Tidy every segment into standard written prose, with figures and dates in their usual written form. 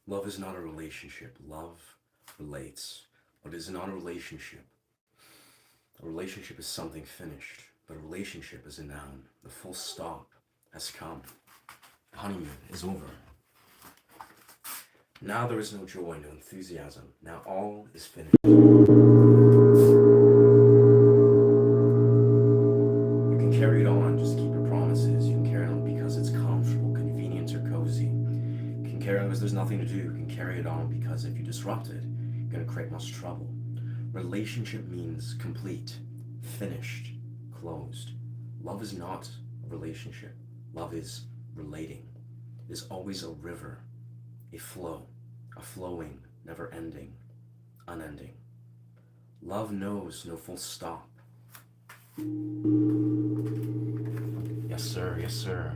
Love is not a relationship. Love relates. But it is not a relationship. A relationship is something finished, but a relationship is a noun. The full stop has come. The honeymoon is over. Now there is no joy, no enthusiasm. Now all is finished. You can carry it on, just keep your promises. You can carry it on because it's comfortable, convenient, or cozy. You can carry it on because there's nothing to do. You can carry it on because if you disrupt it, you're going to create much trouble. Relationship means complete, finished, closed. Love is not a relationship. Love is relating. It is always a river, a flow, a flowing, never ending, unending. Love knows no full stop. Yes, sir, yes, sir.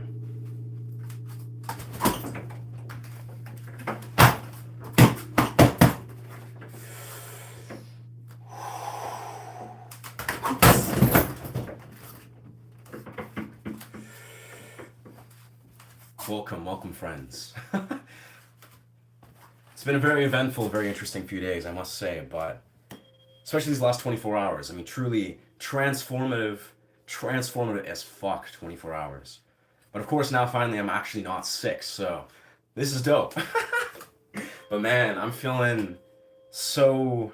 Welcome, friends. It's been a very eventful, very interesting few days, I must say, but especially these last 24 hours. I mean, truly transformative as fuck 24 hours. But of course, now finally I'm actually not sick, so this is dope. But man, I'm feeling so,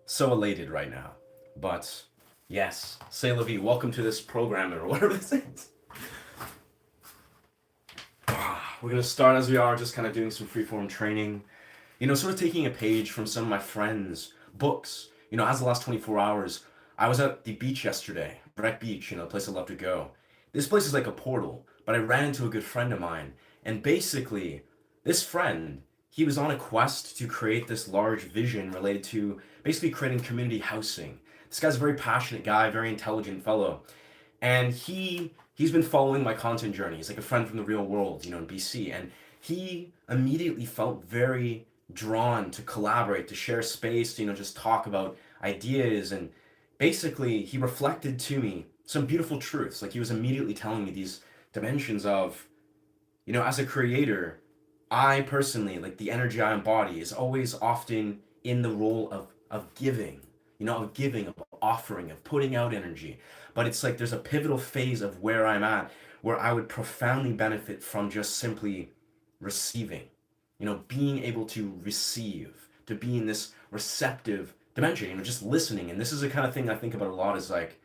so elated right now. But yes, say la vie, welcome to this program or whatever this is. We're gonna start as we are, just kind of doing some freeform training. Sort of taking a page from some of my friends' books. As the last 24 hours, I was at the beach yesterday, Breck Beach, a place I love to go. This place is like a portal, but I ran into a good friend of mine, and basically, this friend, he was on a quest to create this large vision related to basically creating community housing. This guy's a very passionate guy, very intelligent fellow, and he's been following my content journey. He's like a friend from the real world, in BC, and he immediately felt very drawn to collaborate, to share space, just talk about ideas. And basically he reflected to me some beautiful truths. Like he was immediately telling me these dimensions of, as a creator, I personally, like the energy I embody is always often in the role of giving, of offering, of putting out energy. But it's like there's a pivotal phase of where I'm at where I would profoundly benefit from just simply receiving, being able to receive, to be in this receptive dimension, just listening. And this is the kind of thing I think about a lot is like,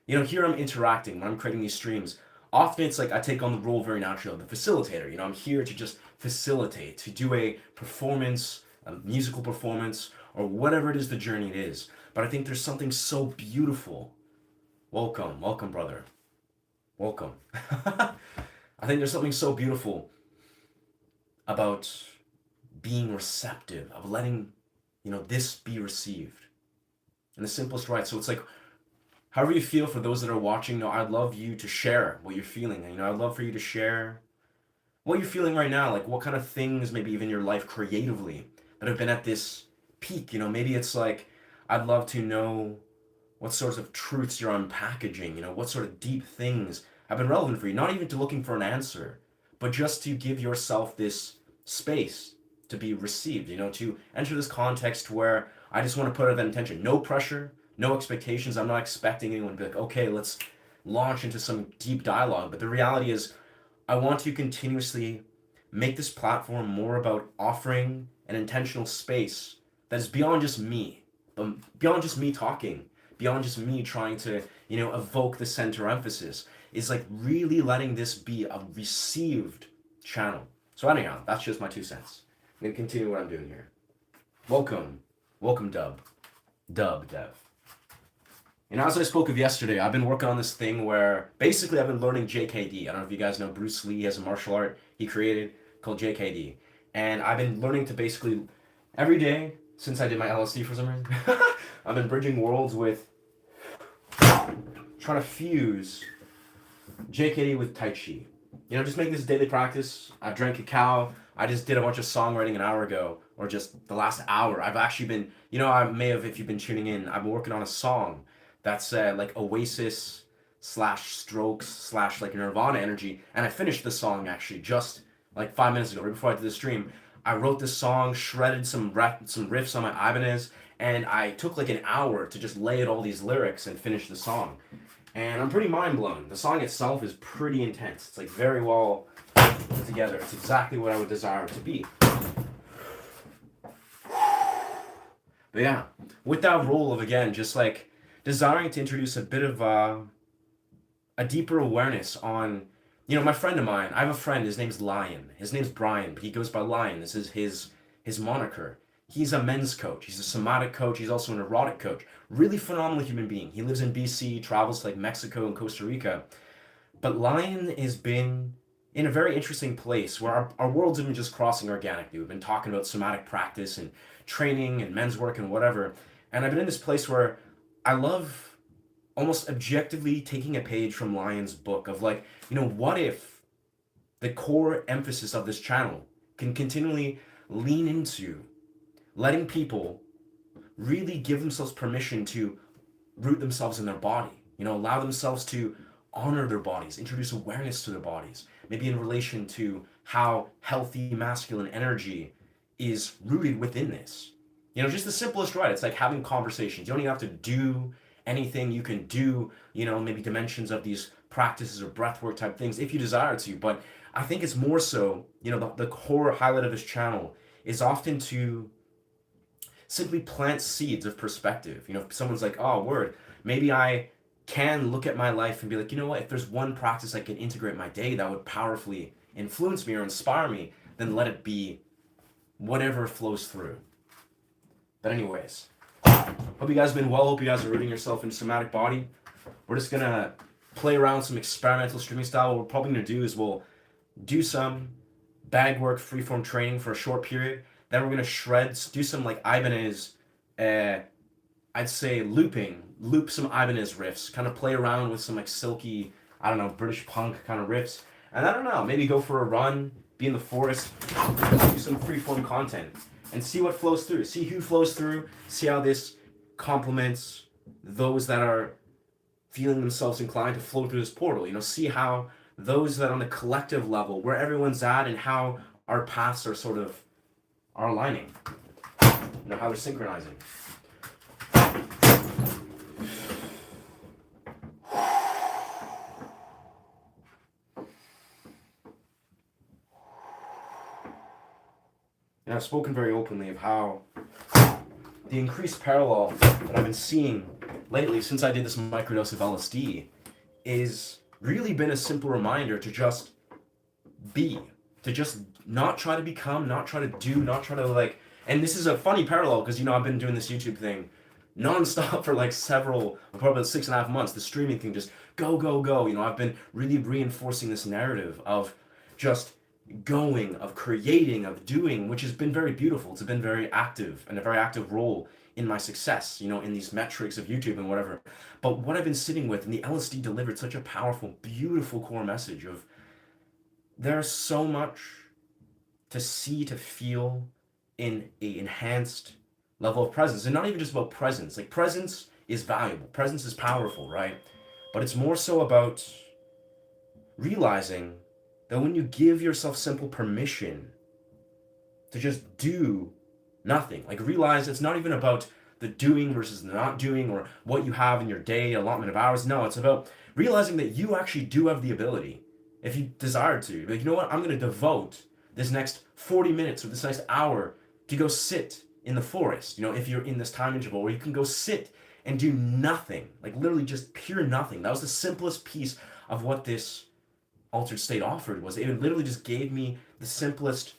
here I'm interacting when I'm creating these streams. Often it's like I take on the role very naturally of the facilitator. I'm here to just facilitate, to do a performance, a musical performance, or whatever it is the journey it is. But I think there's something so beautiful. Welcome, brother. Welcome. I think there's something so beautiful about being receptive, of letting, this be received in the simplest right. So it's like, however you feel for those that are watching, I'd love you to share what you're feeling. I'd love for you to share what you're feeling right now, like what kind of things, maybe even your life creatively, that have been at this peak. Maybe it's like, I'd love to know what sorts of truths you're unpackaging, what sort of deep things have been relevant for you, not even to looking for an answer, but just to give yourself this space to be received, to enter this context where I just want to put out that intention. No pressure, no expectations. I'm not expecting anyone to be like, okay, let's launch into some deep dialogue. But the reality is, I want to continuously make this platform more about offering an intentional space that is beyond just me, but beyond just me talking, beyond just me trying to, evoke the center emphasis, is like really letting this be a received channel. So anyhow, that's just my 2 cents. I'm going to continue what I'm doing here. Welcome, Dub, Dev. As I spoke of yesterday, I've been working on this thing where basically I've been learning JKD. I don't know if you guys know Bruce Lee has a martial art he created called JKD. And I've been learning to basically, every day since I did my LSD for some reason, I've been bridging worlds with trying to fuse JKD with Tai Chi. Just making this daily practice. I drank cacao. I just did a bunch of songwriting an hour ago, or just the last hour. I've actually been, I may have, if you've been tuning in, I've been working on a song that's like Oasis slash Strokes slash like Nirvana energy. And I finished the song actually just like 5 minutes ago, right before I did the stream. I wrote this song, shredded some riffs on my Ibanez, and I took like an hour to just lay out all these lyrics and finish the song. And I'm pretty mind blown. The song itself is pretty intense. It's like very well put together. It's exactly what I would desire it to be. But yeah, with that role of, again, just like desiring to introduce a bit of a deeper awareness on, my friend of mine, I have a friend, his name's Lion. His name's Brian, but he goes by Lion. This is his moniker. He's a men's coach. He's a somatic coach. He's also an erotic coach. Really phenomenal human being. He lives in BC, travels to like Mexico and Costa Rica. But Lion has been in a very interesting place where our worlds have been just crossing organically. We've been talking about somatic practice and training and men's work and whatever. And I've been in this place where I love almost objectively taking a page from Lion's book of like, what if the core emphasis of this channel can continually lean into letting people really give themselves permission to root themselves in their body, allow themselves to honor their bodies, introduce awareness to their bodies, maybe in relation to how healthy masculine energy is rooted within this. Just the simplest, right? It's like having conversations. You don't even have to do anything. You can do, maybe dimensions of these practices or breathwork type things if you desire to. But I think it's more so, the core highlight of this channel is often to simply plant seeds of perspective. If someone's like, oh, word, maybe I can look at my life and be like, if there's one practice I can integrate in my day that would powerfully influence me or inspire me, then let it be whatever flows through. But anyways, hope you guys have been well. Hope you guys are rooting yourself into somatic body. We're just going to play around some experimental streaming style. What we're probably going to do is we'll do some bag work, freeform training for a short period. Then we're going to do some like Ibanez, I'd say loop some Ibanez riffs, kind of play around with some like silky, I don't know, British punk kind of riffs. And I don't know, maybe go for a run, be in the forest, do some freeform content and see what flows through. See who flows through, see how this complements those that are feeling themselves inclined to flow through this portal. See how those that on the collective level, where everyone's at and how our paths are sort of are aligning. How they're synchronizing. And I've spoken very openly of how the increased parallel that I've been seeing lately since I did this microdose of LSD is really been a simple reminder to just be, to just not try to become, not try to do, not try to like, and this is a funny parallel because, I've been doing this YouTube thing nonstop for like probably about 6.5 months, the streaming thing, just go, go, go. I've been really reinforcing this narrative of just going, of creating, of doing, which has been very beautiful. It's been very active and a very active role in my success, in these metrics of YouTube and whatever. But what I've been sitting with, and the LSD delivered such a powerful, beautiful core message of there's so much to see, to feel in a enhanced level of presence. And not even just about presence. Like presence is valuable. Presence is powerful, right? But it's more so about realizing that when you give yourself simple permission to just do nothing, like realize it's not even about the doing versus the not doing or what you have in your day, allotment of hours. No, it's about realizing that you actually do have the ability, if you desire to, like, I'm going to devote this next 40 minutes or this next hour to go sit in the forest, if you're in this time interval where you can go sit and do nothing, like literally just pure nothing. That was the simplest piece of what this altered state offered. Was it literally just gave me the simplest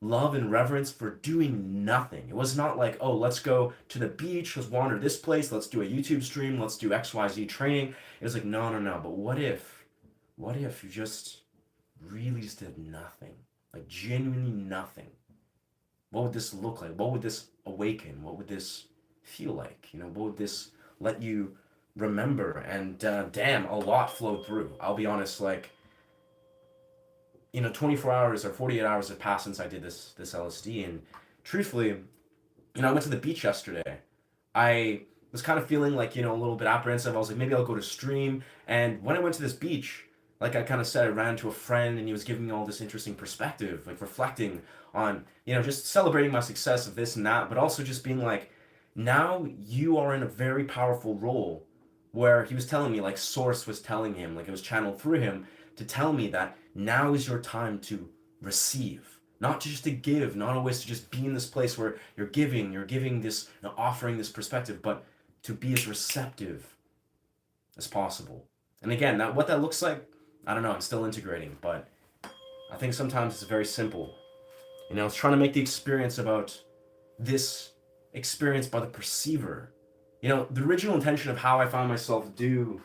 love and reverence for doing nothing. It was not like, oh, let's go to the beach, let's wander this place, let's do a YouTube stream, let's do XYZ training. It was like, no, but what if you just really just did nothing, like genuinely nothing? What would this look like? What would this awaken? What would this feel like? What would this let you remember? And damn, a lot flowed through. I'll be honest, like, 24 hours or 48 hours have passed since I did this LSD, and truthfully, I went to the beach yesterday. I was kind of feeling like, a little bit apprehensive. I was like, maybe I'll go to stream. And when I went to this beach, like I kind of said, I ran to a friend and he was giving me all this interesting perspective, like reflecting on, just celebrating my success of this and that, but also just being like, now you are in a very powerful role where he was telling me, like Source was telling him, like it was channeled through him to tell me that now is your time to receive, not just to give, not always to just be in this place where you're giving this, offering this perspective, but to be as receptive as possible. And again, that what that looks like, I don't know, I'm still integrating, but I think sometimes it's very simple. It's trying to make the experience about this experience by the perceiver. The original intention of how I found myself do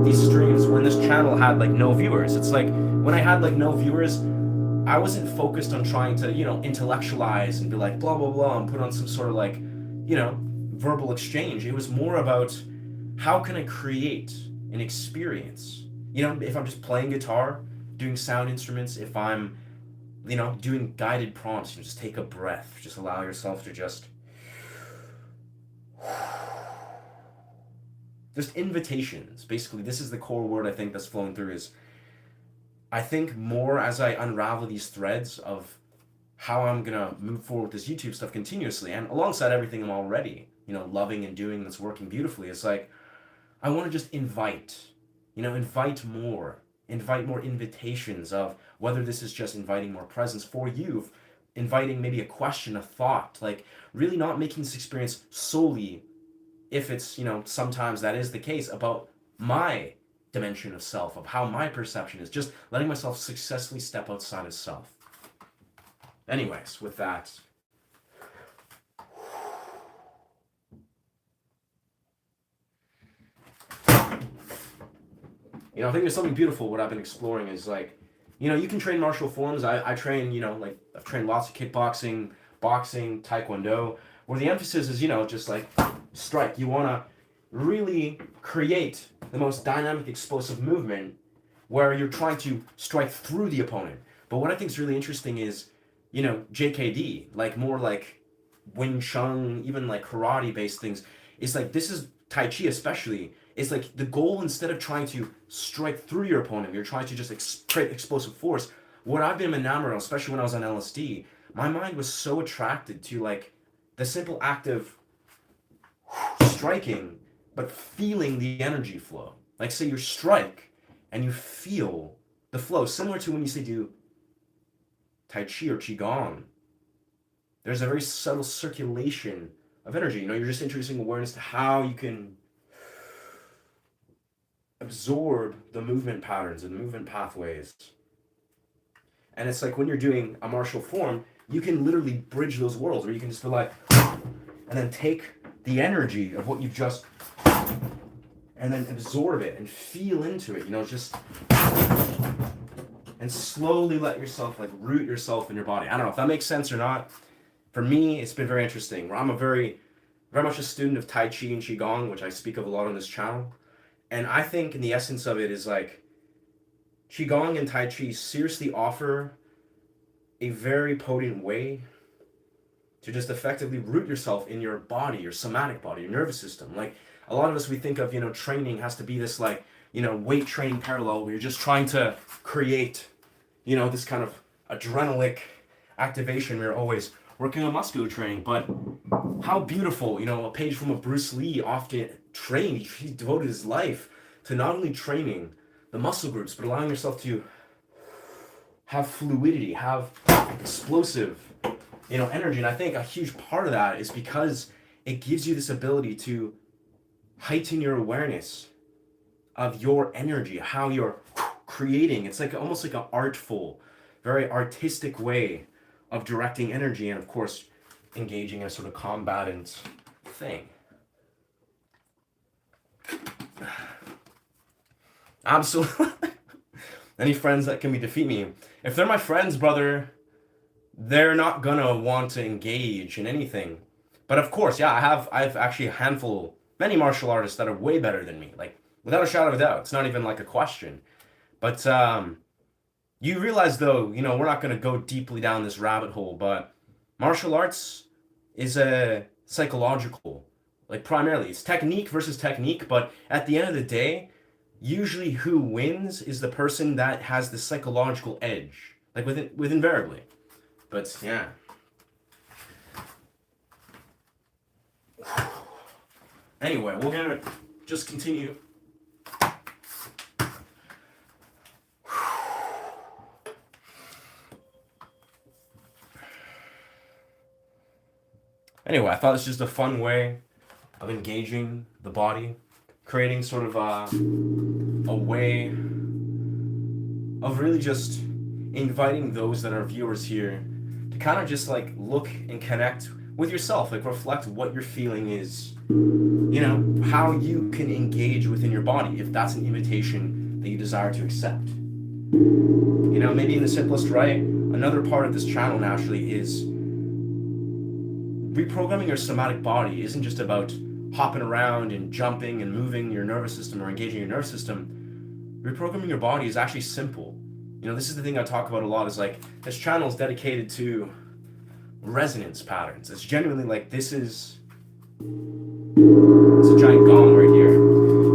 these streams when this channel had like no viewers. It's like when I had like no viewers, I wasn't focused on trying to, intellectualize and be like blah blah blah and put on some sort of like, verbal exchange. It was more about how can I create an experience? If I'm just playing guitar, doing sound instruments, if I'm, doing guided prompts, just take a breath, just allow yourself to just invitations. Basically, this is the core word I think that's flowing through is I think more as I unravel these threads of how I'm gonna move forward with this YouTube stuff continuously and alongside everything I'm already, loving and doing that's working beautifully. It's like I want to just invite more invitations of whether this is just inviting more presence for you, inviting maybe a question, a thought, like really not making this experience solely, if it's, sometimes that is the case, about my dimension of self, of how my perception is, just letting myself successfully step outside of self. Anyways, with that, I think there's something beautiful. What I've been exploring is like, you can train martial forms. I train, like I've trained lots of kickboxing, boxing, taekwondo, where the emphasis is, just like strike. You want to really create the most dynamic, explosive movement where you're trying to strike through the opponent. But what I think is really interesting is, JKD, like more like Wing Chun, even like karate based things. It's like, this is Tai Chi especially. It's like the goal, instead of trying to strike through your opponent, you're trying to just create explosive force. What I've been enamored of, especially when I was on LSD, my mind was so attracted to like the simple act of striking, but feeling the energy flow. Like say you strike and you feel the flow, similar to when you say do Tai Chi or Qigong. There's a very subtle circulation of energy. You're just introducing awareness to how you can absorb the movement patterns and movement pathways. And it's like when you're doing a martial form, you can literally bridge those worlds where you can just be like, and then take the energy of what you've just, and then absorb it and feel into it, just, and slowly let yourself like root yourself in your body. I don't know if that makes sense or not. For me, it's been very interesting. I'm a very much a student of Tai Chi and Qigong, which I speak of a lot on this channel. And I think in the essence of it is like Qigong and Tai Chi seriously offer a very potent way to just effectively root yourself in your body, your somatic body, your nervous system. Like a lot of us, we think of, training has to be this like, weight training parallel where you're just trying to create, this kind of adrenalic activation where you're always working on muscular training. But how beautiful, a page from a Bruce Lee often trained. He devoted his life to not only training the muscle groups, but allowing yourself to have fluidity, have explosive, energy. And I think a huge part of that is because it gives you this ability to heighten your awareness of your energy, how you're creating. It's like almost like an artful, very artistic way of directing energy, and of course engaging in a sort of combatant thing. Absolutely. Any friends that can defeat me, if they're my friends, brother, they're not gonna want to engage in anything. But of course, yeah, I've actually many martial artists that are way better than me, like without a shadow of a doubt. It's not even like a question. But you realize though, we're not gonna go deeply down this rabbit hole, but martial arts is a psychological, like primarily it's technique versus technique, but at the end of the day, usually who wins is the person that has the psychological edge, like with invariably. But yeah. Anyway, we're gonna just continue. Anyway, I thought it's just a fun way of engaging the body, creating sort of a way of really just inviting those that are viewers here to kind of just like look and connect with yourself, like reflect what your feeling is, you know, how you can engage within your body if that's an invitation that you desire to accept. You know, maybe in the simplest way, another part of this channel naturally is reprogramming your somatic body isn't just about hopping around and jumping and moving your nervous system or engaging your nervous system. Reprogramming your body is actually simple. You know, this is the thing I talk about a lot, is like, this channel is dedicated to resonance patterns. It's genuinely like, it's a giant gong right here.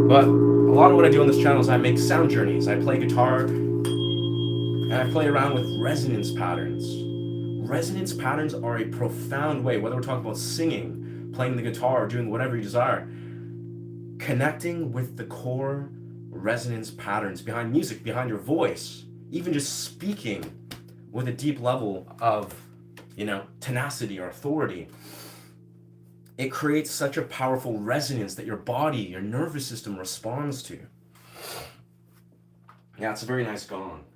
But a lot of what I do on this channel is I make sound journeys. I play guitar and I play around with resonance patterns. Resonance patterns are a profound way, whether we're talking about singing, playing the guitar, or doing whatever you desire, connecting with the core resonance patterns behind music, behind your voice, even just speaking with a deep level of, you know, tenacity or authority. It creates such a powerful resonance that your body, your nervous system responds to. Yeah, it's a very nice gong.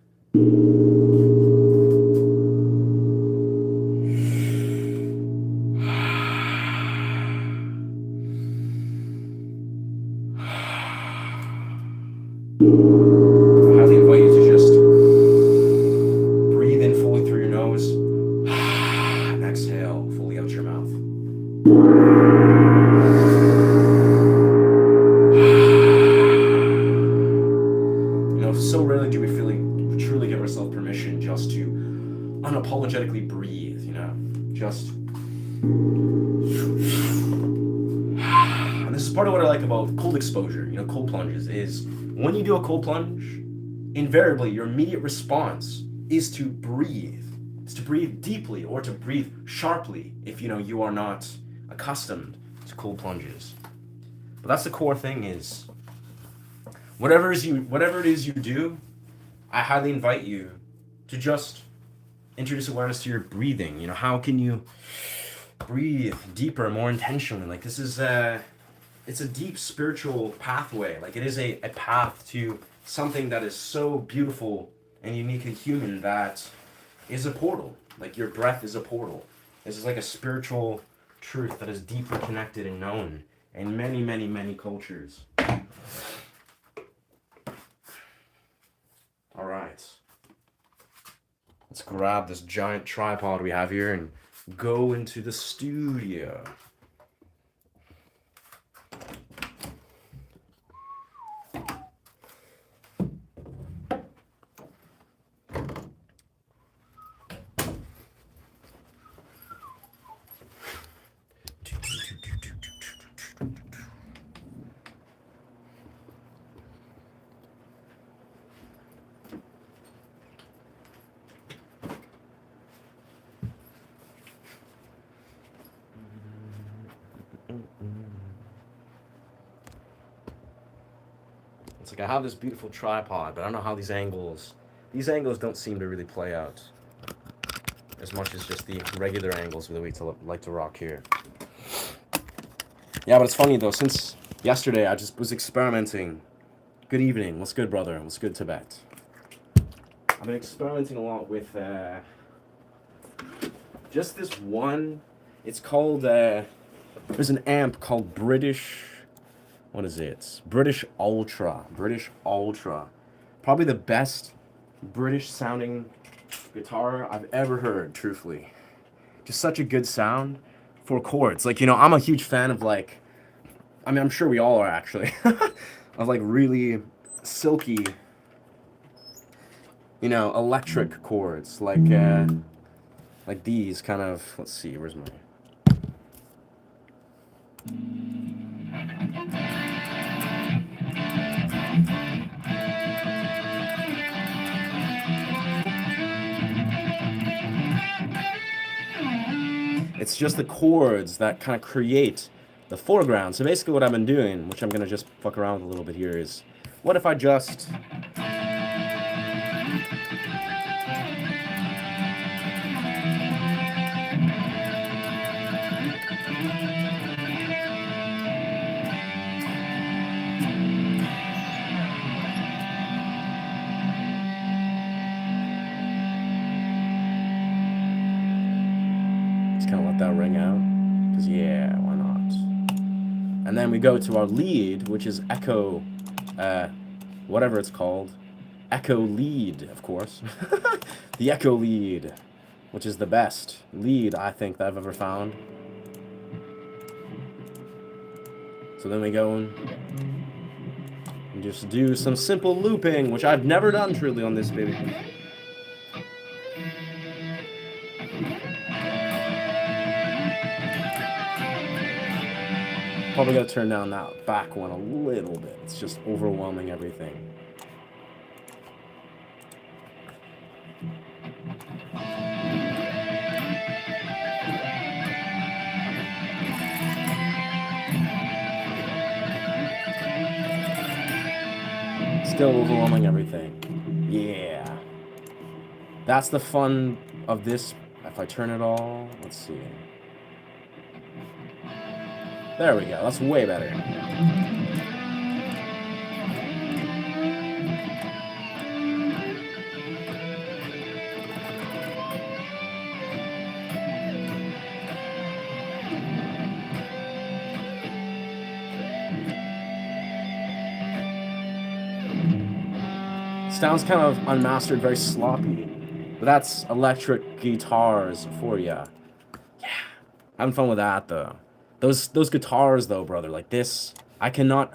I highly invite you to just breathe in fully through your nose and exhale fully out your mouth. You know, so rarely do we truly give ourselves permission just to unapologetically breathe, you know, just. And this is part of what I like about cold exposure, you know, cold plunges, is when you do a cold plunge, invariably your immediate response is to breathe. It's to breathe deeply or to breathe sharply if, you know, you are not accustomed to cold plunges. But that's the core thing, is whatever it is you do, I highly invite you to just introduce awareness to your breathing. You know, how can you breathe deeper, more intentionally? Like, this is it's a deep spiritual pathway. Like, it is a path to something that is so beautiful and uniquely human, that is a portal. Like, your breath is a portal. This is like a spiritual truth that is deeply connected and known in many, many, many cultures. All right. Let's grab this giant tripod we have here and go into the studio. It's like I have this beautiful tripod, but I don't know how these angles don't seem to really play out as much as just the regular angles that we like to rock here. Yeah, but it's funny though, since yesterday I just was experimenting. Good evening, what's good, brother? What's good, Tibet? I've been experimenting a lot with just this one. It's called, there's an amp called British Ultra. Probably the best British sounding guitar I've ever heard, truthfully. Just such a good sound for chords. Like, you know, I'm a huge fan of, like, I mean, I'm sure we all are actually, of like really silky, you know, electric chords. Like these kind of, let's see, where's my... It's just the chords that kind of create the foreground. So basically what I've been doing, which I'm going to just fuck around with a little bit here, is what if I just... Just kind of let that ring out. Because yeah, why not? And then we go to our lead, which is echo, whatever it's called. Echo lead, of course. The echo lead, which is the best lead, I think, that I've ever found. So then we go and just do some simple looping, which I've never done truly on this baby. Probably gotta turn down that back one a little bit. It's just overwhelming everything. Still overwhelming everything. Yeah. That's the fun of this. If I turn it all, let's see. There we go. That's way better. Sounds kind of unmastered, very sloppy. But that's electric guitars for ya. Yeah. Having fun with that, though. Those guitars, though, brother, like this, I cannot...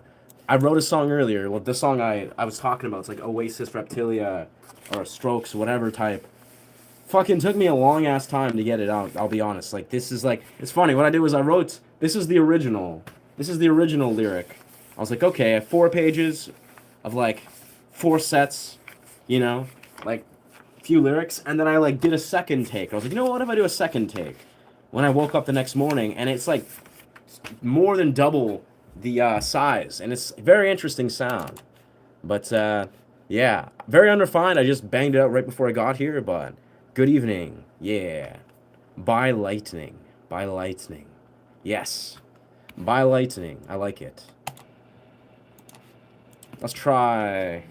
I wrote a song earlier. Well, the song I was talking about, it's like Oasis, Reptilia, or Strokes, whatever type. Fucking took me a long-ass time to get it out, I'll be honest. Like, this is like... It's funny, what I did was I wrote... This is the original. This is the original lyric. I was like, okay, I have 4 pages of, like, 4 sets, you know? Like, few lyrics, and then I, like, did a second take. I was like, you know what if I do a second take? When I woke up the next morning, and it's, like, more than double the size, and it's a very interesting sound. But, yeah, very unrefined. I just banged it out right before I got here, but good evening. Yeah. By lightning. By lightning. Yes. By lightning. I like it. Let's try...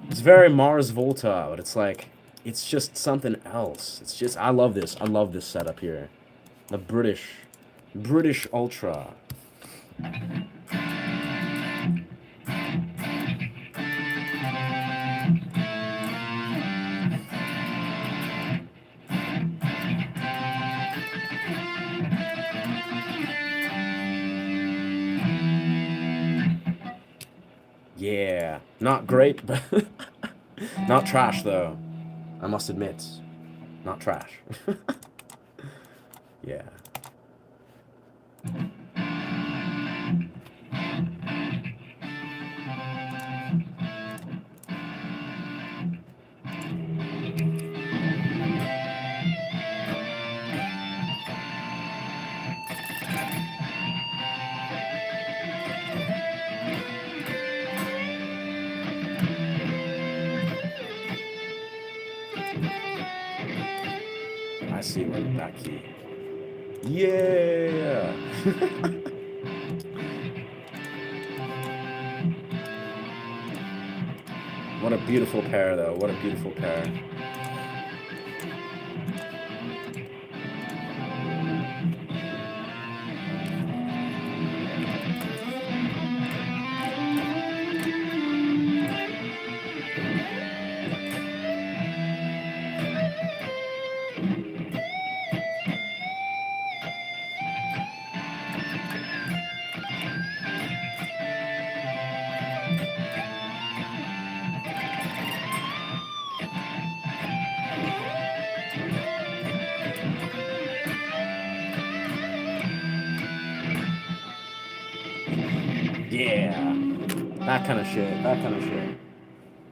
It's very Mars Volta, but it's like, it's just something else. It's just, I love this. I love this setup here. The British Ultra. Yeah, not great, but not trash though. I must admit, not trash. Yeah. I see right that key. Yeah. What a beautiful pair, though. What a beautiful pair. Yeah. That kind of shit. That kind of shit.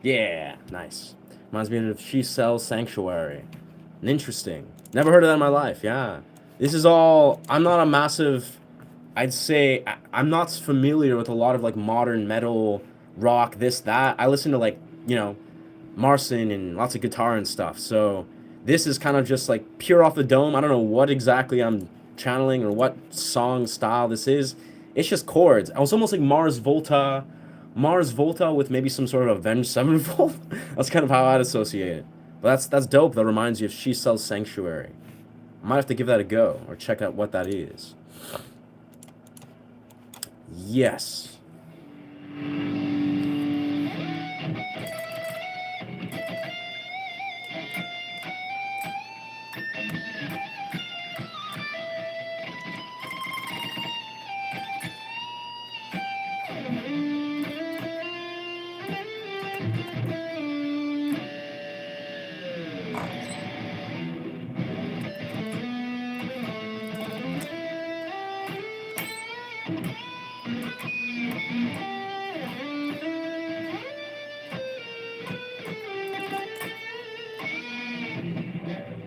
Yeah. Nice. Reminds me of She Sells Sanctuary. Interesting. Never heard of that in my life. Yeah. This is all. I'm not a massive. I'd say I'm not familiar with a lot of like modern metal, rock, this, that. I listen to like, you know, Marson and lots of guitar and stuff. So this is kind of just like pure off the dome. I don't know what exactly I'm channeling or what song style this is. It's just chords. I was almost like Mars Volta with maybe some sort of Avenged Sevenfold. That's kind of how I'd associate it. But that's dope. That reminds you of She Sells Sanctuary. I might have to give that a go or check out what that is. Yes.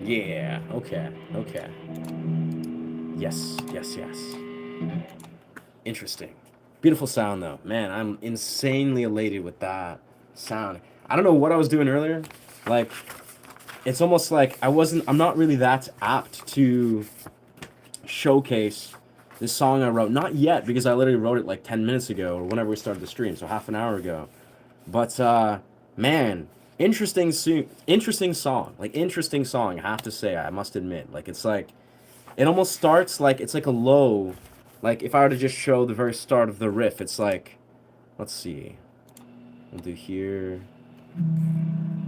Yeah. Okay. Okay. Yes. Yes. Yes. Interesting. Beautiful sound though. Man, I'm insanely elated with that sound. I don't know what I was doing earlier. Like, it's almost like I'm not really that apt to showcase this song I wrote. Not yet, because I literally wrote it like 10 minutes ago or whenever we started the stream, so half an hour ago. But man, interesting song. Like interesting song, I have to say, I must admit. Like it's like it almost starts like it's like a low. Like if I were to just show the very start of the riff, it's like, let's see. We'll do here.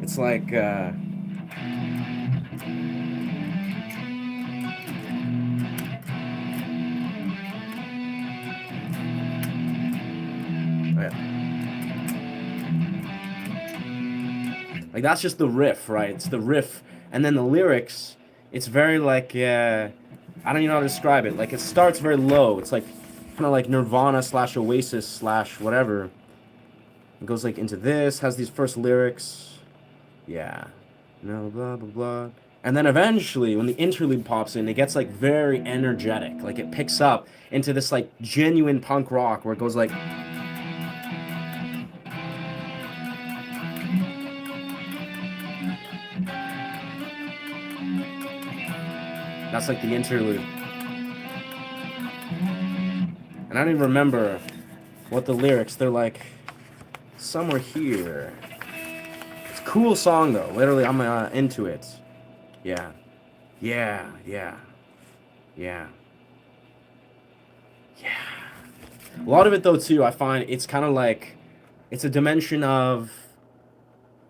It's like oh, yeah. Like that's just the riff, right? It's the riff, and then the lyrics. It's very like I don't even know how to describe it. Like it starts very low. It's like kind of like Nirvana slash Oasis slash whatever. It goes like into this. Has these first lyrics. Yeah. No blah blah blah. And then eventually, when the interlude pops in, it gets like very energetic. Like it picks up into this like genuine punk rock where it goes like. That's like the interlude. And I don't even remember what the lyrics, they're like somewhere here. It's a cool song though. Literally, I'm into it. Yeah. Yeah, yeah. Yeah. Yeah. A lot of it though too, I find it's kind of like it's a dimension of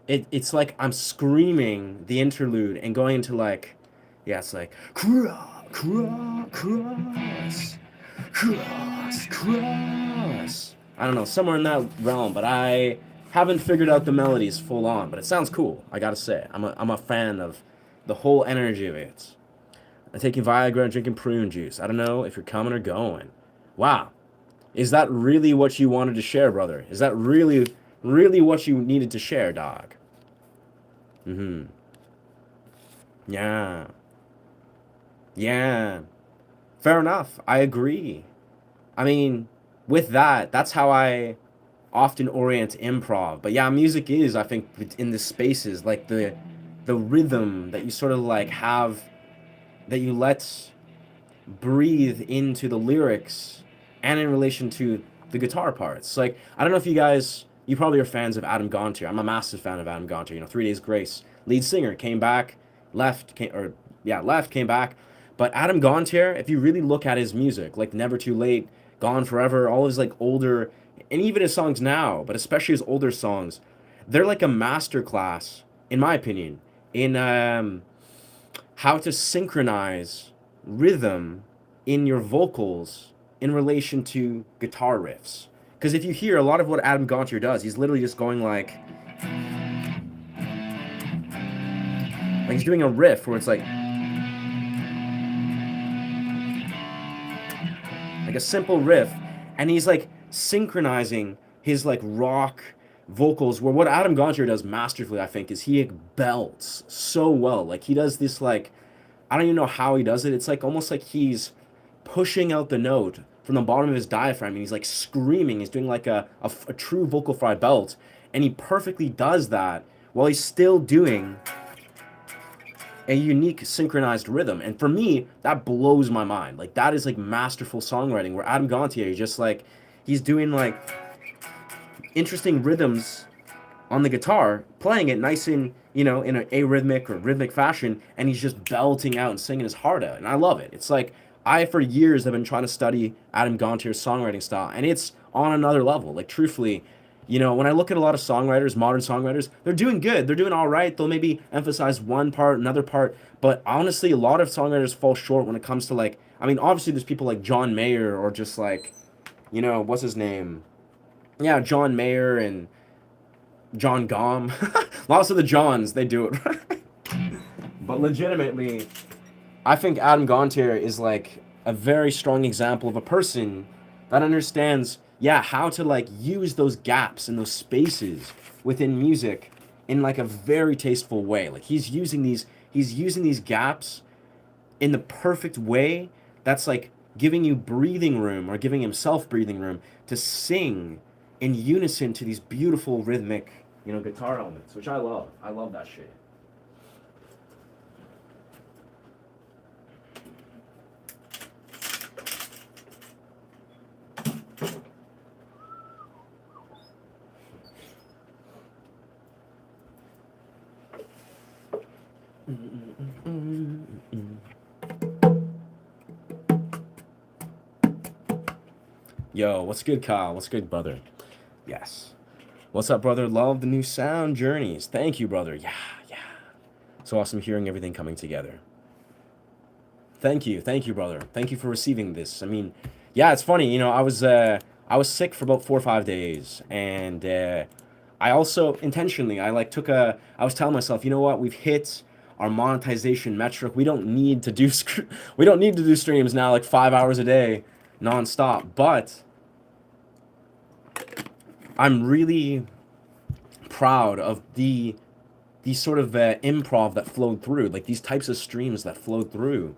it's like I'm screaming the interlude and going into like yeah, it's like cross. I don't know, somewhere in that realm, but I haven't figured out the melodies full on, but it sounds cool, I gotta say. I'm a fan of the whole energy of it. I'm taking Viagra and drinking prune juice. I don't know if you're coming or going. Wow. Is that really what you wanted to share, brother? Is that really, really what you needed to share, dog? Mm-hmm. Yeah. Yeah. Fair enough. I agree. I mean, with that, that's how I often orient improv. But yeah, music is, I think, in the spaces, like the rhythm that you sort of like have, that you let breathe into the lyrics and in relation to the guitar parts. Like, I don't know if you probably are fans of Adam Gontier. I'm a massive fan of Adam Gontier. You know, 3 Days Grace, lead singer, came back, left, came back. But Adam Gontier, if you really look at his music, like Never Too Late, Gone Forever, all his like older, and even his songs now, but especially his older songs, they're like a masterclass, in my opinion, in how to synchronize rhythm in your vocals in relation to guitar riffs. Because if you hear a lot of what Adam Gontier does, he's literally just going like he's doing a riff where it's like a simple riff, and he's like synchronizing his like rock vocals, where what Adam Gontier does masterfully, I think, is he belts so well. Like he does this like, I don't even know how he does it. It's like almost like he's pushing out the note from the bottom of his diaphragm, and he's like screaming. He's doing like a true vocal fry belt, and he perfectly does that while he's still doing a unique synchronized rhythm. And for me, that blows my mind. Like that is like masterful songwriting, where Adam Gontier just like he's doing like interesting rhythms on the guitar, playing it nice and, you know, in an arrhythmic or rhythmic fashion, and he's just belting out and singing his heart out. And I love it. It's like I for years have been trying to study Adam Gontier's songwriting style, and it's on another level. Like truthfully, you know, when I look at a lot of songwriters, modern songwriters, they're doing good. They're doing all right. They'll maybe emphasize one part, another part, but honestly, a lot of songwriters fall short when it comes to like, I mean, obviously there's people like John Mayer or just like, you know, what's his name? Yeah, John Mayer and John Gom. Lots of the Johns, they do it right. But legitimately, I think Adam Gontier is like a very strong example of a person that understands, yeah, how to like use those gaps and those spaces within music in like a very tasteful way. Like he's using these gaps in the perfect way that's like giving you breathing room, or giving himself breathing room to sing in unison to these beautiful rhythmic, you know, guitar elements, which I love. I love that shit. Yo, what's good, Kyle? What's good, brother? Yes. What's up, brother? Love the new sound journeys. Thank you, brother. Yeah, yeah. So awesome hearing everything coming together. Thank you, brother. Thank you for receiving this. I mean, yeah, it's funny. You know, I was sick for about 4 or 5 days, and I also intentionally I like took a. I was telling myself, you know what? We've hit our monetization metric. We don't need to do we don't need to do streams now like 5 hours a day, nonstop. But I'm really proud of the sort of improv that flowed through, like these types of streams that flowed through,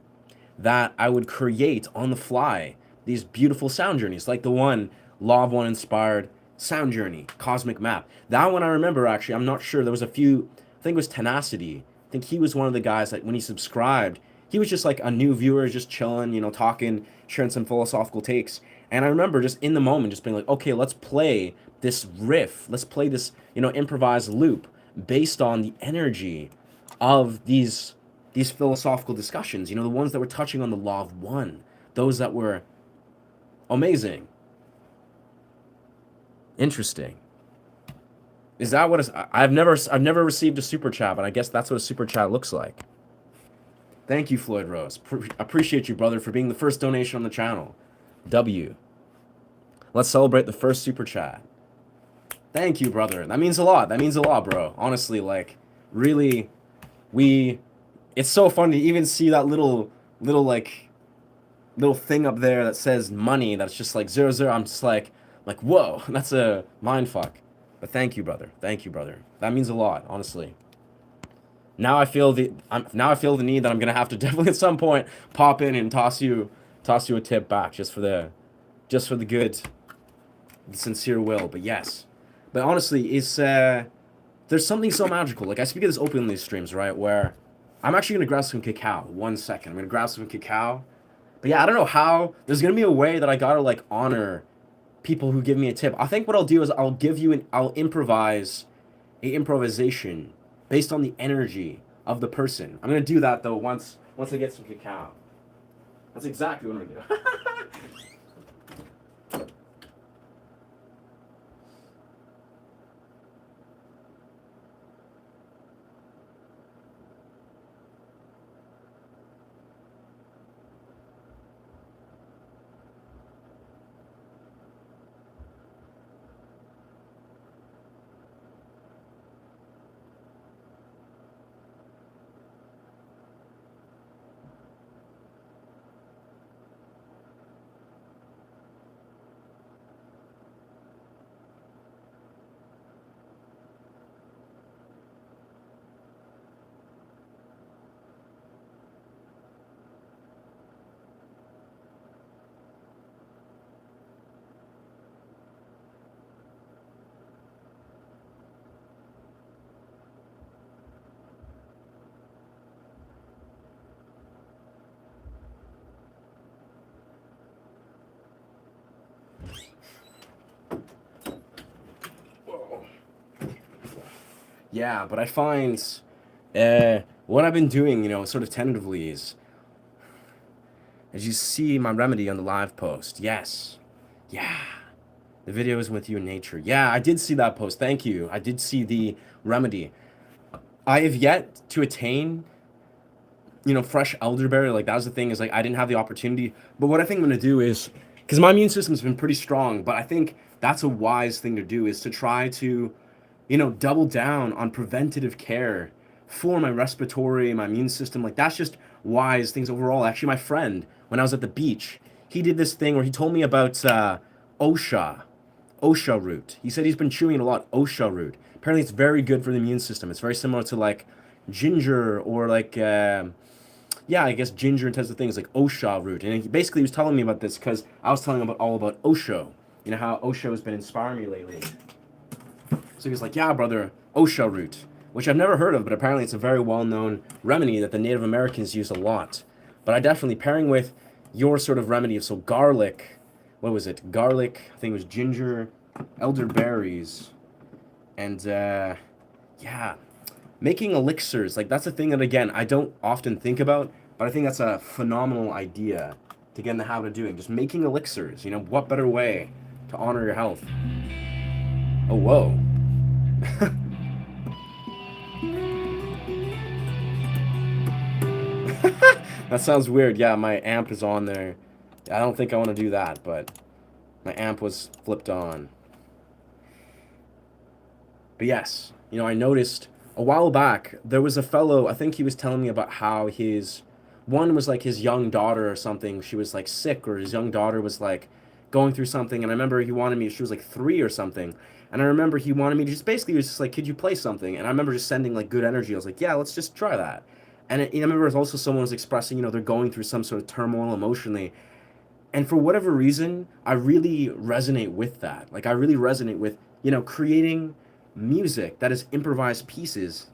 that I would create on the fly these beautiful sound journeys, like the one Law of One inspired sound journey, Cosmic Map. That one I remember actually. I'm not sure. There was a few. I think it was Tenacity. I think he was one of the guys that when he subscribed, he was just like a new viewer, just chilling, you know, talking, sharing some philosophical takes. And I remember just in the moment, just being like, okay, let's play this riff. Let's play this, you know, improvised loop based on the energy of these philosophical discussions, you know, the ones that were touching on the law of one, those that were amazing. Interesting. Is that what I've never received a super chat, but I guess that's what a super chat looks like. Thank you, Floyd Rose. Appreciate you, brother, for being the first donation on the channel. W. Let's celebrate the first super chat. Thank you, brother. That means a lot. That means a lot, bro. Honestly, like, really, we it's so fun to even see that little thing up there that says money that's just like 00. I'm just like whoa, that's a mind fuck. But thank you, brother. Thank you, brother. That means a lot, honestly. Now I feel the need that I'm gonna have to definitely at some point pop in and toss you a tip back just for the good, the sincere will. But yes, but honestly, it's there's something so magical. Like I speak of this openly in these streams, right? Where I'm actually gonna grab some cacao. 1 second, I'm gonna grab some cacao. But yeah, I don't know how. There's gonna be a way that I gotta like honor people who give me a tip. I think what I'll do is I'll improvise a improvisation based on the energy of the person. I'm gonna do that though once I get some cacao. That's exactly what I'm gonna do. Yeah, but I find what I've been doing, sort of tentatively is, as you see my remedy on the live post. Yes. Yeah. The video is with you in nature. Yeah, I did see that post. Thank you. I did see the remedy. I have yet to attain, fresh elderberry. Like, that was the thing, is like I didn't have the opportunity. But what I think I'm gonna do is, because my immune system's been pretty strong, but I think that's a wise thing to do, is to try to, double down on preventative care for my respiratory, my immune system. Like, that's just wise things overall. Actually, my friend, when I was at the beach, he did this thing where he told me about OSHA, OSHA root. He said he's been chewing a lot OSHA root. Apparently, it's very good for the immune system. It's very similar to like ginger or like, yeah, I guess ginger and types of things like OSHA root. And he basically was telling me about this because I was telling him about all about Osho. You know how Osho has been inspiring me lately. So he was like, yeah, brother, OSHA root, which I've never heard of, but apparently it's a very well-known remedy that the Native Americans use a lot. But I definitely, pairing with your sort of remedy, so garlic, what was it? Garlic, I think it was ginger, elderberries, and yeah, making elixirs. Like, that's a thing that, again, I don't often think about, but I think that's a phenomenal idea to get in the habit of doing. Just making elixirs. What better way to honor your health? Oh, whoa. That sounds weird. Yeah, my amp is on there. I don't think I want to do that, but my amp was flipped on. But yes, I noticed a while back there was a fellow, I think he was telling me about how one was like his young daughter or something. She was like sick, or his young daughter was like going through something. And I remember he wanted me, she was like 3 or something. And I remember he wanted me to just basically, he was just like, could you play something? And I remember just sending like good energy. I was like, yeah, let's just try that. And I remember also someone was expressing, they're going through some sort of turmoil emotionally. And for whatever reason, I really resonate with that. Like, I really resonate with, creating music that is improvised pieces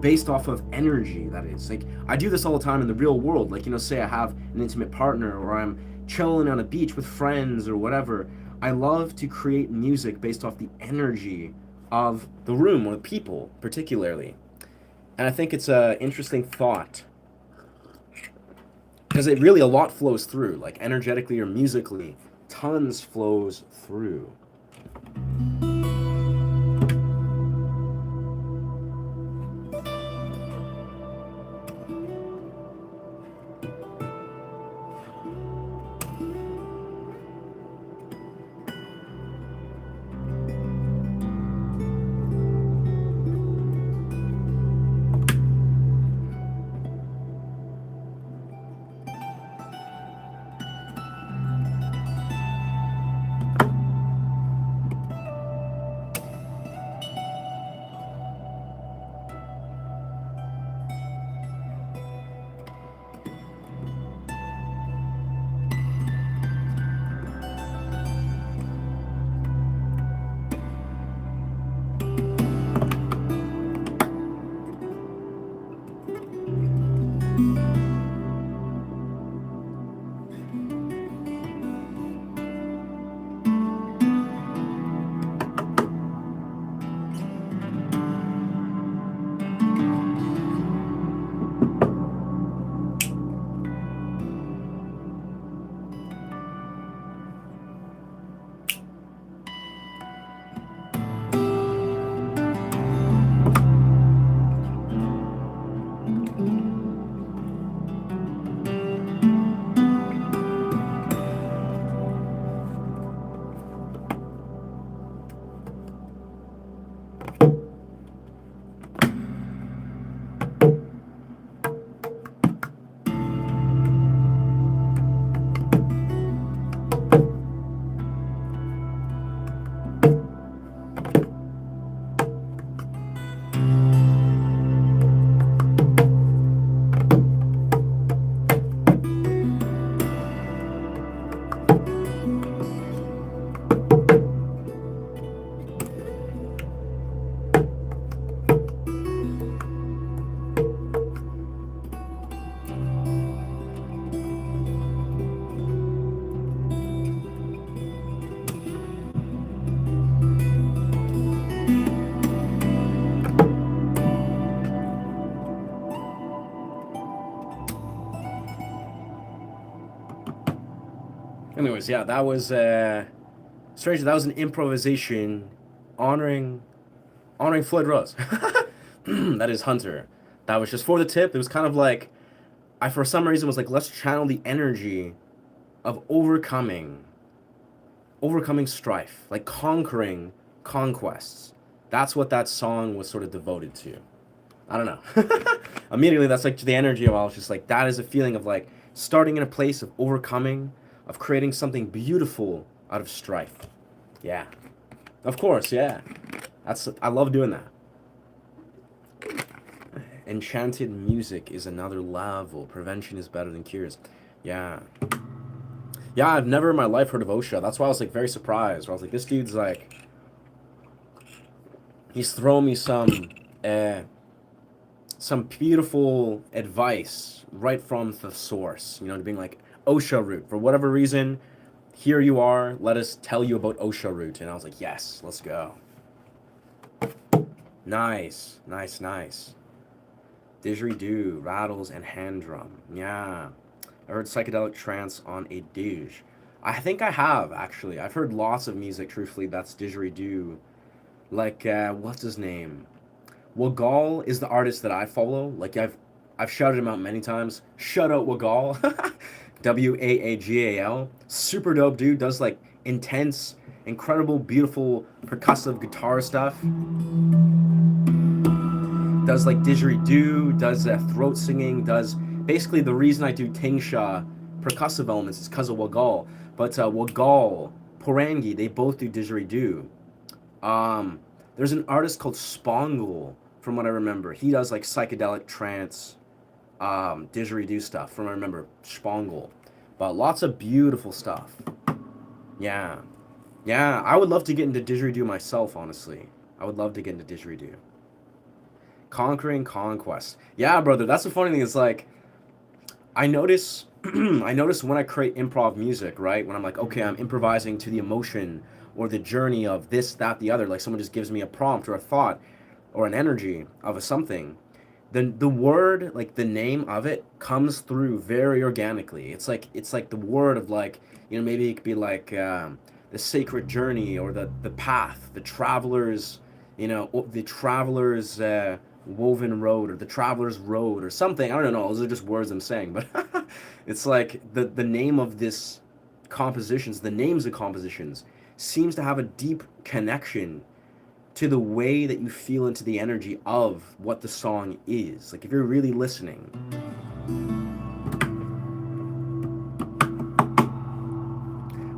based off of energy, that is. Like, I do this all the time in the real world. Like, say I have an intimate partner, or I'm chilling on a beach with friends or whatever. I love to create music based off the energy of the room or the people, particularly. And I think it's an interesting thought, because it really, a lot flows through, like energetically or musically, tons flows through. anyways, yeah, that was strange. That was an improvisation honoring Floyd Rose. That is Hunter. That was just for the tip. It was kind of like I for some reason was like, let's channel the energy of overcoming strife, like conquering conquests. That's what that song was sort of devoted to. I don't know. Immediately, that's like the energy of all. It's just like that is a feeling of like starting in a place of overcoming, of creating something beautiful out of strife. Yeah, of course. Yeah, I love doing that. Enchanted music is another level. Prevention is better than cures. Yeah. Yeah, I've never in my life heard of Osho. That's why I was like very surprised. I was like, this dude's like, he's throwing me some beautiful advice right from the source. You know, being like Osho root for whatever reason. Here you are. Let us tell you about Osho root. And I was like, yes, let's go. Nice, nice, nice. Didgeridoo, rattles, and hand drum. Yeah. I heard psychedelic trance on a didge. I think I have, actually. I've heard lots of music, truthfully, that's didgeridoo. Like, what's his name? Wagal is the artist that I follow. Like, I've shouted him out many times. Shout out Wagal. Waagal. Super dope dude. Does, like, intense, incredible, beautiful, percussive guitar stuff. Does, like, didgeridoo. Does throat singing. Does... Basically, the reason I do Tingsha percussive elements is because of Wagal. But Wagal, Porangi, they both do didgeridoo. There's an artist called Spongle, from what I remember. He does like psychedelic trance, didgeridoo stuff, from what I remember. Spongle. But lots of beautiful stuff. Yeah. Yeah, I would love to get into didgeridoo myself, honestly. I would love to get into didgeridoo. Conquering conquest. Yeah, brother, that's the funny thing. It's like, I notice when I create improv music, right? When I'm like, okay, I'm improvising to the emotion or the journey of this, that, the other. Like someone just gives me a prompt or a thought or an energy of a something. Then the word, like the name of it, comes through very organically. It's like the word of like, you know, maybe it could be like the sacred journey or the path, the traveler's, you know, the traveler's woven road or the traveler's road or something. I don't know. Those are just words I'm saying, but it's like the name of this compositions, the names of compositions seems to have a deep connection to the way that you feel into the energy of what the song is. Like if you're really listening.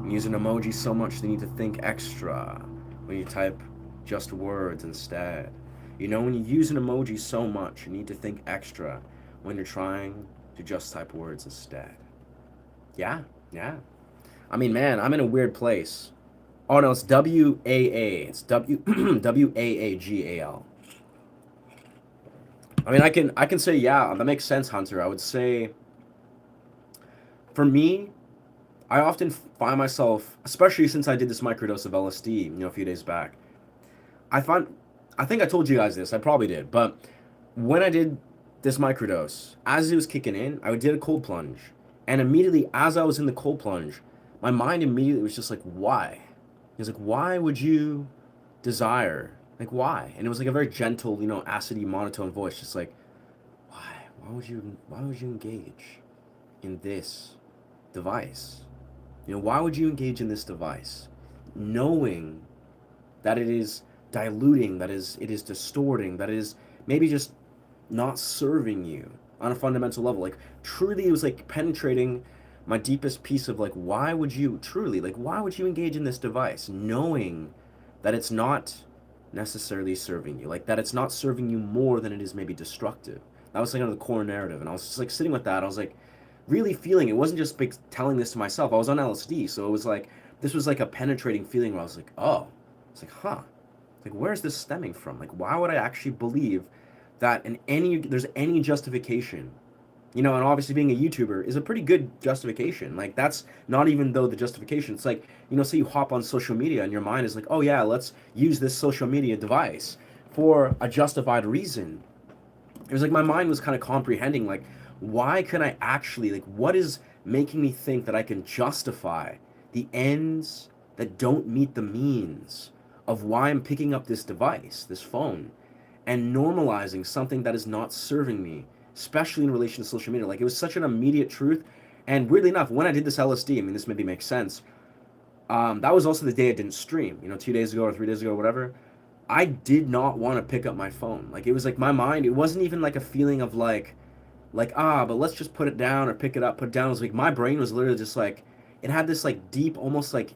I'm using emojis so much they need to think extra when you type just words instead. You know, when you use an emoji so much, you need to think extra when you're trying to just type words instead. Yeah, yeah. I mean, man, I'm in a weird place. Oh no, it's W-A-A. It's W-A-A-G-A-L. I mean, I can say, yeah, that makes sense, Hunter. I would say, for me, I often find myself, especially since I did this microdose of LSD, you know, a few days back, I think I told you guys this, I probably did, but when I did this microdose, as it was kicking in, I did a cold plunge. And immediately, as I was in the cold plunge, my mind immediately was just like, why? He was like, why would you desire? Like, why? And it was like a very gentle, you know, acidy, monotone voice, just like, why? Why would you engage in this device? You know, why would you engage in this device? Knowing that it is diluting, that it is distorting, that it is maybe just not serving you on a fundamental level. Like, truly, it was like penetrating my deepest piece of like, why would you engage in this device knowing that it's not necessarily serving you, like that it's not serving you more than it is maybe destructive. That was like kind of the core narrative, and I was just like sitting with that. I was like really feeling it. Wasn't just telling this to myself. I was on LSD, so it was like this was like a penetrating feeling where I was like, oh, it's like, huh, like where's this stemming from? Like, why would I actually believe that there's any justification? You know, and obviously being a YouTuber is a pretty good justification. Like, that's not even though the justification. It's like, you know, say you hop on social media and your mind is like, oh yeah, let's use this social media device for a justified reason. It was like my mind was kind of comprehending, like, why can I actually, like, what is making me think that I can justify the ends that don't meet the means of why I'm picking up this device, this phone, and normalizing something that is not serving me, especially in relation to social media. Like, it was such an immediate truth. And weirdly enough, when I did this LSD, I mean, this maybe makes sense. That was also the day I didn't stream, 2 days ago or 3 days ago, or whatever. I did not want to pick up my phone. Like, it was like my mind, it wasn't even like a feeling of but let's just put it down or pick it up, put it down. It was like my brain was literally just like, it had this like deep, almost like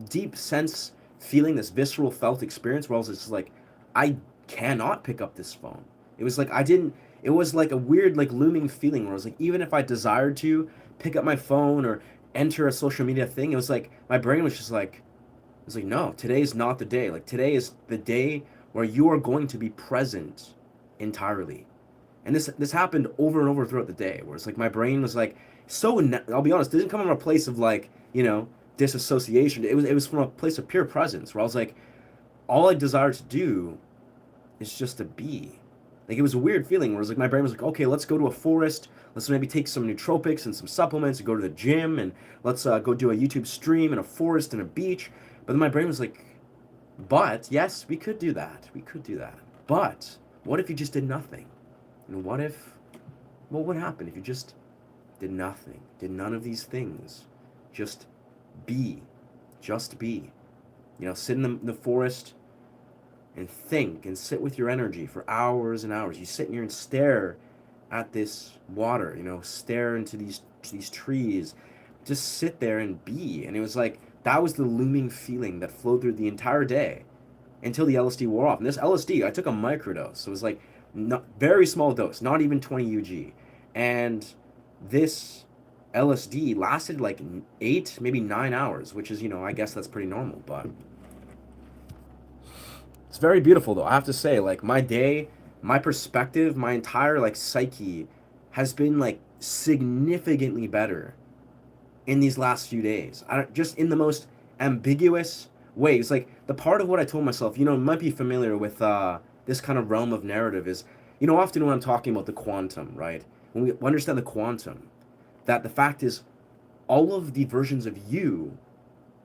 deep sense feeling, this visceral felt experience where I was just like, I cannot pick up this phone. It was like, it was like a weird, like looming feeling where I was like, even if I desired to pick up my phone or enter a social media thing, it was like, my brain was just like, it was like, no, today is not the day. Like, today is the day where you are going to be present entirely. And this happened over and over throughout the day, where it's like my brain was like I'll be honest, it didn't come from a place of like, disassociation. It was from a place of pure presence, where I was like, all I desire to do is just to be. Like, it was a weird feeling where it was like my brain was like, okay, let's go to a forest, let's maybe take some nootropics and some supplements and go to the gym, and let's go do a YouTube stream in a forest and a beach. But then my brain was like, but yes, we could do that. We could do that. But what if you just did nothing? And what would happen if you just did nothing, did none of these things? Just be. Just be. Sit in the forest and think and sit with your energy for hours and hours. You sit in here and stare at this water, stare into these trees. Just sit there and be. And it was like, that was the looming feeling that flowed through the entire day until the LSD wore off. And this LSD, I took a microdose. So it was like, not, very small dose, not even 20 UG. And this LSD lasted like 8, maybe 9 hours, which is, I guess that's pretty normal. But it's very beautiful, though. I have to say, like, my day, my perspective, my entire, like, psyche has been, like, significantly better in these last few days. Just in the most ambiguous ways. Like, the part of what I told myself, might be familiar with this kind of realm of narrative is, often when I'm talking about the quantum, right? When we understand the quantum, that the fact is all of the versions of you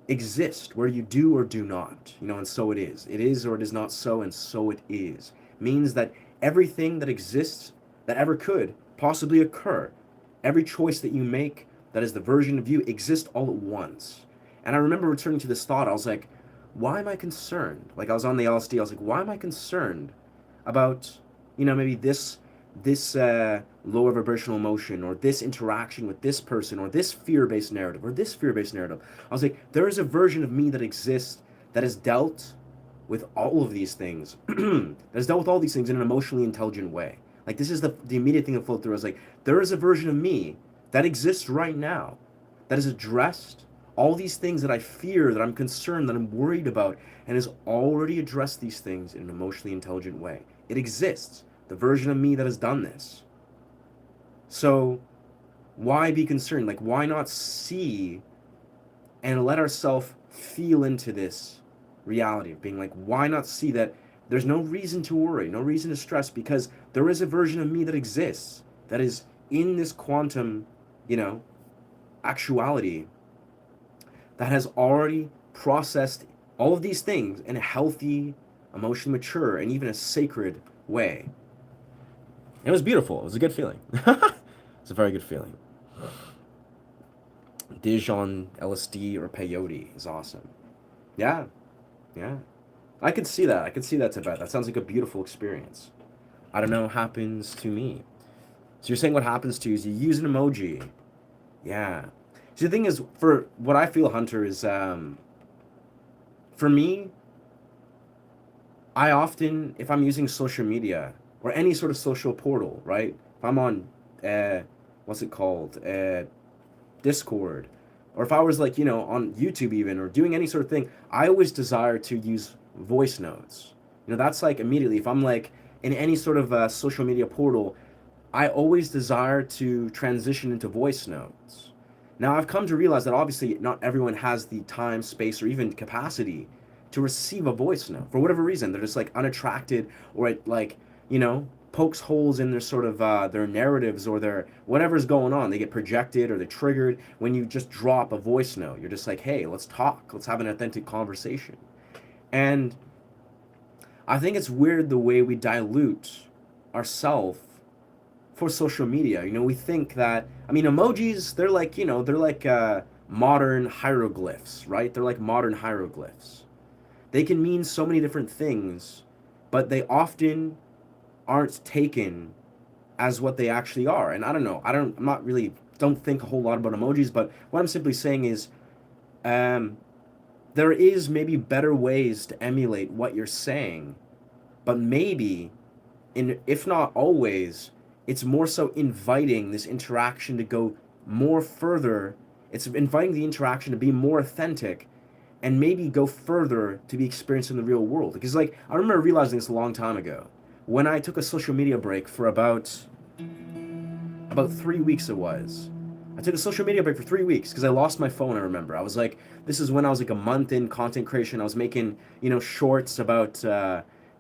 exist where you do or do not, and so it is. It is or it is not so, and so it is. Means that everything that exists that ever could possibly occur, every choice that you make that is the version of you exists all at once. And I remember returning to this thought, I was like, why am I concerned? Like, I was on the LSD, I was like, why am I concerned about, maybe this lower vibrational emotion, or this interaction with this person, or this fear-based narrative, or this fear-based narrative? I was like, there is a version of me that exists that has dealt with all of these things, that has dealt with all these things in an emotionally intelligent way. Like, this is the immediate thing that flowed through. I was like, there is a version of me that exists right now that has addressed all these things that I fear, that I'm concerned, that I'm worried about, and has already addressed these things in an emotionally intelligent way. It exists. The version of me that has done this. So why be concerned? Like, why not see and let ourselves feel into this reality of being like, why not see that there's no reason to worry, no reason to stress, because there is a version of me that exists, that is in this quantum, actuality, that has already processed all of these things in a healthy, emotionally mature, and even a sacred way. It was beautiful. It was a good feeling. It's a very good feeling. Dijon, LSD, or peyote is awesome. Yeah, yeah. I could see that. I could see that, Tibet. That sounds like a beautiful experience. I don't know what happens to me. So you're saying what happens to you is you use an emoji. Yeah. See, the thing is, for what I feel, Hunter, is for me, I often, if I'm using social media or any sort of social portal, right? If I'm on, what's it called? Discord, or if I was like, on YouTube even, or doing any sort of thing, I always desire to use voice notes. That's like immediately, if I'm like in any sort of social media portal, I always desire to transition into voice notes. Now, I've come to realize that obviously not everyone has the time, space, or even capacity to receive a voice note. For whatever reason, they're just like unattracted, or it like, pokes holes in their sort of their narratives or their whatever's going on. They get projected or they're triggered when you just drop a voice note. You're just like, hey, let's talk. Let's have an authentic conversation. And I think it's weird the way we dilute ourselves for social media. You know, we think that, I mean, emojis, they're like, you know, they're like modern hieroglyphs, right? They're like modern hieroglyphs. They can mean so many different things, but they often aren't taken as what they actually are. And I don't know, I'm not really, don't think a whole lot about emojis, but what I'm simply saying is, there is maybe better ways to emulate what you're saying, but maybe, if not always, it's more so inviting this interaction to go more further. It's inviting the interaction to be more authentic and maybe go further to be experienced in the real world. Because, like, I remember realizing this a long time ago when I took a social media break for about 3 weeks. It was. I took a social media break for 3 weeks because I lost my phone. I remember I was like, this is when I was like a month in content creation. I was making, you know, shorts about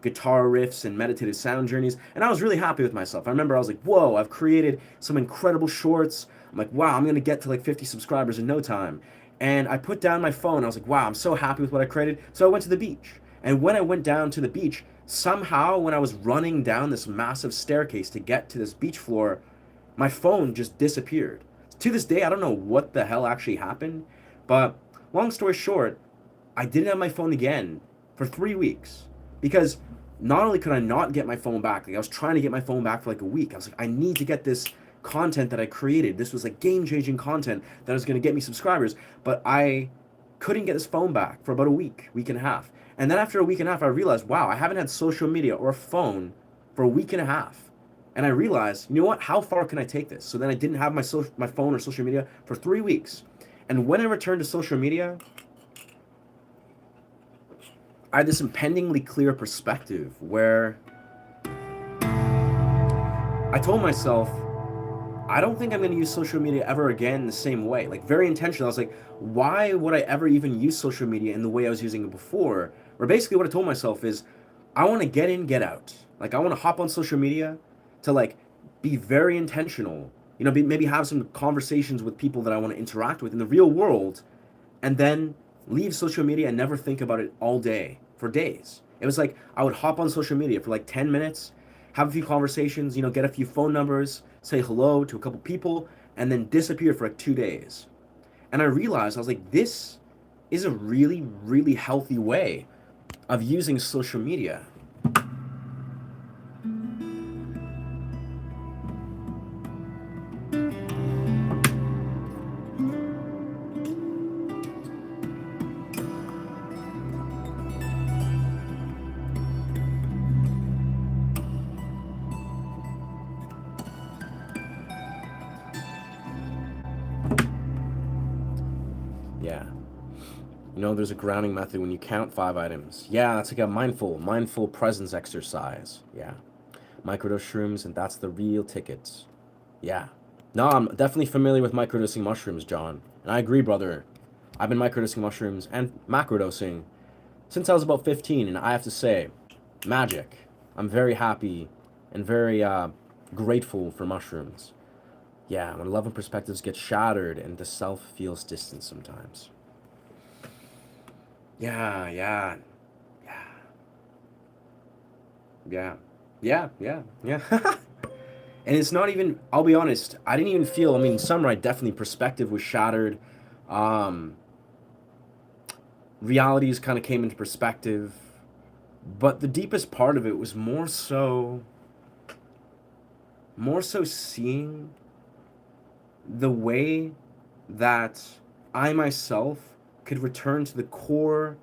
guitar riffs and meditative sound journeys, and I was really happy with myself. I remember I was like, whoa, I've created some incredible shorts. I'm like, wow, I'm gonna get to like 50 subscribers in no time. And I put down my phone. I was like, wow, I'm so happy with what I created. So I went to the beach. And when I went down to the beach, somehow when I was running down this massive staircase to get to this beach floor, my phone just disappeared. To this day, I don't know what the hell actually happened, but long story short, I didn't have my phone again for 3 weeks because not only could I not get my phone back, like I was trying to get my phone back for like a week. I was like, I need to get this content that I created. This was like game-changing content that was going to get me subscribers, but I couldn't get this phone back for about a week and a half. And then after a week and a half, I realized, wow, I haven't had social media or a phone for a week and a half. And I realized, you know what? How far can I take this? So then I didn't have my phone or social media for 3 weeks. And when I returned to social media, I had this impendingly clear perspective where I told myself, I don't think I'm going to use social media ever again the same way. Like, very intentional. I was like, why would I ever even use social media in the way I was using it before? Where basically what I told myself is, I want to get in, get out. Like, I want to hop on social media to like be very intentional, you know, maybe have some conversations with people that I want to interact with in the real world, and then leave social media and never think about it all day for days. It was like I would hop on social media for like 10 minutes, have a few conversations, you know, get a few phone numbers, say hello to a couple people, and then disappear for like 2 days. And I realized, I was like, this is a really, really healthy way of using social media. Yeah. You know, there's a grounding method when you count 5 items. Yeah, that's like a mindful presence exercise. Yeah. Microdose shrooms, and that's the real tickets. Yeah. No, I'm definitely familiar with microdosing mushrooms, John. And I agree, brother. I've been microdosing mushrooms and macrodosing since I was about 15, and I have to say, magic. I'm very happy and very grateful for mushrooms. Yeah, when love and perspectives get shattered and the self feels distant sometimes. Yeah, yeah, yeah, yeah, yeah. And it's not even, I'll be honest, I didn't even feel, I mean, summer, I definitely, perspective was shattered. Um, Realities kind of came into perspective. But the deepest part of it was more so seeing the way that I myself could return to the core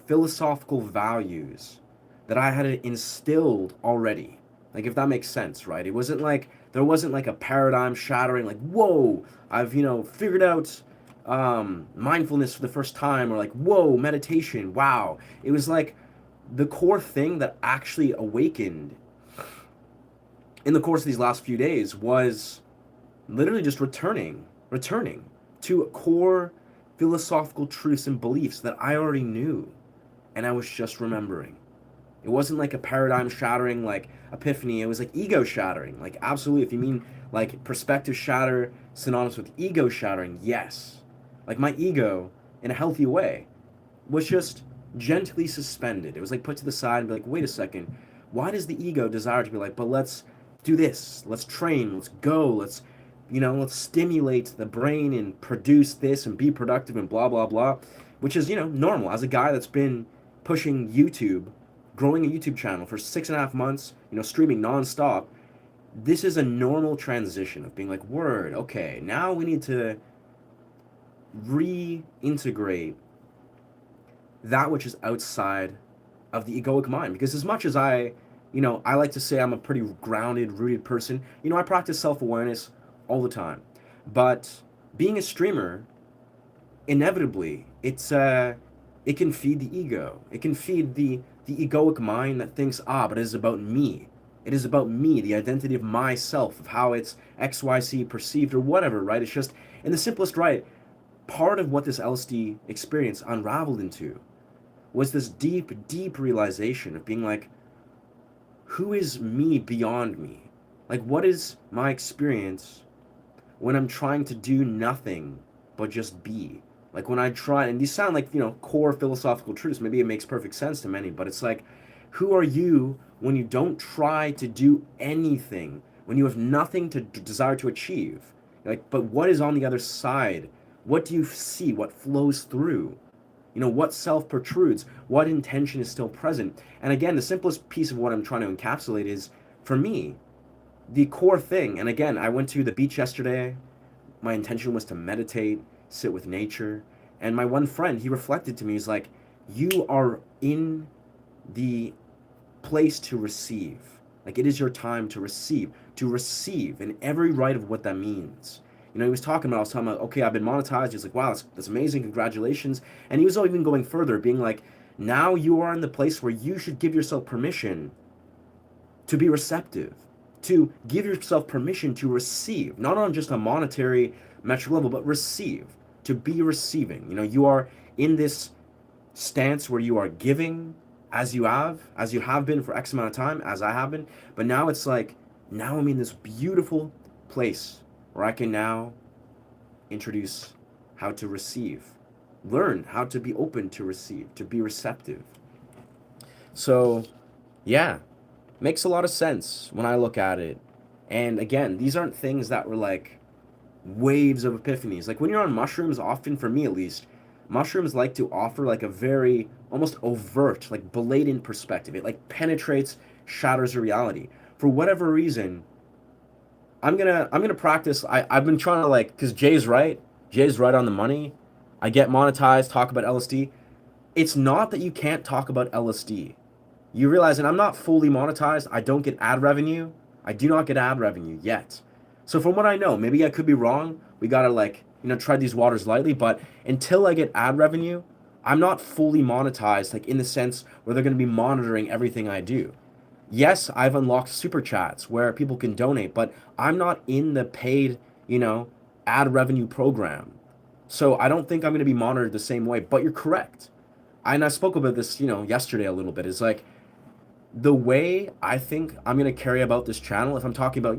philosophical values that I had instilled already. Like, if that makes sense, right? It wasn't like, there wasn't like a paradigm shattering, like, whoa, I've, you know, figured out mindfulness for the first time, or like, whoa, meditation, wow. It was like the core thing that actually awakened in the course of these last few days was literally just returning to core philosophical truths and beliefs that I already knew and I was just remembering. It wasn't like a paradigm shattering like epiphany. It was like ego shattering. Like absolutely, if you mean like perspective shatter synonymous with ego shattering, yes. Like my ego in a healthy way was just gently suspended. It was like put to the side and be like, wait a second, why does the ego desire to be like, but let's do this, let's train, let's go, let's stimulate the brain and produce this and be productive and blah blah blah, which is normal as a guy that's been pushing YouTube, growing a YouTube channel for 6.5 months, streaming nonstop. This is a normal transition of being like, word, okay, now we need to reintegrate that which is outside of the egoic mind. Because as much as I like to say I'm a pretty grounded, rooted person, I practice self awareness all the time. But being a streamer, inevitably, it can feed the ego. It can feed the egoic mind that thinks, but it is about me. It is about me, the identity of myself, of how it's XYZ perceived or whatever, right? It's just, in the simplest right, part of what this LSD experience unraveled into was this deep, deep realization of being like, who is me beyond me? Like, what is my experience when I'm trying to do nothing but just be? Like, when I try, and these sound like, core philosophical truths. Maybe it makes perfect sense to many, but it's like, who are you when you don't try to do anything, when you have nothing to desire to achieve? Like, but what is on the other side? What do you see? What flows through? What self protrudes? What intention is still present? And again, the simplest piece of what I'm trying to encapsulate is, for me, the core thing. And again, I went to the beach yesterday. My intention was to meditate, sit with nature. And my one friend, he reflected to me, he's like, you are in the place to receive. Like, it is your time to receive in every right of what that means. He was talking about, I was talking about, okay, I've been monetized. He's like, wow, that's amazing. Congratulations. And he was even going further, being like, now you are in the place where you should give yourself permission to be receptive, to give yourself permission to receive, not on just a monetary metric level, but receive, to be receiving. You are in this stance where you are giving as you have been for X amount of time, as I have been. But now it's like, now I'm in this beautiful place where I can now introduce how to receive, learn how to be open to receive, to be receptive. So, yeah, makes a lot of sense when I look at it. And again, these aren't things that were like waves of epiphanies. Like when you're on mushrooms, often for me at least, mushrooms like to offer like a very almost overt, like blatant perspective. It like penetrates, shatters your reality. For whatever reason, I'm gonna practice. I've been trying to like, because Jay's right. Jay's right on the money. I get monetized, talk about LSD. It's not that you can't talk about LSD. You realize, and I'm not fully monetized. I don't get ad revenue. I do not get ad revenue yet. So from what I know, maybe I could be wrong. We gotta like, tread these waters lightly. But until I get ad revenue, I'm not fully monetized, like in the sense where they're gonna be monitoring everything I do. Yes, I've unlocked super chats where people can donate, but I'm not in the paid, ad revenue program. So I don't think I'm going to be monitored the same way, but you're correct. And I spoke about this, yesterday a little bit. It's like the way I think I'm going to carry about this channel, if I'm talking about,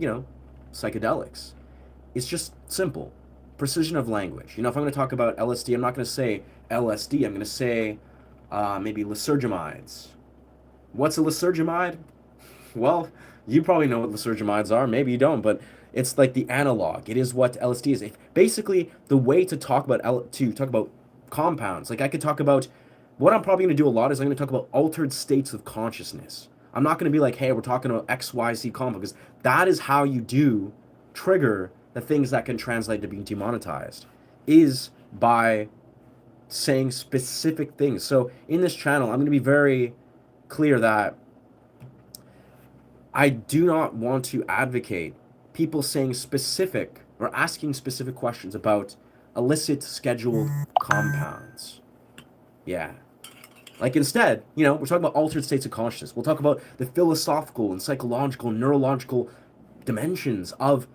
psychedelics, it's just simple. Precision of language. If I'm going to talk about LSD, I'm not going to say LSD. I'm going to say maybe lysergamides. What's a lysergamide? Well, you probably know what lysergamides are. Maybe you don't, but it's like the analog. It is what LSD is. Basically, the way to talk about compounds. Like I could talk about what I'm probably going to do a lot is I'm going to talk about altered states of consciousness. I'm not going to be like, hey, we're talking about XYZ compound, because that is how you do trigger the things that can translate to being demonetized, is by saying specific things. So in this channel, I'm going to be very clear that I do not want to advocate people saying specific or asking specific questions about illicit scheduled compounds. Yeah. Like instead, we're talking about altered states of consciousness. We'll talk about the philosophical and psychological, neurological dimensions of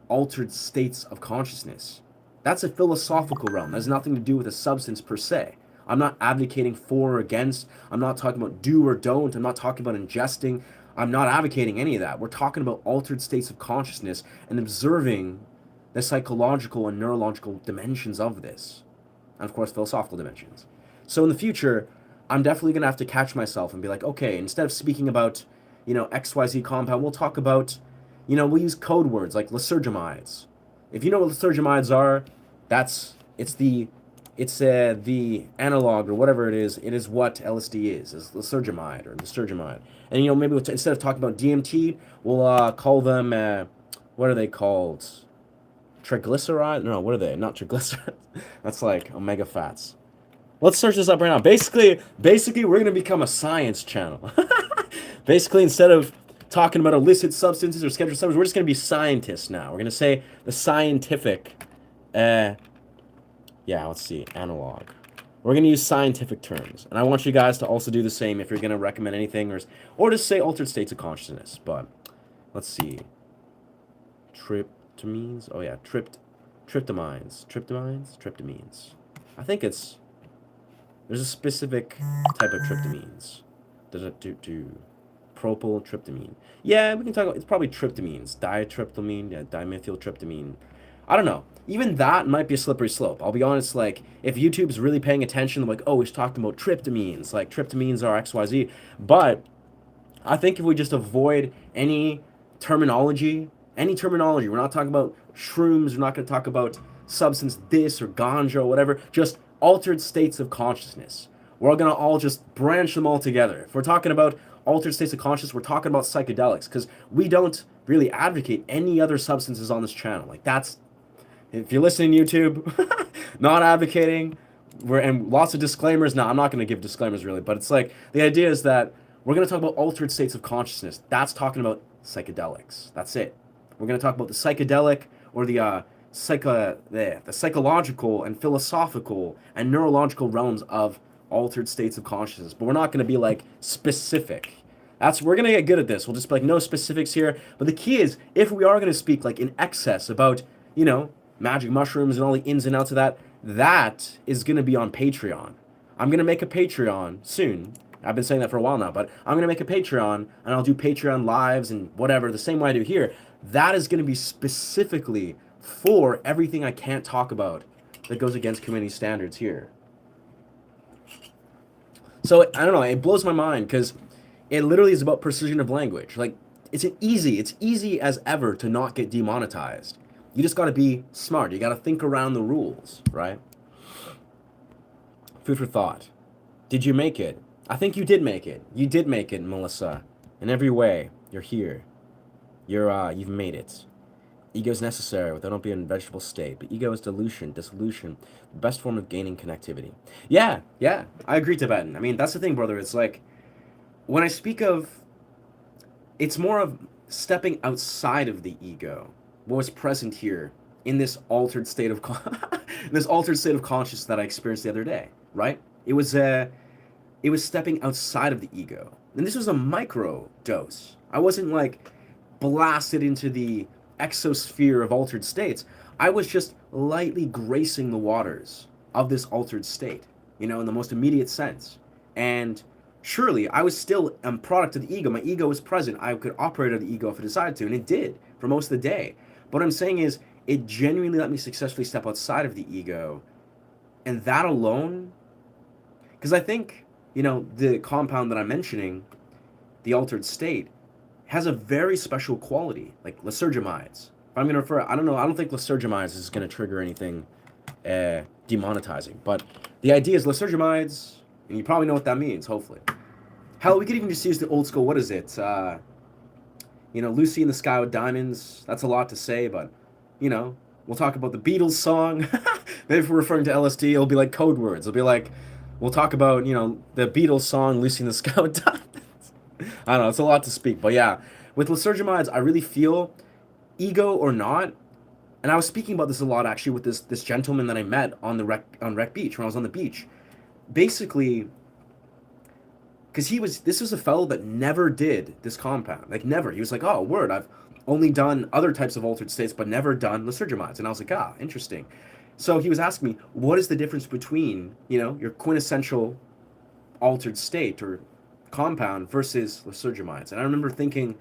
altered states of consciousness. That's a philosophical realm. That has nothing to do with a substance per se. I'm not advocating for or against. I'm not talking about do or don't. I'm not talking about ingesting. I'm not advocating any of that. We're talking about altered states of consciousness and observing the psychological and neurological dimensions of this, and of course, philosophical dimensions. So in the future, I'm definitely going to have to catch myself and be like, okay, instead of speaking about, XYZ compound, we'll talk about, we'll use code words like lysergamides. If you know what lysergamides are, it's the analog or whatever it is what LSD is lysergamide or lysergamide. And, maybe instead of talking about DMT, we'll call them, what are they called? Triglyceride? No, what are they? Not triglycerides. That's like omega fats. Let's search this up right now. Basically, we're gonna become a science channel. Basically, instead of talking about illicit substances or scheduled substances, we're just gonna be scientists now. We're gonna say the scientific, let's see, analog. We're gonna use scientific terms, and I want you guys to also do the same if you're gonna recommend anything, or just say altered states of consciousness. But let's see, tryptamines. Oh yeah, tryptamines. I think there's a specific type of tryptamines. Does it do propyltryptamine? Yeah, we can talk about, it's probably tryptamines. Dietryptamine, yeah, dimethyltryptamine. I don't know. Even that might be a slippery slope. I'll be honest, like, if YouTube's really paying attention, like, oh, he's talking about tryptamines, like, tryptamines are XYZ. But I think if we just avoid any terminology, we're not talking about shrooms, we're not going to talk about substance this or ganja or whatever, just altered states of consciousness. We're going to all just branch them all together. If we're talking about altered states of consciousness, we're talking about psychedelics, because we don't really advocate any other substances on this channel. Like, that's, if you're listening to YouTube, not advocating, and lots of disclaimers. Now, I'm not going to give disclaimers really, but it's like, the idea is that we're going to talk about altered states of consciousness. That's talking about psychedelics. That's it. We're going to talk about the psychedelic or the psychological and philosophical and neurological realms of altered states of consciousness. But we're not going to be like specific. We're going to get good at this. We'll just be like, no specifics here. But the key is, if we are going to speak like in excess about, magic mushrooms and all the ins and outs of that, that is going to be on Patreon. I'm going to make a Patreon soon. I've been saying that for a while now, but I'm going to make a Patreon, and I'll do Patreon lives and whatever, the same way I do here. That is going to be specifically for everything I can't talk about that goes against community standards here. So, I don't know, it blows my mind, because it literally is about precision of language. Like, it's easy as ever to not get demonetized. You just got to be smart. You got to think around the rules, right? Food for thought. Did you make it? I think you did make it. You did make it, Melissa. In every way, you're here. You've made it. Ego is necessary without not being in a vegetable state, but ego is dissolution, the best form of gaining connectivity. Yeah, I agree, Tibetan. I mean, that's the thing, brother. It's like, when I speak of, it's more of stepping outside of the ego. What was present here in this altered state of consciousness that I experienced the other day, right? It was stepping outside of the ego. And this was a micro dose. I wasn't like blasted into the exosphere of altered states. I was just lightly gracing the waters of this altered state, in the most immediate sense. And surely I was still a product of the ego. My ego was present. I could operate on the ego if I decided to, and it did for most of the day. But what I'm saying is, it genuinely let me successfully step outside of the ego. And that alone, because I think, the compound that I'm mentioning, the altered state, has a very special quality, like lysergamides. If I'm going to refer, I don't think lysergamides is going to trigger anything demonetizing. But the idea is lysergamides, and you probably know what that means, hopefully. Hell, we could even just use the old school, what is it? Lucy in the Sky with Diamonds. That's a lot to say, but, we'll talk about the Beatles song. Maybe if we're referring to LSD, it'll be like code words. It'll be like, we'll talk about, the Beatles song, Lucy in the Sky with Diamonds. I don't know, it's a lot to speak. But yeah, with lysergamides, I really feel, ego or not, and I was speaking about this a lot, actually, with this gentleman that I met on Wreck Beach, when I was on the beach. Basically, because this was a fellow that never did this compound. Like, never. He was like, oh, word, I've only done other types of altered states, but never done lysergamides. And I was like, interesting. So he was asking me, what is the difference between, your quintessential altered state or compound versus lysergamides? And I remember thinking,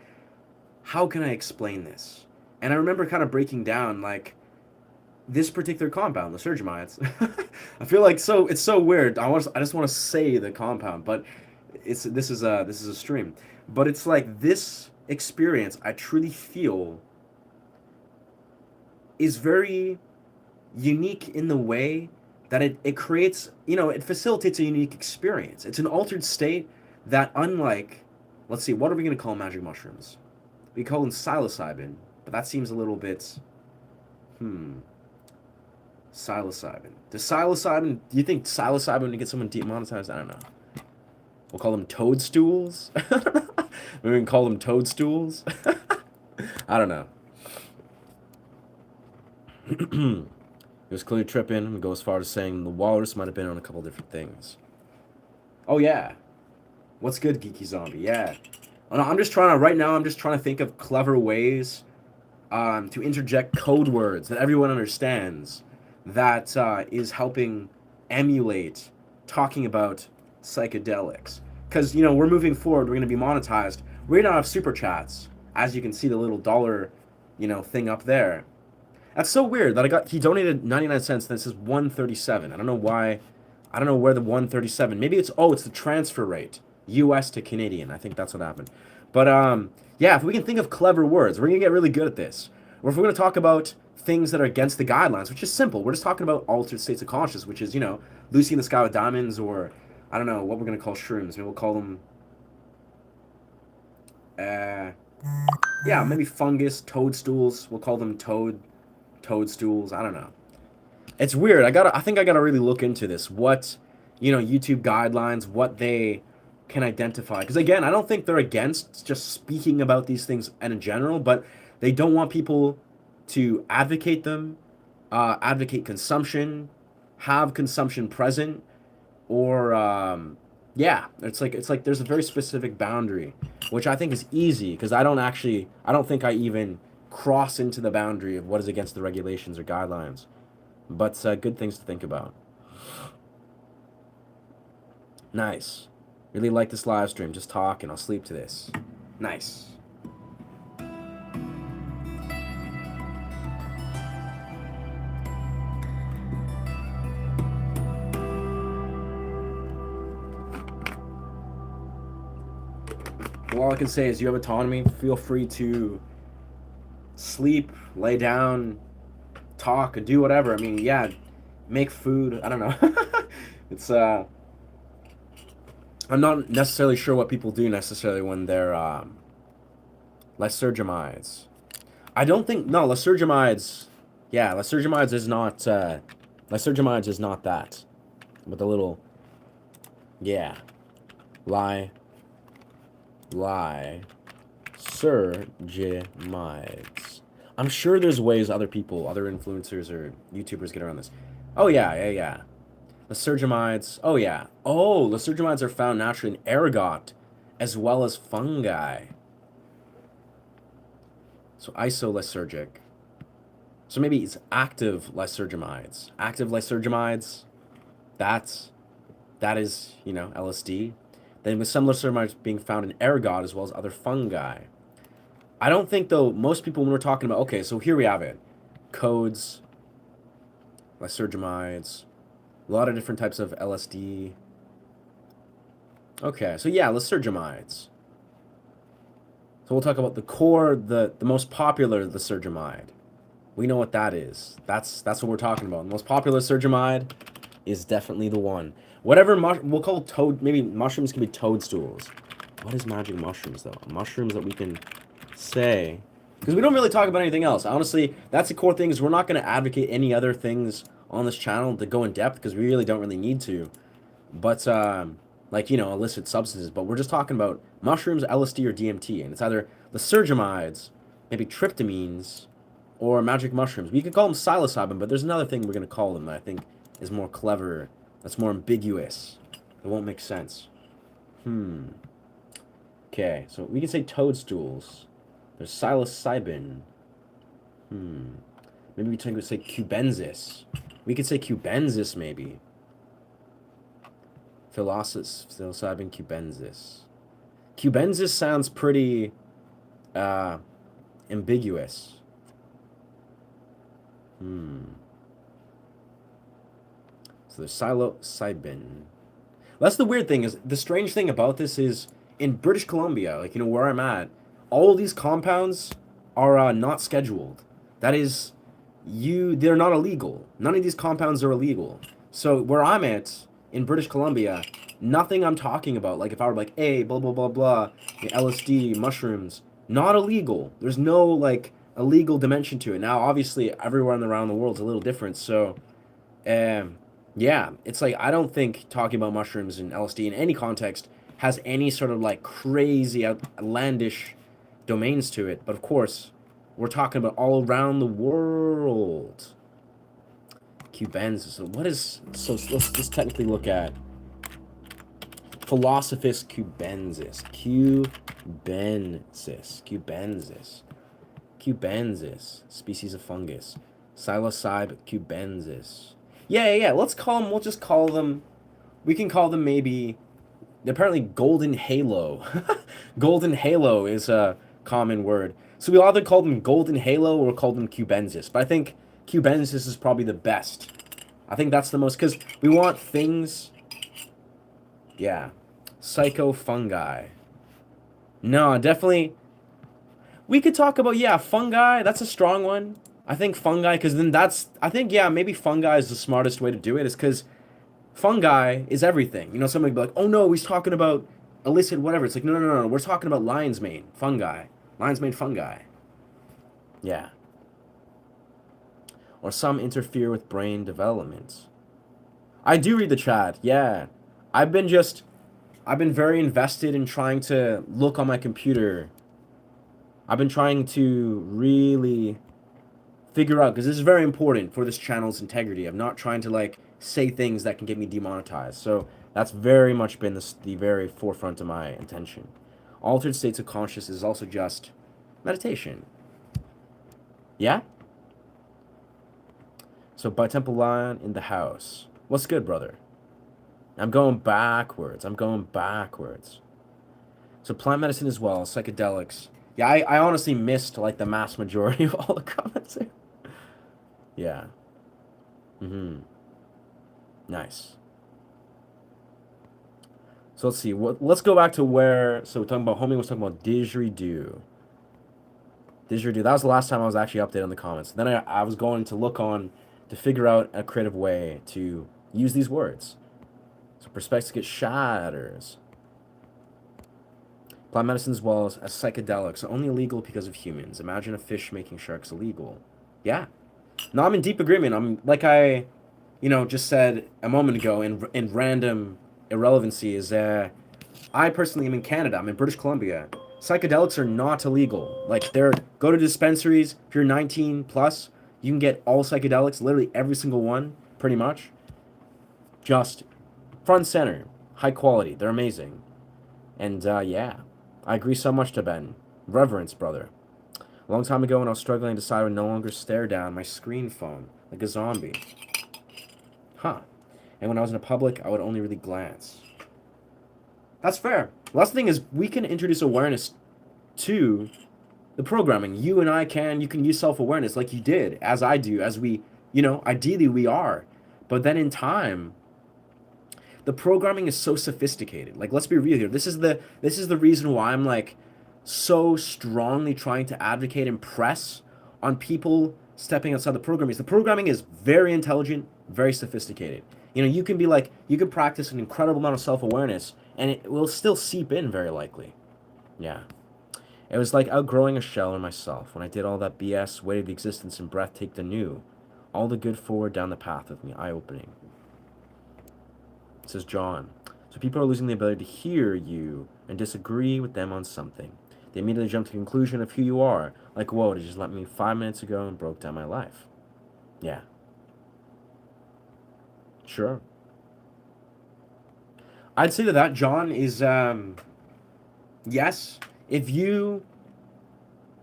how can I explain this? And I remember kind of breaking down like this particular compound, lysergamides. I feel like it's so weird. I just want to say the compound, but this is a stream. But it's like this experience I truly feel is very unique in the way that it creates, it facilitates a unique experience. It's an altered state that, unlike, let's see, what are we going to call magic mushrooms? We call them psilocybin, but that seems a little bit, psilocybin. Do you think psilocybin would get someone demonetized? I don't know. We'll call them toadstools? Maybe we can call them toadstools? I don't know. He was clearly tripping and go as far as saying the walrus might have been on a couple different things. Oh, yeah. What's good, Geeky Zombie? Yeah. Oh, no, I'm just trying to think of clever ways to interject code words that everyone understands that is helping emulate talking about psychedelics. Because, we're moving forward. We're going to be monetized. We're going to have super chats. As you can see, the little dollar, thing up there. That's so weird that he donated 99 cents. This is 137. I don't know why. I don't know where the 137. Maybe it's the transfer rate. US to Canadian. I think that's what happened. But yeah, if we can think of clever words, we're going to get really good at this. Or if we're going to talk about things that are against the guidelines, which is simple. We're just talking about altered states of consciousness, which is, Lucy in the Sky with Diamonds, or I don't know what we're going to call shrooms. Maybe we'll call them yeah, maybe fungus, toadstools. We'll call them toadstools. I don't know. It's weird. I think I gotta really look into this. What, YouTube guidelines, what they can identify. Because again, I don't think they're against just speaking about these things in general, but they don't want people to advocate them, advocate consumption, have consumption present, or yeah, it's like there's a very specific boundary, which I think is easy because I don't think I even cross into the boundary of what is against the regulations or guidelines. But good things to think about. Nice. Really like this live stream. Just talk and I'll sleep to this. Nice. Well, all I can say is you have autonomy. Feel free to sleep, lay down, talk, and do whatever. I mean, yeah, make food. I don't know. It's I'm not necessarily sure what people do necessarily when they're lysergamides. I don't think lysergamides. Yeah, lysergamides is not lysergamides is not that. With the little lysergamides. I'm sure there's ways other influencers or YouTubers get around this. Oh yeah. Lysergamides. Oh yeah. Oh, lysergamides are found naturally in ergot, as well as fungi. So isolysergic. So maybe it's active lysergamides. Active lysergamides. That is, LSD. Then with some lysergamides being found in ergot as well as other fungi. I don't think, though, most people, when we're talking about, okay, so here we have it. Codes, lysergamides, a lot of different types of LSD. Okay, so yeah, lysergamides. So we'll talk about the core, the most popular lysergamide. We know what that is. That's what we're talking about. The most popular lysergamide is definitely the one. Whatever we'll call maybe mushrooms can be toadstools. What is magic mushrooms, though? Mushrooms that we can say, because we don't really talk about anything else. Honestly, that's the core thing, is we're not going to advocate any other things on this channel to go in depth, because we really don't really need to. But like, illicit substances, but we're just talking about mushrooms, LSD, or DMT, and it's either lysergamides, maybe tryptamines, or magic mushrooms. We could call them psilocybin, but there's another thing we're going to call them that I think is more clever, that's more ambiguous. It won't make sense. Okay, so we can say toadstools. There's psilocybin. Maybe we could say cubensis. We could say cubensis, maybe. Psilocybin cubensis. Cubensis sounds pretty ambiguous. So there's psilocybin. That's the weird thing. Is the strange thing about this is in British Columbia, like where I'm at, all of these compounds are not scheduled. That is, they're not illegal. None of these compounds are illegal. So where I'm at in British Columbia, nothing I'm talking about, like if I were like, hey, blah blah blah blah, LSD, mushrooms, not illegal. There's no like illegal dimension to it. Now, obviously, everywhere around the world is a little different. So, yeah, it's like I don't think talking about mushrooms and LSD in any context has any sort of like crazy outlandish domains to it. But of course, we're talking about all around the world. Cubensis. So what is let's just technically look at Philosophus cubensis. Cubensis. Species of fungus. Psilocybe cubensis. Yeah. We'll just call them. We can call them maybe. Apparently, golden halo. Golden halo is a common word. So we either call them golden halo or call them cubensis. But I think cubensis is probably the best. I think that's the most, because we want things. Yeah. Psychofungi. No, definitely. We could talk about, yeah, fungi. That's a strong one. I think fungi, because then I think, yeah, maybe fungi is the smartest way to do it, is because fungi is everything. Somebody would be like, oh no, he's talking about illicit whatever. It's like, no. We're talking about lion's mane fungi. Lion's mane fungi. Yeah. Or some interfere with brain development. I do read the chat, yeah. I've been very invested in trying to look on my computer. I've been trying to really figure out, because this is very important for this channel's integrity. I'm not trying to like say things that can get me demonetized. So that's very much been the very forefront of my intention. Altered states of consciousness is also just meditation. Yeah? So by Temple Lion in the house. What's good, brother? I'm going backwards. So plant medicine as well, psychedelics. Yeah, I honestly missed like the mass majority of all the comments here. Yeah. Nice. So let's see. Let's go back to where. So we're talking about homie was talking about didgeridoo. Didgeridoo. That was the last time I was actually updated on the comments. Then I was going to look on to figure out a creative way to use these words. So perspectives get shatters. Plant medicine as well as psychedelics are only illegal because of humans. Imagine a fish making sharks illegal. Yeah. No, I'm in deep agreement. I'm like I just said a moment ago in random irrelevancy is I personally am in Canada. I'm in British Columbia. Psychedelics are not illegal. Like go to dispensaries. If you're 19 plus, you can get all psychedelics, literally every single one, pretty much. Just front and center, high quality. They're amazing. And yeah, I agree so much to Ben. Reverence, brother. A long time ago when I was struggling to decide I would no longer stare down my screen phone like a zombie. Huh. And when I was in public, I would only really glance. That's fair. The last thing is we can introduce awareness to the programming. You and I you can use self-awareness like you did, as I do, as we, ideally we are. But then in time, the programming is so sophisticated. Like, let's be real here. This is the reason why I'm like so strongly trying to advocate and press on people stepping outside the programming. The programming is very intelligent, very sophisticated. You can be like, you can practice an incredible amount of self-awareness and it will still seep in very likely. Yeah. It was like outgrowing a shell in myself. When I did all that BS, waited the existence and breath take the new. All the good forward down the path with me, eye-opening. Says John. So people are losing the ability to hear you and disagree with them on something. They immediately jump to the conclusion of who you are. Like, whoa, it just left me 5 minutes ago and broke down my life. Yeah. Sure. I'd say that John is, yes, if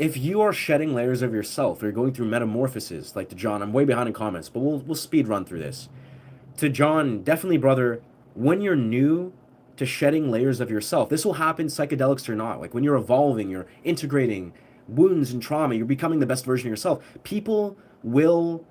if you are shedding layers of yourself, or you're going through metamorphoses, like to John, I'm way behind in comments, but we'll speed run through this. To John, definitely, brother, when you're new to shedding layers of yourself, this will happen psychedelics or not. Like when you're evolving, you're integrating wounds and trauma, you're becoming the best version of yourself. People will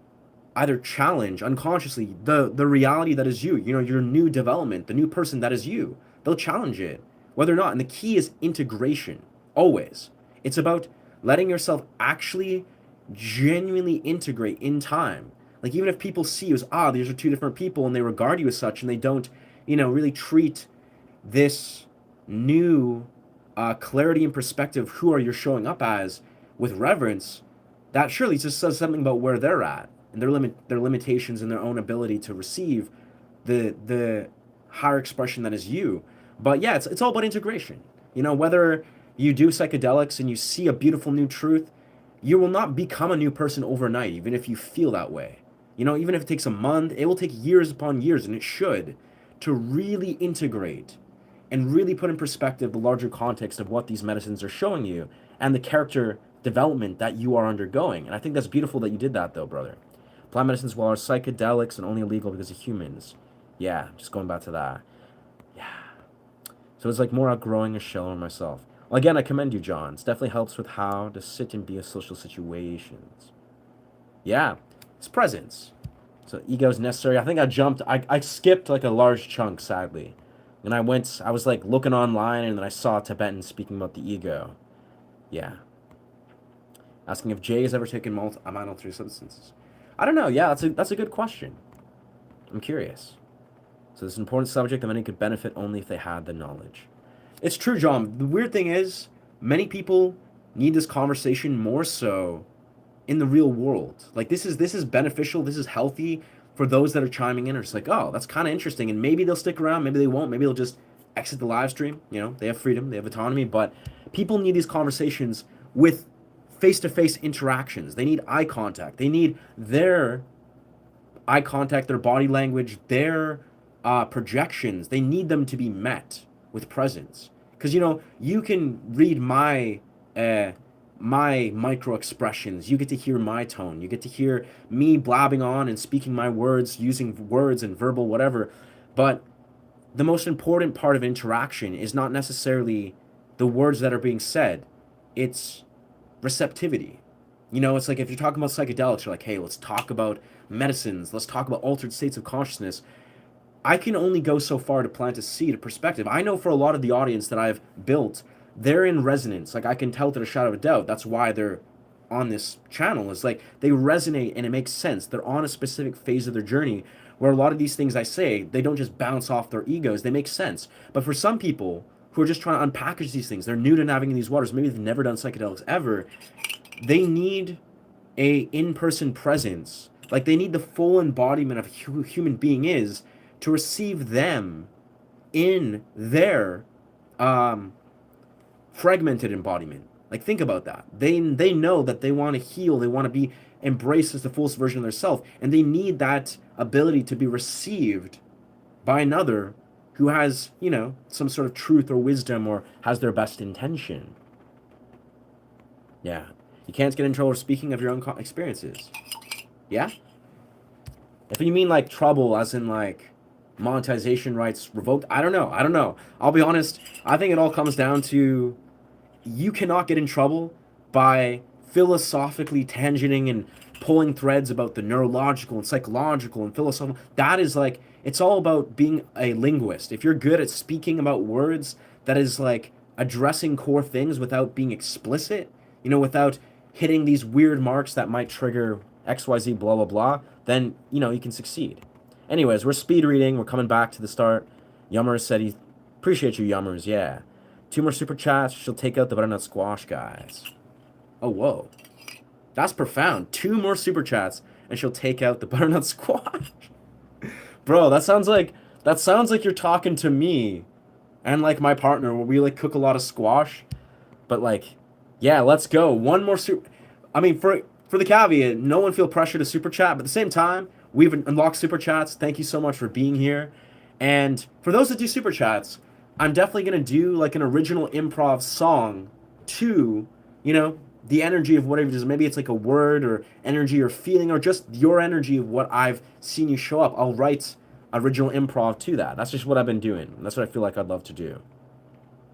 either challenge unconsciously the reality that is you, your new development, the new person that is you. They'll challenge it, whether or not. And the key is integration, always. It's about letting yourself actually genuinely integrate in time. Like even if people see you as, these are two different people, and they regard you as such, and they don't, really treat this new clarity and perspective, who are you showing up as, with reverence, that surely just says something about where they're at and their limitations and their own ability to receive the higher expression that is you. But yeah, it's all about integration. Whether you do psychedelics and you see a beautiful new truth, you will not become a new person overnight, even if you feel that way. Even if it takes a month, it will take years upon years, and it should, to really integrate and really put in perspective the larger context of what these medicines are showing you and the character development that you are undergoing. And I think that's beautiful that you did that, though, brother. Plant medicines, well, are psychedelics and only illegal because of humans. Yeah, just going back to that. Yeah. So it's like more outgrowing a shell of myself. Well, again, I commend you, John. It definitely helps with how to sit and be in social situations. Yeah, it's presence. So ego is necessary. I think I skipped like a large chunk, sadly. And I was like looking online, and then I saw Tibetan speaking about the ego. Yeah. Asking if Jay has ever taken amino-3 substances. I don't know. Yeah, that's a good question. I'm curious. So this is an important subject that many could benefit only if they had the knowledge. It's true, John. The weird thing is, many people need this conversation more so in the real world. Like this is beneficial. This is healthy for those that are chiming in. Are just like, oh, that's kind of interesting, and maybe they'll stick around. Maybe they won't. Maybe they'll just exit the live stream. They have freedom. They have autonomy. But people need these conversations with face-to-face interactions. They need eye contact. They need their eye contact, their body language, their projections. They need them to be met with presence. Because you can read my micro expressions. You get to hear my tone. You get to hear me blabbing on and speaking my words, using words and verbal whatever. But the most important part of interaction is not necessarily the words that are being said. It's receptivity. It's like if you're talking about psychedelics, you're like, hey, let's talk about medicines. Let's talk about altered states of consciousness. I can only go so far to plant a seed of perspective. I know for a lot of the audience that I've built, they're in resonance. Like I can tell to a shadow of a doubt. That's why they're on this channel. It's like they resonate and it makes sense. They're on a specific phase of their journey where a lot of these things I say, they don't just bounce off their egos. They make sense. But for some people who are just trying to unpackage these things, they're new to navigating these waters. Maybe they've never done psychedelics ever. They need a in-person presence. Like they need the full embodiment of who a human being is to receive them in their fragmented embodiment. Like think about that. They know that they want to heal. They want to be embraced as the fullest version of themselves, and they need that ability to be received by another who has some sort of truth or wisdom or has their best intention. Yeah, you can't get in trouble for speaking of your own experiences. Yeah, if you mean like trouble as in like monetization rights revoked, I don't know. I'll be honest. I think it all comes down to you cannot get in trouble by philosophically tangenting and pulling threads about the neurological and psychological and philosophical. That is like, it's all about being a linguist. If you're good at speaking about words that is like addressing core things without being explicit, without hitting these weird marks that might trigger XYZ blah blah blah, then you can succeed. Anyways, we're speed reading. We're coming back to the start. Yummer said he appreciate you, Yummers. Yeah. 2 more super chats. She'll take out the butternut squash, guys. Oh, whoa. That's profound. 2 more super chats, and she'll take out the butternut squash. Bro, that sounds like you're talking to me and like my partner where we like cook a lot of squash. But like, yeah, let's go. 1 more super. I mean, for the caveat, no one feel pressure to super chat, but at the same time, we've unlocked super chats. Thank you so much for being here. And for those that do super chats, I'm definitely going to do like an original improv song to, the energy of whatever it is. Maybe it's like a word or energy or feeling or just your energy of what I've seen you show up. I'll write original improv to that. That's just what I've been doing. That's what I feel like I'd love to do.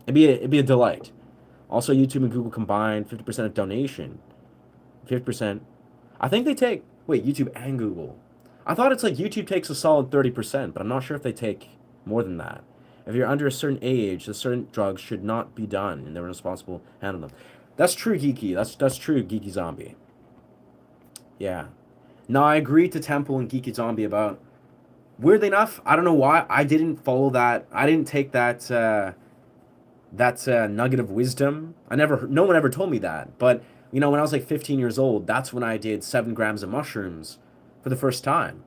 It'd be a delight. Also, YouTube and Google combined 50% of donation. 50%. I think they take, wait, YouTube and Google. I thought it's like YouTube takes a solid 30%, but I'm not sure if they take more than that. If you're under a certain age, the certain drugs should not be done, and they're responsible handling them. That's true, Geeky. That's true, Geeky Zombie. Yeah. No, I agree to Temple and Geeky Zombie about. Weirdly enough, I don't know why I didn't follow that. I didn't take that nugget of wisdom. No one ever told me that. But when I was like 15 years old, that's when I did 7 grams of mushrooms for the first time.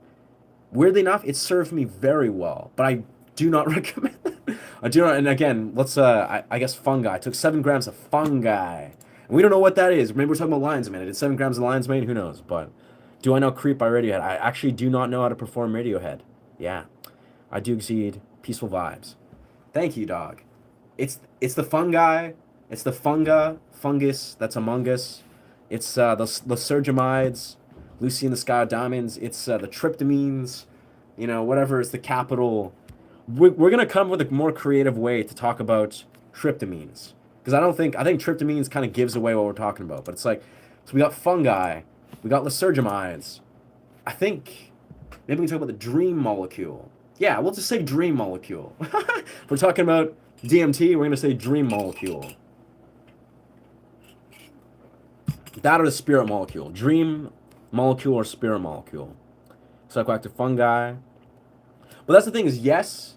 Weirdly enough, it served me very well, but I do not recommend it. I do not. And again, I guess fungi. I took 7 grams of fungi. And we don't know what that is. Maybe we're talking about lion's mane. I did 7 grams of lion's mane. Who knows? But do I know Creep by Radiohead? I actually do not know how to perform Radiohead. Yeah, I do exceed peaceful vibes. Thank you, dog. It's the fungi. It's the fungus that's among us. It's the lysergamides, Lucy in the Sky of Diamonds. It's the tryptamines, whatever is the capital. We're gonna come with a more creative way to talk about tryptamines, because I think tryptamines kind of gives away what we're talking about. But it's like, so we got fungi, we got lysergamides. I think maybe we can talk about the dream molecule. Yeah, we'll just say dream molecule. We're talking about DMT, we're going to say dream molecule. That or the spirit molecule. Dream molecule or spirit molecule. Psychoactive fungi. But that's the thing is, yes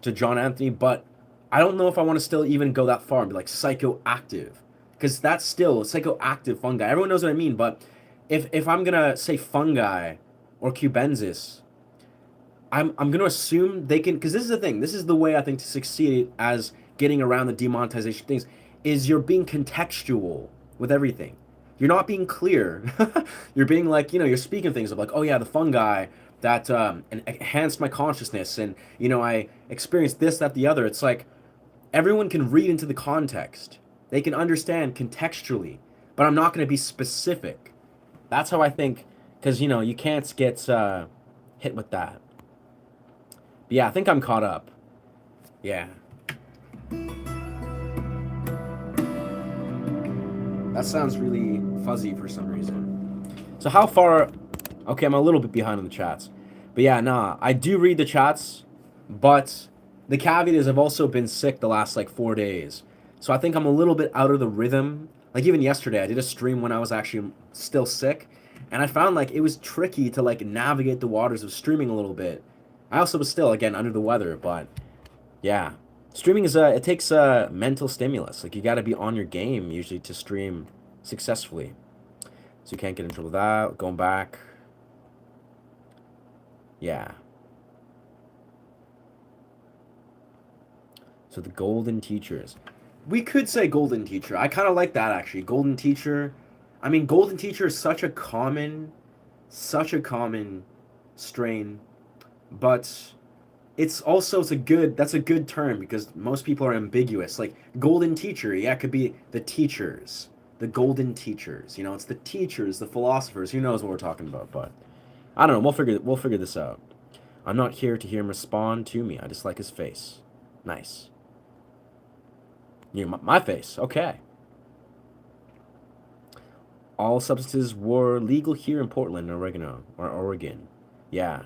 to John Anthony, but I don't know if I want to still even go that far and be like psychoactive. Because that's still psychoactive fungi. Everyone knows what I mean, but if I'm going to say fungi or cubensis, I'm going to assume they can, because this is the thing. This is the way I think to succeed as getting around the demonetization things, is you're being contextual with everything. You're not being clear. You're being like, you're speaking things of like, oh yeah, the fungi that enhanced my consciousness, and I experienced this, that, the other. It's like everyone can read into the context. They can understand contextually, but I'm not going to be specific. That's how I think, because you can't get hit with that. But yeah, I think I'm caught up. Yeah. That sounds really fuzzy for some reason. So how far... Okay, I'm a little bit behind on the chats. But yeah, nah, I do read the chats, but the caveat is I've also been sick the last 4 days. So I think I'm a little bit out of the rhythm. Like even yesterday, I did a stream when I was actually still sick, and I found it was tricky to navigate the waters of streaming a little bit. I also was still, again, under the weather, but yeah. Streaming it takes mental stimulus. You got to be on your game usually to stream successfully. So you can't get in trouble with that. Going back. Yeah. So the golden teachers. We could say golden teacher. I kind of like that, actually. Golden teacher. I mean, golden teacher is such a common strain. But that's a good term, because most people are ambiguous. Like golden teacher, yeah, it could be the teachers, the golden teachers. It's the teachers, the philosophers. Who knows what we're talking about? But I don't know. We'll figure this out. I'm not here to hear him respond to me. I just like his face. Nice. My face. Okay. All substances were legal here in Portland, Oregon. Yeah.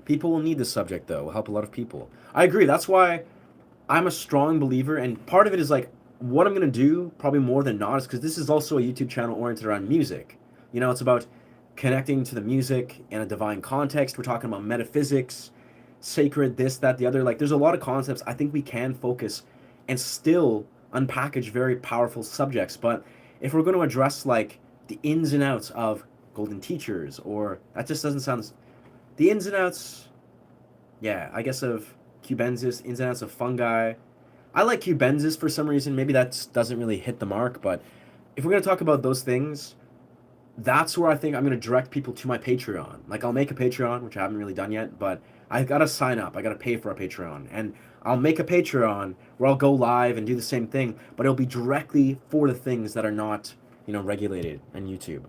People will need this subject, though. It will help a lot of people. I agree. That's why I'm a strong believer, and part of it is what I'm going to do, probably more than not, is because this is also a YouTube channel oriented around music. It's about connecting to the music in a divine context. We're talking about metaphysics, sacred, this, that, the other. There's a lot of concepts I think we can focus and still unpackage very powerful subjects. But if we're going to address, the ins and outs of golden teachers, or that just doesn't sound... The ins and outs, yeah, I guess of cubensis, ins and outs of fungi. I like cubensis for some reason. Maybe that doesn't really hit the mark, but if we're going to talk about those things, that's where I think I'm going to direct people to my Patreon. I'll make a Patreon, which I haven't really done yet, but I gotta sign up. I gotta pay for a Patreon, and I'll make a Patreon where I'll go live and do the same thing, but it'll be directly for the things that are not, regulated on YouTube,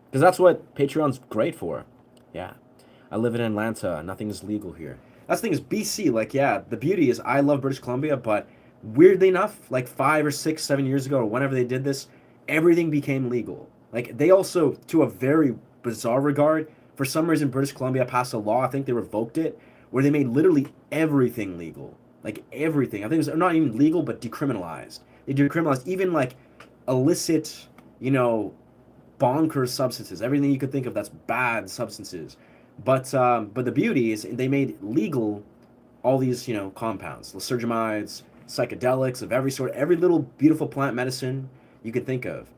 because that's what Patreon's great for. Yeah, I live in Atlanta. Nothing is legal here. That's the thing is BC. Like, yeah, the beauty is I love British Columbia, but weirdly enough, like 5 or 6, 7 years ago, or whenever they did this, everything became legal. Like they also, to a very bizarre regard, for some reason, British Columbia passed a law. I think they revoked it, where they made literally everything legal. Like everything. I think it was not even legal, but decriminalized. They decriminalized even like illicit, you know, bonkers substances. Everything you could think of that's bad substances. But the beauty is they made legal all these, compounds, lysergamides, psychedelics of every sort, every little beautiful plant medicine you could think of.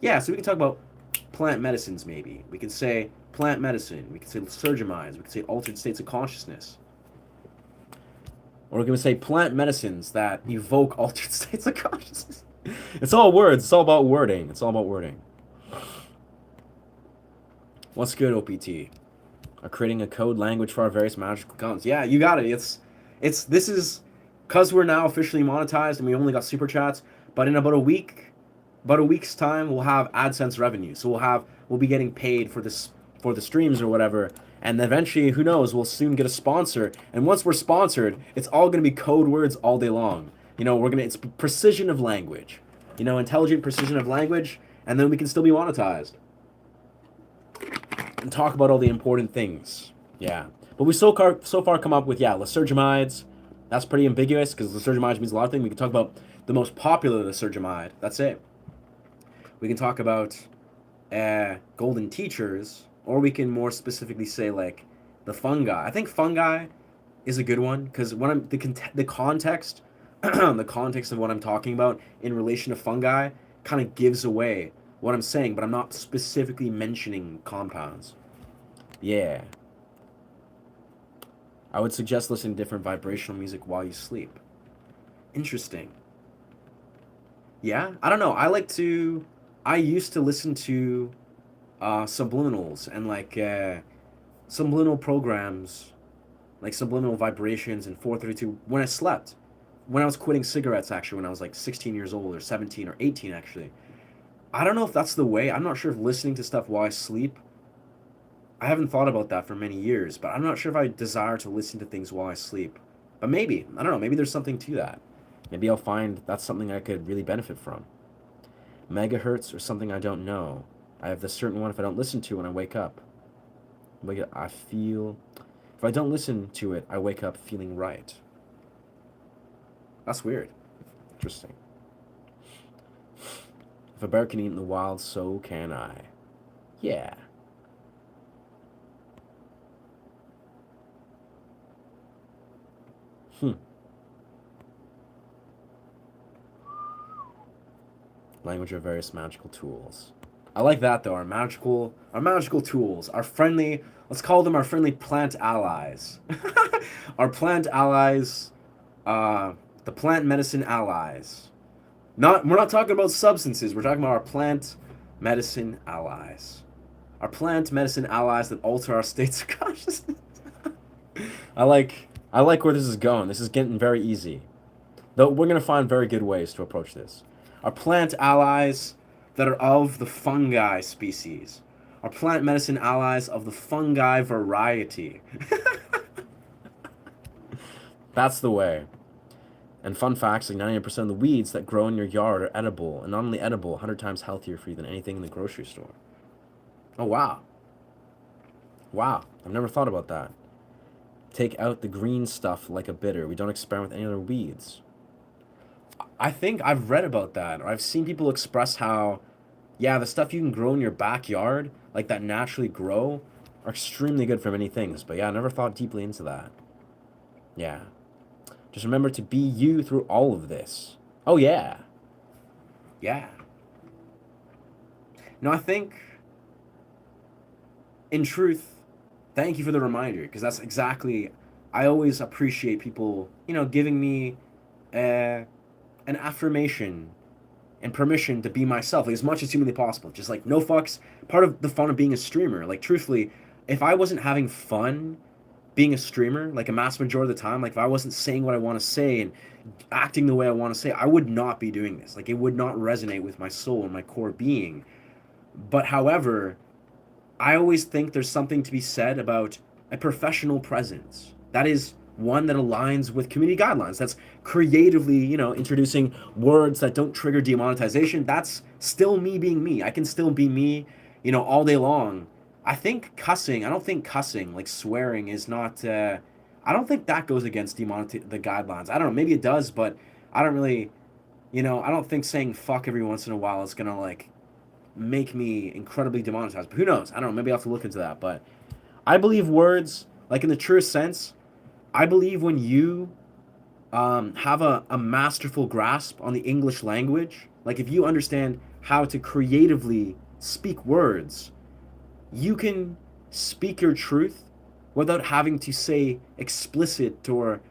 Yeah, so we can talk about plant medicines maybe. We can say plant medicine. We can say lysergamides. We can say altered states of consciousness. Or we're going to say plant medicines that evoke altered states of consciousness. It's all words. It's all about wording. It's all about wording. What's good, OPT? Are creating a code language for our various magical accounts. Yeah, you got it. This is because we're now officially monetized and we only got super chats. But in about a week's time, we'll have AdSense revenue. So we'll be getting paid for the streams or whatever. And eventually, who knows? We'll soon get a sponsor. And once we're sponsored, it's all gonna be code words all day long. It's precision of language. Intelligent precision of language, and then we can still be monetized and talk about all the important things. Yeah. But we so far come up with, lysergamides. That's pretty ambiguous because lysergamides means a lot of things. We can talk about the most popular lysergamide. That's it. We can talk about golden teachers, or we can more specifically say like the fungi. I think fungi is a good one because when the context the context of what I'm talking about in relation to fungi kind of gives away what I'm saying, but I'm not specifically mentioning compounds. Yeah. I would suggest listening to different vibrational music while you sleep. Interesting. Yeah? I don't know. I used to listen to subliminals and like subliminal programs, like subliminal vibrations and 432 when I slept. When I was quitting cigarettes, actually, when I was like 16 years old or 17 or 18, actually. I don't know if that's the way. I'm not sure if listening to stuff while I sleep. I haven't thought about that for many years, but I'm not sure if I desire to listen to things while I sleep. But maybe. I don't know. Maybe there's something to that. Maybe I'll find that's something I could really benefit from. Megahertz or something I don't know. I have this certain one if I don't listen to when I wake up. If I don't listen to it, I wake up feeling right. That's weird. Interesting. If a bear can eat in the wild, so can I. Yeah. Language of various magical tools. I like that though. Our magical tools, our friendly. Let's call them our friendly plant allies. Our plant allies. The plant medicine allies. We're not talking about substances. We're talking about our plant medicine allies. Our plant medicine allies that alter our states of consciousness. I like where this is going. This is getting very easy. Though we're gonna find very good ways to approach this. Our plant allies that are of the fungi species. Our plant medicine allies of the fungi variety. That's the way. And fun facts, like 98% of the weeds that grow in your yard are edible, and not only edible, 100 times healthier for you than anything in the grocery store. Oh, wow. Wow, I've never thought about that. Take out the green stuff like a bitter. We don't experiment with any other weeds. I think I've read about that, or I've seen people express how, the stuff you can grow in your backyard, like that naturally grow, are extremely good for many things. But I never thought deeply into that. Yeah. Just remember to be you through all of this. Oh, yeah. Yeah. No, I think, in truth, thank you for the reminder, because that's exactly, I always appreciate people, giving me an affirmation and permission to be myself, like, as much as humanly possible. Just no fucks. Part of the fun of being a streamer, truthfully, if I wasn't having fun being a streamer, like a mass majority of the time, like if I wasn't saying what I want to say and acting the way I want to say, I would not be doing this. Like it would not resonate with my soul and my core being. But however, I always think there's something to be said about a professional presence. That is one that aligns with community guidelines. That's creatively, introducing words that don't trigger demonetization. That's still me being me. I can still be me, all day long. I don't think cussing, like swearing, is not, I don't think that goes against the guidelines. I don't know, maybe it does, but I don't really, I don't think saying fuck every once in a while is gonna, like, make me incredibly demonetized. But who knows? I don't know. Maybe I'll have to look into that. But I believe words, like in the truest sense, I believe when you have a masterful grasp on the English language, like if you understand how to creatively speak words, you can speak your truth without having to say explicit or,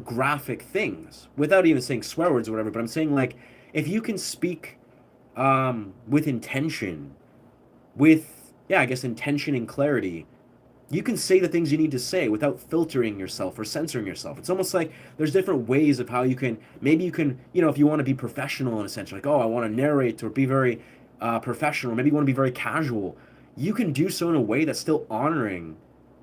graphic things, without even saying swear words or whatever. But I'm saying, like, if you can speak with intention, with, yeah, I guess intention and clarity, you can say the things you need to say without filtering yourself or censoring yourself. It's almost like there's different ways of how you can, maybe you can, if you want to be professional in a sense, like, oh, I want to narrate or be very professional, maybe you want to be very casual, you can do so in a way that's still honoring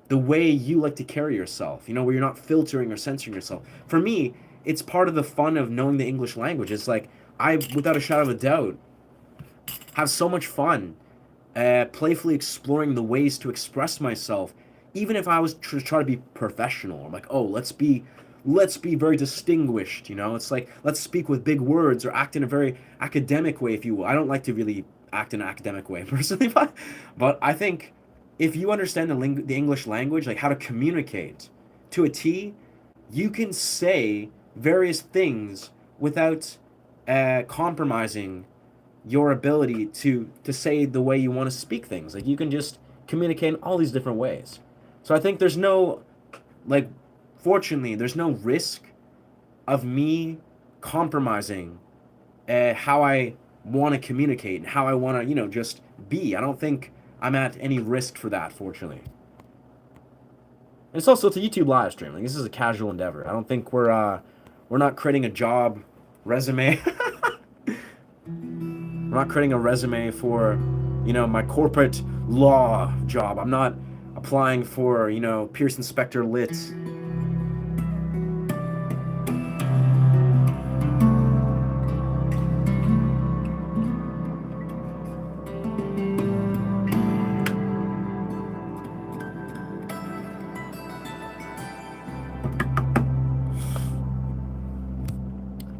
the way you like to carry yourself, where you're not filtering or censoring yourself. For me, it's part of the fun of knowing the English language. It's like, I, without a shadow of a doubt, have so much fun playfully exploring the ways to express myself, even if I was try to be professional. I'm like, oh, let's be very distinguished. It's like, let's speak with big words or act in a very academic way, if you will. I don't like to really act in an academic way personally, but I think if you understand the English language, like how to communicate to a T, you can say various things without compromising your ability to say the way you want to speak things. Like you can just communicate in all these different ways. So I think there's no, like, fortunately, there's no risk of me compromising how I want to communicate and how I want to, just be. I don't think I'm at any risk for that, fortunately. And it's a YouTube live stream. Like, this is a casual endeavor. I don't think we're not creating a job resume. I'm not creating a resume for, my corporate law job. I'm not applying for, Pierce Inspector Lit.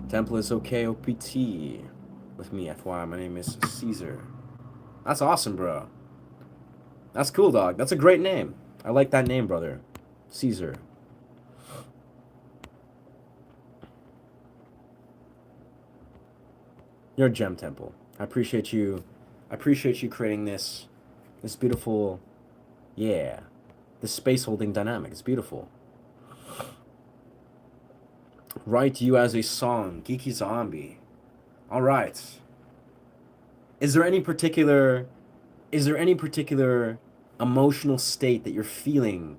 Temple is okay, OPT. With me, FYI, my name is Caesar. That's awesome, bro. That's cool, dog. That's a great name. I like that name, brother. Caesar. You're a gem, Temple. I appreciate you. I appreciate you creating this beautiful, yeah, this space holding dynamic. It's beautiful. Write you as a song, Geeky Zombie. All right. Is there any particular emotional state that you're feeling?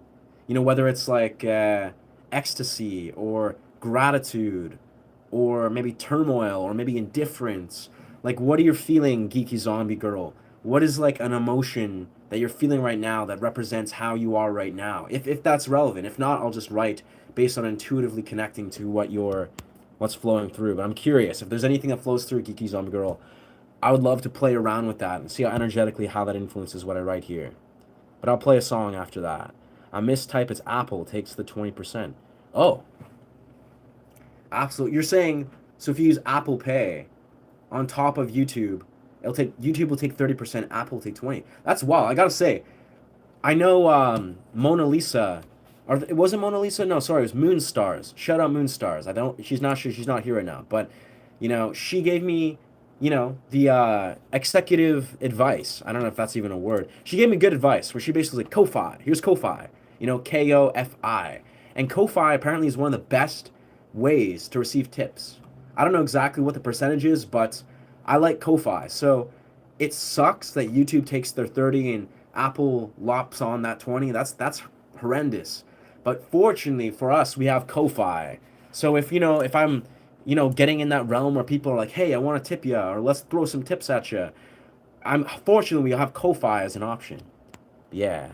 Whether it's like ecstasy or gratitude or maybe turmoil or maybe indifference. Like, what are you feeling, Geeky Zombie Girl? What is, like, an emotion that you're feeling right now that represents how you are right now? If that's relevant. If not, I'll just write based on intuitively connecting to what's flowing through. But I'm curious if there's anything that flows through, Geeky Zombie Girl. I would love to play around with that and see how energetically how that influences what I write here. But I'll play a song after that. I mistype it's Apple takes the 20%. Oh, absolutely. You're saying, so if you use Apple Pay on top of YouTube, YouTube will take 30%, Apple will take 20. That's wild. I gotta say, I know Mona Lisa, or it wasn't Mona Lisa. No, sorry, it was Moonstars. Shout out Moonstars. She's not here right now, but she gave me, the executive advice. I don't know if that's even a word. She gave me good advice where she basically was like, Ko-Fi. Here's Ko-Fi. Kofi. And Ko-Fi apparently is one of the best ways to receive tips. I don't know exactly what the percentage is, but I like Ko-Fi. So it sucks that YouTube takes their 30 and Apple lops on that 20. That's horrendous. But fortunately for us, we have Ko-Fi. So if I'm, getting in that realm where people are like, hey, I want to tip you, or let's throw some tips at you. Fortunately, we have Ko-Fi as an option. Yeah.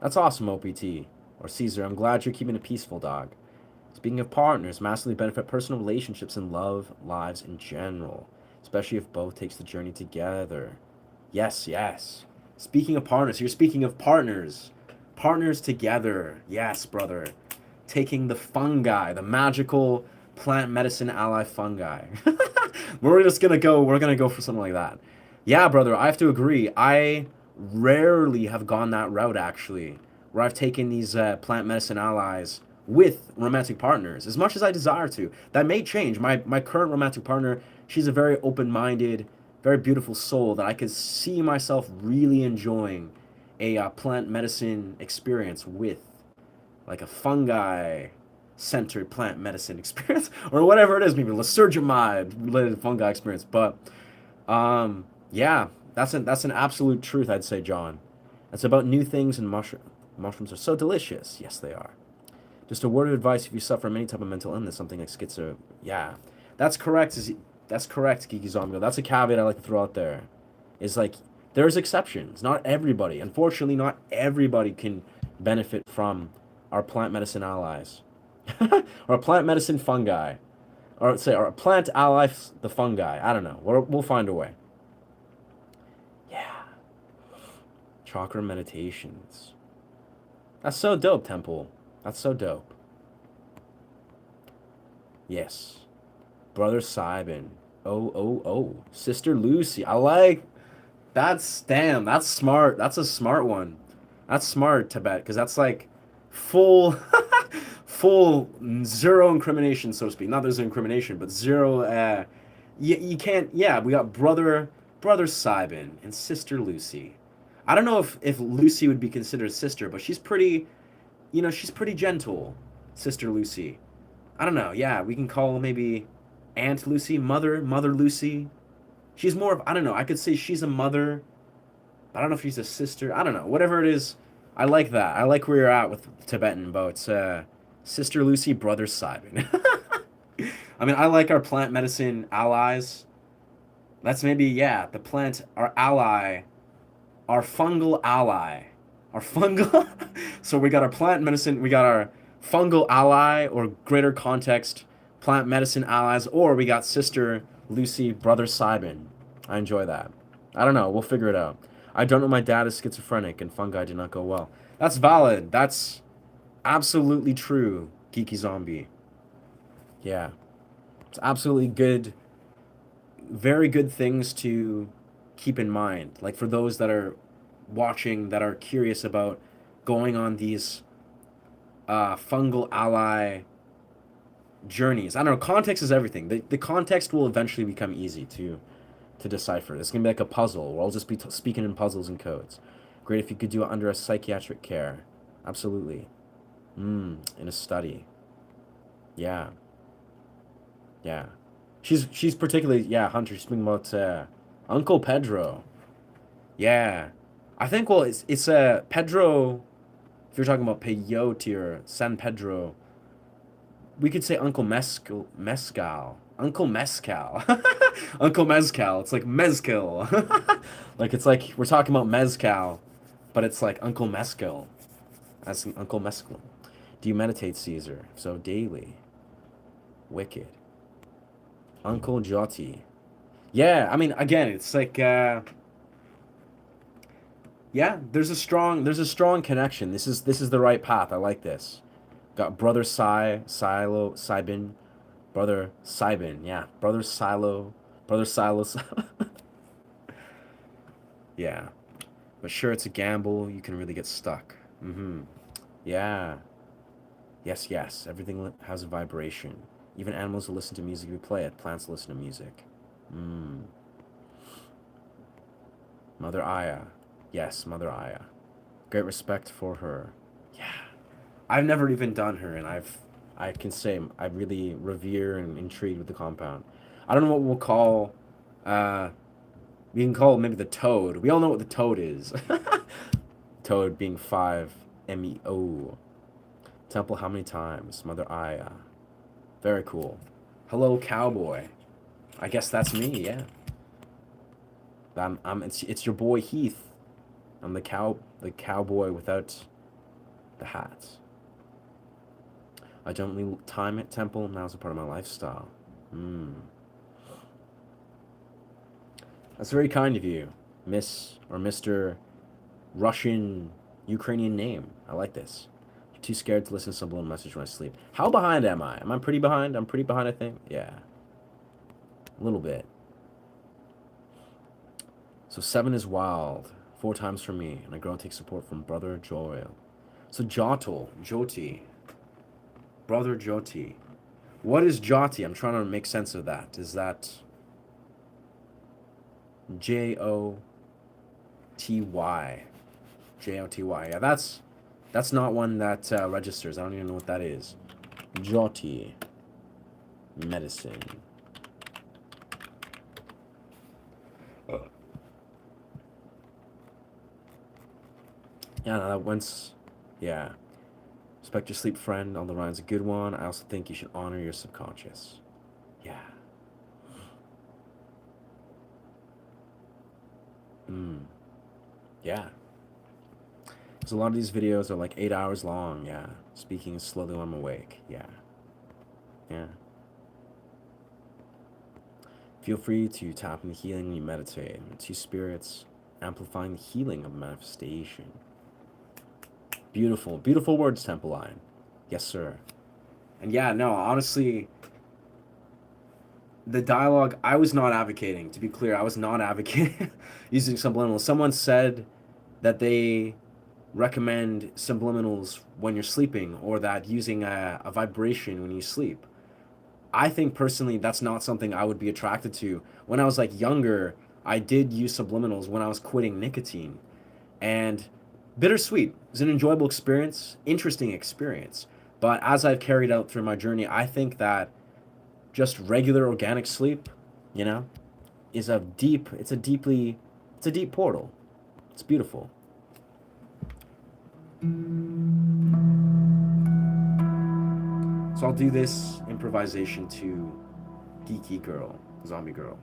That's awesome, OPT. Or Caesar, I'm glad you're keeping it peaceful, dog. Speaking of partners, massively benefit personal relationships and love lives in general, especially if both takes the journey together. Yes, yes. Speaking of partners, you're speaking of partners. Partners together. Yes, brother. Taking the fungi, the magical plant medicine ally fungi. We're gonna go for something like that. Yeah, brother, I have to agree. I rarely have gone that route actually, where I've taken these plant medicine allies with romantic partners as much as I desire to. That may change. My current romantic partner, she's a very open-minded, very beautiful soul that I could see myself really enjoying a plant medicine experience with, like a fungi centered plant medicine experience or whatever it is, maybe lysergamide related fungi experience. But yeah, that's an absolute truth, I'd say, John. It's about new things, and mushrooms are so delicious. Yes, they are. Just a word of advice: if you suffer from any type of mental illness, something like schizo, yeah, that's correct. That's correct, Geeky Zombie. That's a caveat I like to throw out there. Is like there's exceptions. Not everybody, unfortunately, not everybody can benefit from our plant medicine allies, or plant medicine fungi, or say our plant allies, the fungi. I don't know. We'll find a way. Yeah, chakra meditations. That's so dope, Temple. That's so dope. Yes. Brother Simon. Oh, oh, oh. Sister Lucy. I like. Damn, that's smart. That's a smart one. That's smart, Tibet, because that's like full, full zero incrimination, so to speak. Not there's incrimination, but zero. You can't. Yeah, we got brother Simon and sister Lucy. I don't know if Lucy would be considered sister, but she's pretty. She's pretty gentle, sister Lucy. I don't know. Yeah, we can call maybe Aunt Lucy, Mother Lucy. She's more of, I don't know. I could say she's a mother. I don't know if she's a sister. I don't know. Whatever it is, I like that. I like where you're at with Tibetan boats. Sister Lucy, Brother Simon. I mean, I like our plant medicine allies. That's maybe, yeah, the plant, our ally, our fungal ally. Our fungal. So we got our plant medicine, we got our fungal ally or greater context plant medicine allies, or we got sister Lucy, brother Simon. I enjoy that. I don't know. We'll figure it out. I don't know. My dad is schizophrenic, and fungi did not go well. That's valid. That's absolutely true, Geeky Zombie. Yeah, it's absolutely good. Very good things to keep in mind. Like for those that are watching, that are curious about going on these fungal ally journeys. I don't know. Context is everything. The context will eventually become easy to decipher. It's gonna be like a puzzle where I'll just be speaking in puzzles and codes. Great if you could do it under a psychiatric care. Absolutely. In a study. Yeah. Yeah. She's particularly, yeah, Hunter. She's speaking about Uncle Pedro. Yeah. I think, well, it's Pedro. If you're talking about peyote or San Pedro, we could say Uncle Mescal. Uncle Mescal. Uncle Mezcal. It's like mezcal. Like it's like we're talking about mezcal, but it's like Uncle Mescal. That's Uncle Mescal. Do you meditate, Caesar? So daily. Wicked. Uncle Joti. Yeah, I mean, again, it's like yeah, there's a strong connection. This is the right path. I like this. Got brother Sibin, brother Sibin, yeah, brother Silo. Yeah, but sure, it's a gamble. You can really get stuck. Yeah. Yes, yes. Everything has a vibration. Even animals will listen to music if you play it. Plants listen to music. Mother Aya. Yes, Mother Aya. Great respect for her. Yeah. I've never even done her, and I can say I really revere and intrigued with the compound. I don't know what we'll call. Uh, we can call maybe the toad. We all know what the toad is. Toad being five. MEO. Temple, how many times? Mother Aya. Very cool. Hello, cowboy. I guess that's me, yeah. It's your boy Heath. I'm the cowboy without the hat. I don't need time at temple. Now it's a part of my lifestyle. That's very kind of you, Miss or Mr. Russian Ukrainian name. I like this. You're too scared to listen to some subliminal message when I sleep. How behind am I? Am I pretty behind? I'm pretty behind, I think. Yeah. A little bit. So 7 is wild. 4 times for me. And I grow and take support from Brother Joel. So Joti. Brother Joti. What is Joti? I'm trying to make sense of that. Is that Joty? Joty. Yeah, that's not one that registers. I don't even know what that is. Joti. Medicine. Yeah, no, that once. Yeah. Respect your sleep, friend. On the Ryan's a good one. I also think you should honor your subconscious. Yeah. Yeah. Because a lot of these videos are like 8 hours long. Yeah. Speaking slowly when I'm awake. Yeah. Yeah. Feel free to tap into healing when you meditate. Two spirits amplifying the healing of manifestation. Beautiful. Beautiful words, Temple Line. Yes, sir. And yeah, no, honestly, the dialogue, I was not advocating, to be clear, I was not advocating using subliminals. Someone said that they recommend subliminals when you're sleeping, or that using a vibration when you sleep. I think personally that's not something I would be attracted to. When I was like younger, I did use subliminals when I was quitting nicotine. And bittersweet. It was an enjoyable experience, interesting experience. But as I've carried out through my journey, I think that just regular organic sleep, you know, is it's a deep portal. It's beautiful. So I'll do this improvisation to Geeky Girl, Zombie Girl.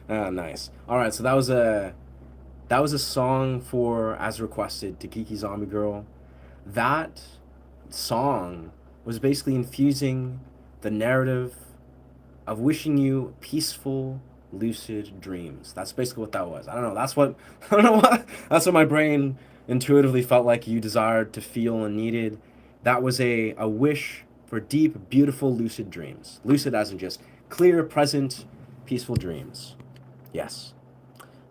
Ah, nice. All right, so that was a song for as requested to Kiki Zombie Girl. That song was basically infusing the narrative of wishing you peaceful, lucid dreams. That's basically what that was. I don't know. That's what I don't know what that's what my brain intuitively felt like you desired to feel and needed. That was a wish for deep, beautiful, lucid dreams. Lucid as in just clear, present, peaceful dreams. Yes.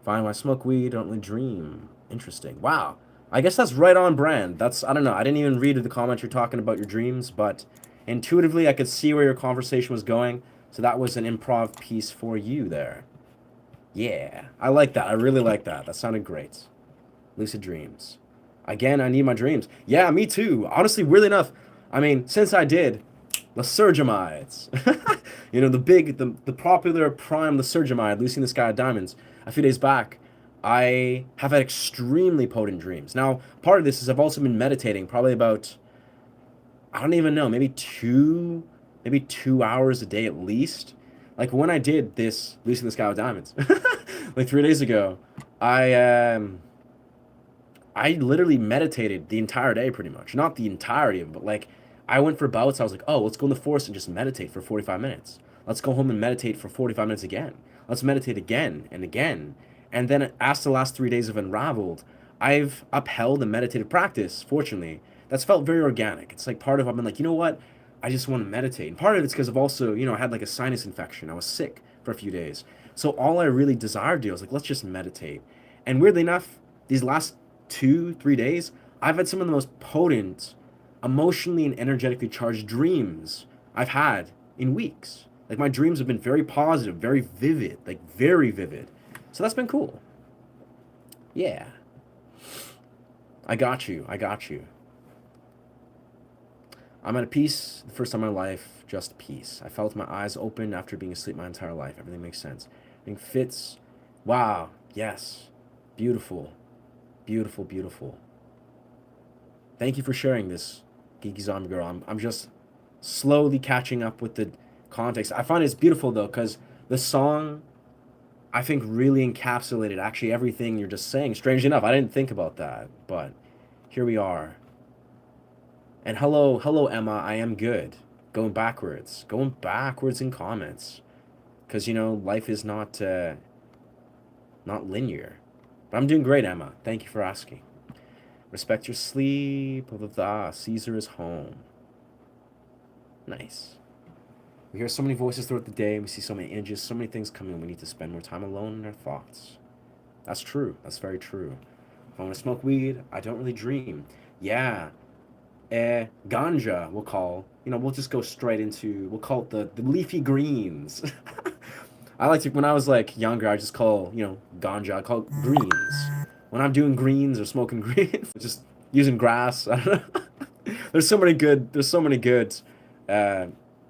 Fine, when I smoke weed, I don't really dream. Interesting. Wow. I guess that's right on brand. That's, I don't know. I didn't even read the comment you're talking about your dreams, but intuitively I could see where your conversation was going. So that was an improv piece for you there. Yeah. I like that. I really like that. That sounded great. Lucid dreams. Again, I need my dreams. Yeah, me too. Honestly, weirdly enough, I mean, since I did Lysergamides, the popular prime Lysergamide, Lucy in the Sky of Diamonds, a few days back, I have had extremely potent dreams. Now, part of this is I've also been meditating probably about, I don't even know, maybe 2 hours a day at least. Like when I did this Lucy in the Sky of Diamonds, like 3 days ago, I I literally meditated the entire day pretty much. Not the entirety of it, but like I went for bouts. I was like, oh, let's go in the forest and just meditate for 45 minutes. Let's go home and meditate for 45 minutes again. Let's meditate again and again. And then as the last 3 days have unraveled, I've upheld a meditative practice, fortunately, that's felt very organic. It's like part of I've been like, you know what? I just want to meditate. And part of it's because I've also, I had like a sinus infection. I was sick for a few days. So all I really desired to do, I was like, let's just meditate. And weirdly enough, these last 2, 3 days, I've had some of the most potent, emotionally and energetically charged dreams I've had in weeks. Like my dreams have been very positive, very vivid, like very vivid. So that's been cool. Yeah. I got you. I got you. I'm at peace the first time in my life, just peace. I felt my eyes open after being asleep my entire life. Everything makes sense. Everything fits. Wow. Yes. Beautiful. Beautiful, beautiful. Thank you for sharing this, Geeky Zombie Girl. I'm just slowly catching up with the context. I find it's beautiful, though, because the song, I think, really encapsulated actually everything you're just saying. Strangely enough, I didn't think about that, but here we are. And hello, Emma. I am good. Going backwards in comments, because life is not linear. But I'm doing great, Emma. Thank you for asking. Respect your sleep. Blah, blah, blah. Caesar is home. Nice. We hear so many voices throughout the day. We see so many images, so many things coming. We need to spend more time alone in our thoughts. That's true. That's very true. If I want to smoke weed, I don't really dream. Yeah. Ganja, we'll call. We'll just go straight into, we'll call it the leafy greens. I like to, when I was like younger, I just call, ganja, I call it greens. When I'm doing greens or smoking greens, just using grass. I don't know. There's so many good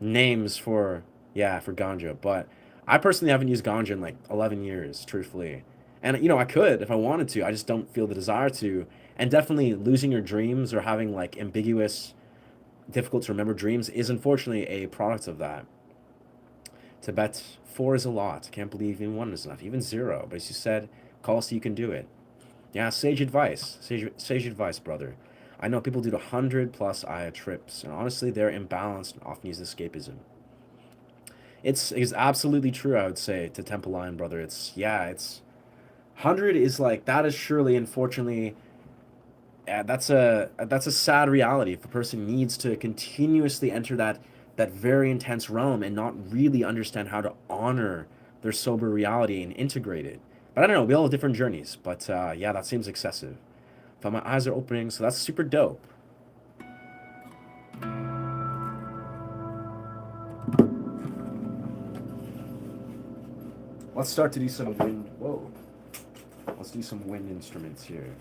names for ganja. But I personally haven't used ganja in like 11 years, truthfully. And, I could if I wanted to. I just don't feel the desire to. And definitely losing your dreams or having like ambiguous, difficult to remember dreams is unfortunately a product of that. Tibet, 4 is a lot. Can't believe even 1 is enough. Even 0. But as you said, call so you can do it. Yeah, sage advice. Sage advice, brother. I know people do 100+ Aya trips, and honestly, they're imbalanced and often use escapism. It's absolutely true, I would say, to Temple Lion, brother. It's 100 is like, that is surely, unfortunately, that's a sad reality. If a person needs to continuously enter that very intense realm and not really understand how to honor their sober reality and integrate it. But I don't know, we all have different journeys. But yeah, that seems excessive. But my eyes are opening, so that's super dope. Let's start to do some wind. Whoa. Let's do some wind instruments here.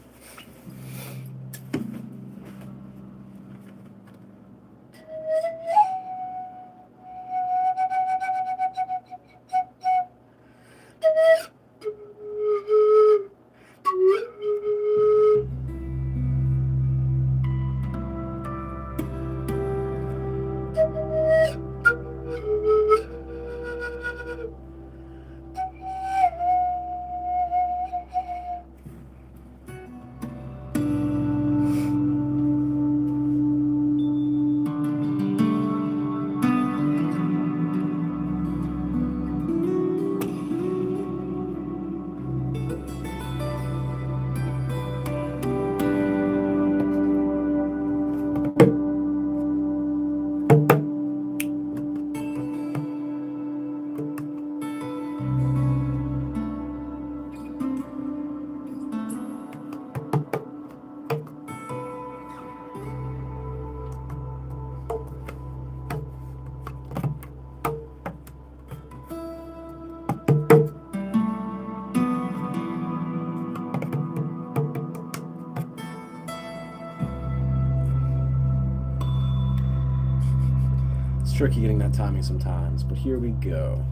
tricky getting that timing sometimes, but here we go.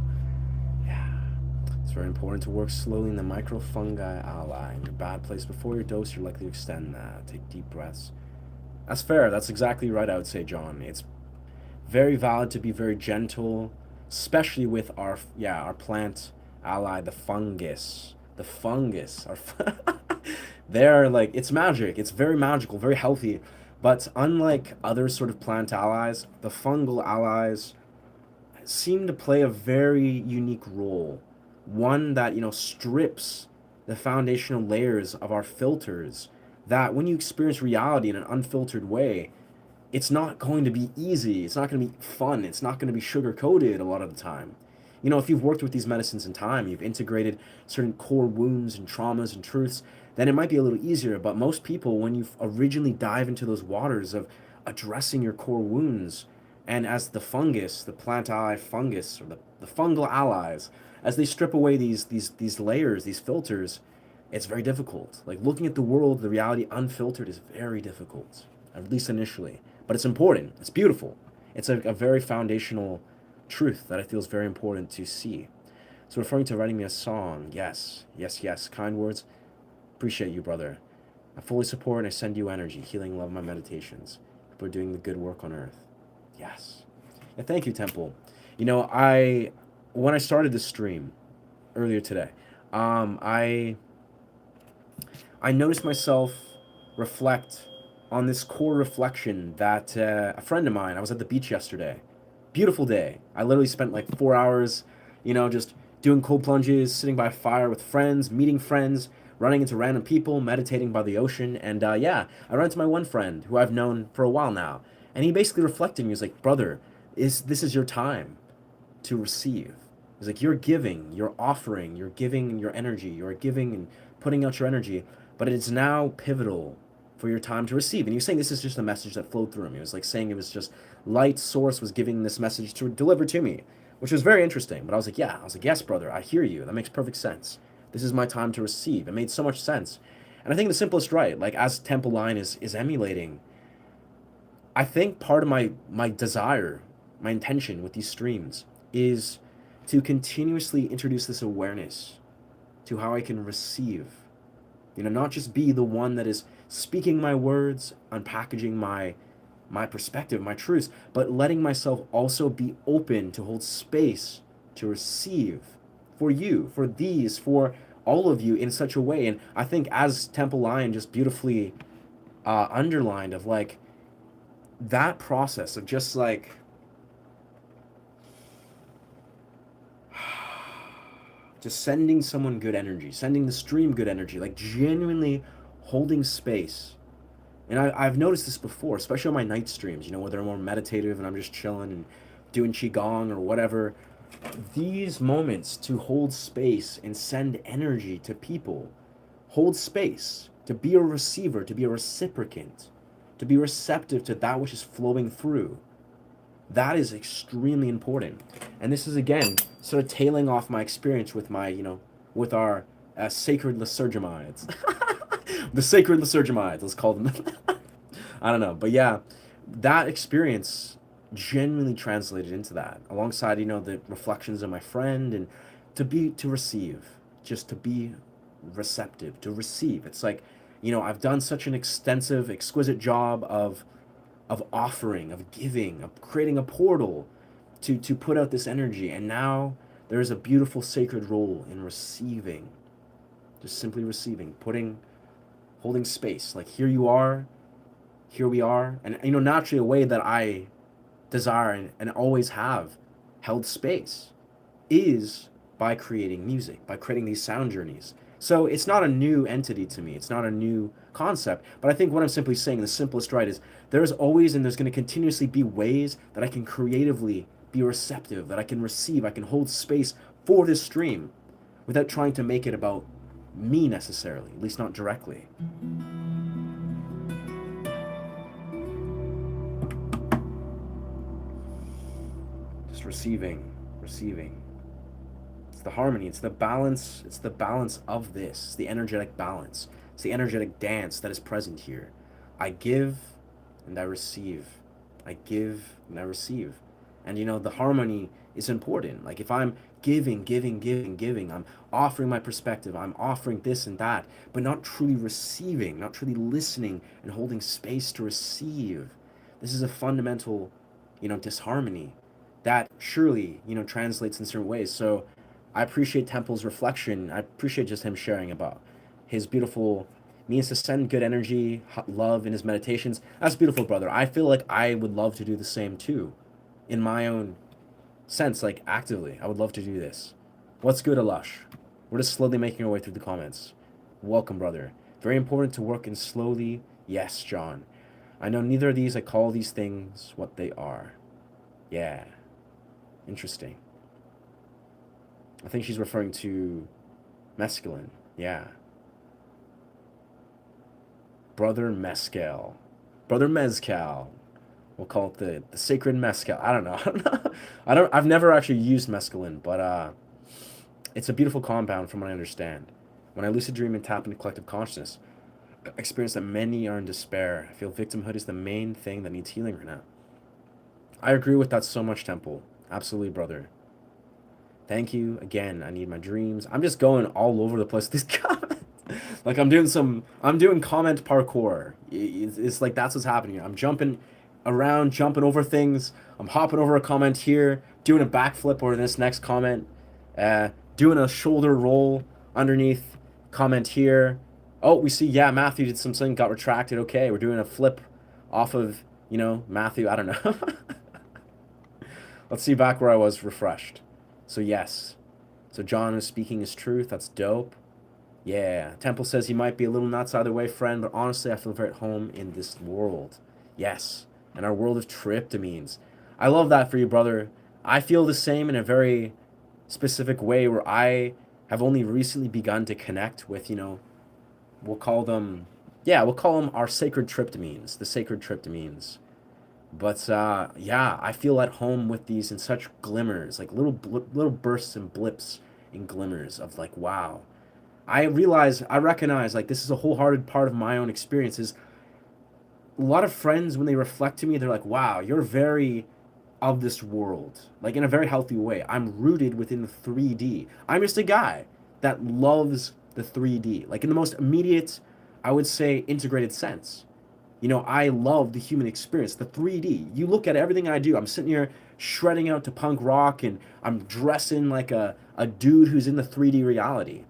Yeah. It's very important to work slowly in the microfungi ally. In your bad place before your dose, you're likely to extend that. Take deep breaths. That's fair. That's exactly right, I would say, John. It's very valid to be very gentle, especially with our plant ally, the fungus. The fungus. They're like, it's magic. It's very magical, very healthy. But unlike other sort of plant allies, the fungal allies seem to play a very unique role. One that, strips the foundational layers of our filters, that when you experience reality in an unfiltered way, it's not going to be easy. It's not going to be fun. It's not going to be sugar coated a lot of the time. If you've worked with these medicines in time, you've integrated certain core wounds and traumas and truths, then it might be a little easier. But most people, when you originally dive into those waters of addressing your core wounds, and as the fungus, the plant ally fungus, or the fungal allies, as they strip away these layers, these filters, it's very difficult. Like looking at the world, the reality unfiltered is very difficult, at least initially. But it's important. It's beautiful. It's a very foundational truth that I feel is very important to see. So referring to writing me a song, yes, yes, yes, kind words. Appreciate you, brother. I fully support and I send you energy, healing, love, my meditations. People are doing the good work on earth. Yes. And thank you, Temple. When I started this stream earlier today, I noticed myself reflect on this core reflection that a friend of mine, I was at the beach yesterday. Beautiful day. I literally spent like 4 hours, just doing cold plunges, sitting by a fire with friends, meeting friends, running into random people, meditating by the ocean. And I ran into my one friend who I've known for a while now. And he basically reflected me. He was like, brother, this is your time to receive. He's like, you're giving, you're offering, you're giving your energy, you're giving and putting out your energy, but it's now pivotal for your time to receive. And he was saying this is just a message that flowed through him. He was like saying it was just light source was giving this message to deliver to me, which was very interesting. But I was like, yes, brother, I hear you. That makes perfect sense. This is my time to receive. It made so much sense. And I think the simplest right, like as Temple Line is emulating, I think part of my desire, my intention with these streams is to continuously introduce this awareness to how I can receive. Not just be the one that is speaking my words, unpackaging my perspective, my truths, but letting myself also be open to hold space to receive for you, for these, for all of you in such a way. And I think as Temple Lion just beautifully underlined of like that process of just like just sending someone good energy, sending the stream good energy, like genuinely holding space. And I've noticed this before, especially on my night streams, where they're more meditative and I'm just chilling and doing Qigong or whatever. These moments to hold space and send energy to people, hold space, to be a receiver, to be a reciprocant, to be receptive to that which is flowing through. That is extremely important. And this is, again, sort of tailing off my experience with with our sacred lysergamides. The sacred lysergamides, let's call them. I don't know. But yeah, that experience genuinely translated into that, alongside, the reflections of my friend, and to receive, just to be receptive, to receive. It's like, I've done such an extensive, exquisite job of offering, of giving, of creating a portal to put out this energy. And now there's a beautiful sacred role in receiving, just simply receiving, holding space. Like here you are, here we are. And, naturally a way that I desire and always have held space is by creating music, by creating these sound journeys. So it's not a new entity to me. It's not a new concept. But I think what I'm simply saying, the simplest right, is there's always and there's going to continuously be ways that I can creatively be receptive, that I can receive, I can hold space for this stream without trying to make it about me necessarily, at least not directly. Just receiving. The harmony, it's the balance of this. It's the energetic balance. It's the energetic dance that is present here. I give and I receive. I give and I receive. And the harmony is important. Like if I'm giving, I'm offering my perspective, I'm offering this and that, but not truly receiving, not truly listening and holding space to receive. This is a fundamental, disharmony that surely, translates in certain ways. So I appreciate Temple's reflection. I appreciate just him sharing about his beautiful means to send good energy, love in his meditations. That's beautiful, brother. I feel like I would love to do the same too in my own sense, like actively. I would love to do this. What's good, Alush? We're just slowly making our way through the comments. Welcome, brother. Very important to work in slowly. Yes, John. I know neither of these. I call these things what they are. Yeah. Interesting. I think she's referring to mescaline. Yeah. Brother Mescal. Brother Mezcal. We'll call it the sacred mezcal. I don't know. I've never actually used mescaline, but it's a beautiful compound from what I understand. When I lucid dream and tap into collective consciousness, I experience that many are in despair. I feel victimhood is the main thing that needs healing right now. I agree with that so much, Temple. Absolutely, brother. Thank you again. I need my dreams. I'm just going all over the place. These comments, like I'm doing comment parkour. It's like that's what's happening here. I'm jumping around, jumping over things. I'm hopping over a comment here, doing a backflip over this next comment, doing a shoulder roll underneath comment here. Oh, we see, yeah, Matthew did something, got retracted. Okay, we're doing a flip off of, Matthew. I don't know. Let's see back where I was refreshed. So yes. So John is speaking his truth. That's dope. Yeah. Temple says he might be a little nuts either way, friend, but honestly, I feel very at home in this world. Yes. And our world of tryptamines. I love that for you, brother. I feel the same in a very specific way where I have only recently begun to connect with, we'll call them our sacred tryptamines, the sacred tryptamines. But yeah, I feel at home with these in such glimmers, like little bursts and blips and glimmers of like, wow. I recognize like this is a wholehearted part of my own experiences. A lot of friends, when they reflect to me, they're like, wow, you're very of this world, like in a very healthy way. I'm rooted within the 3D. I'm just a guy that loves the 3D, like in the most immediate, I would say, integrated sense. I love the human experience, the 3D. You look at everything I do. I'm sitting here shredding out to punk rock and I'm dressing like a dude who's in the 3D reality.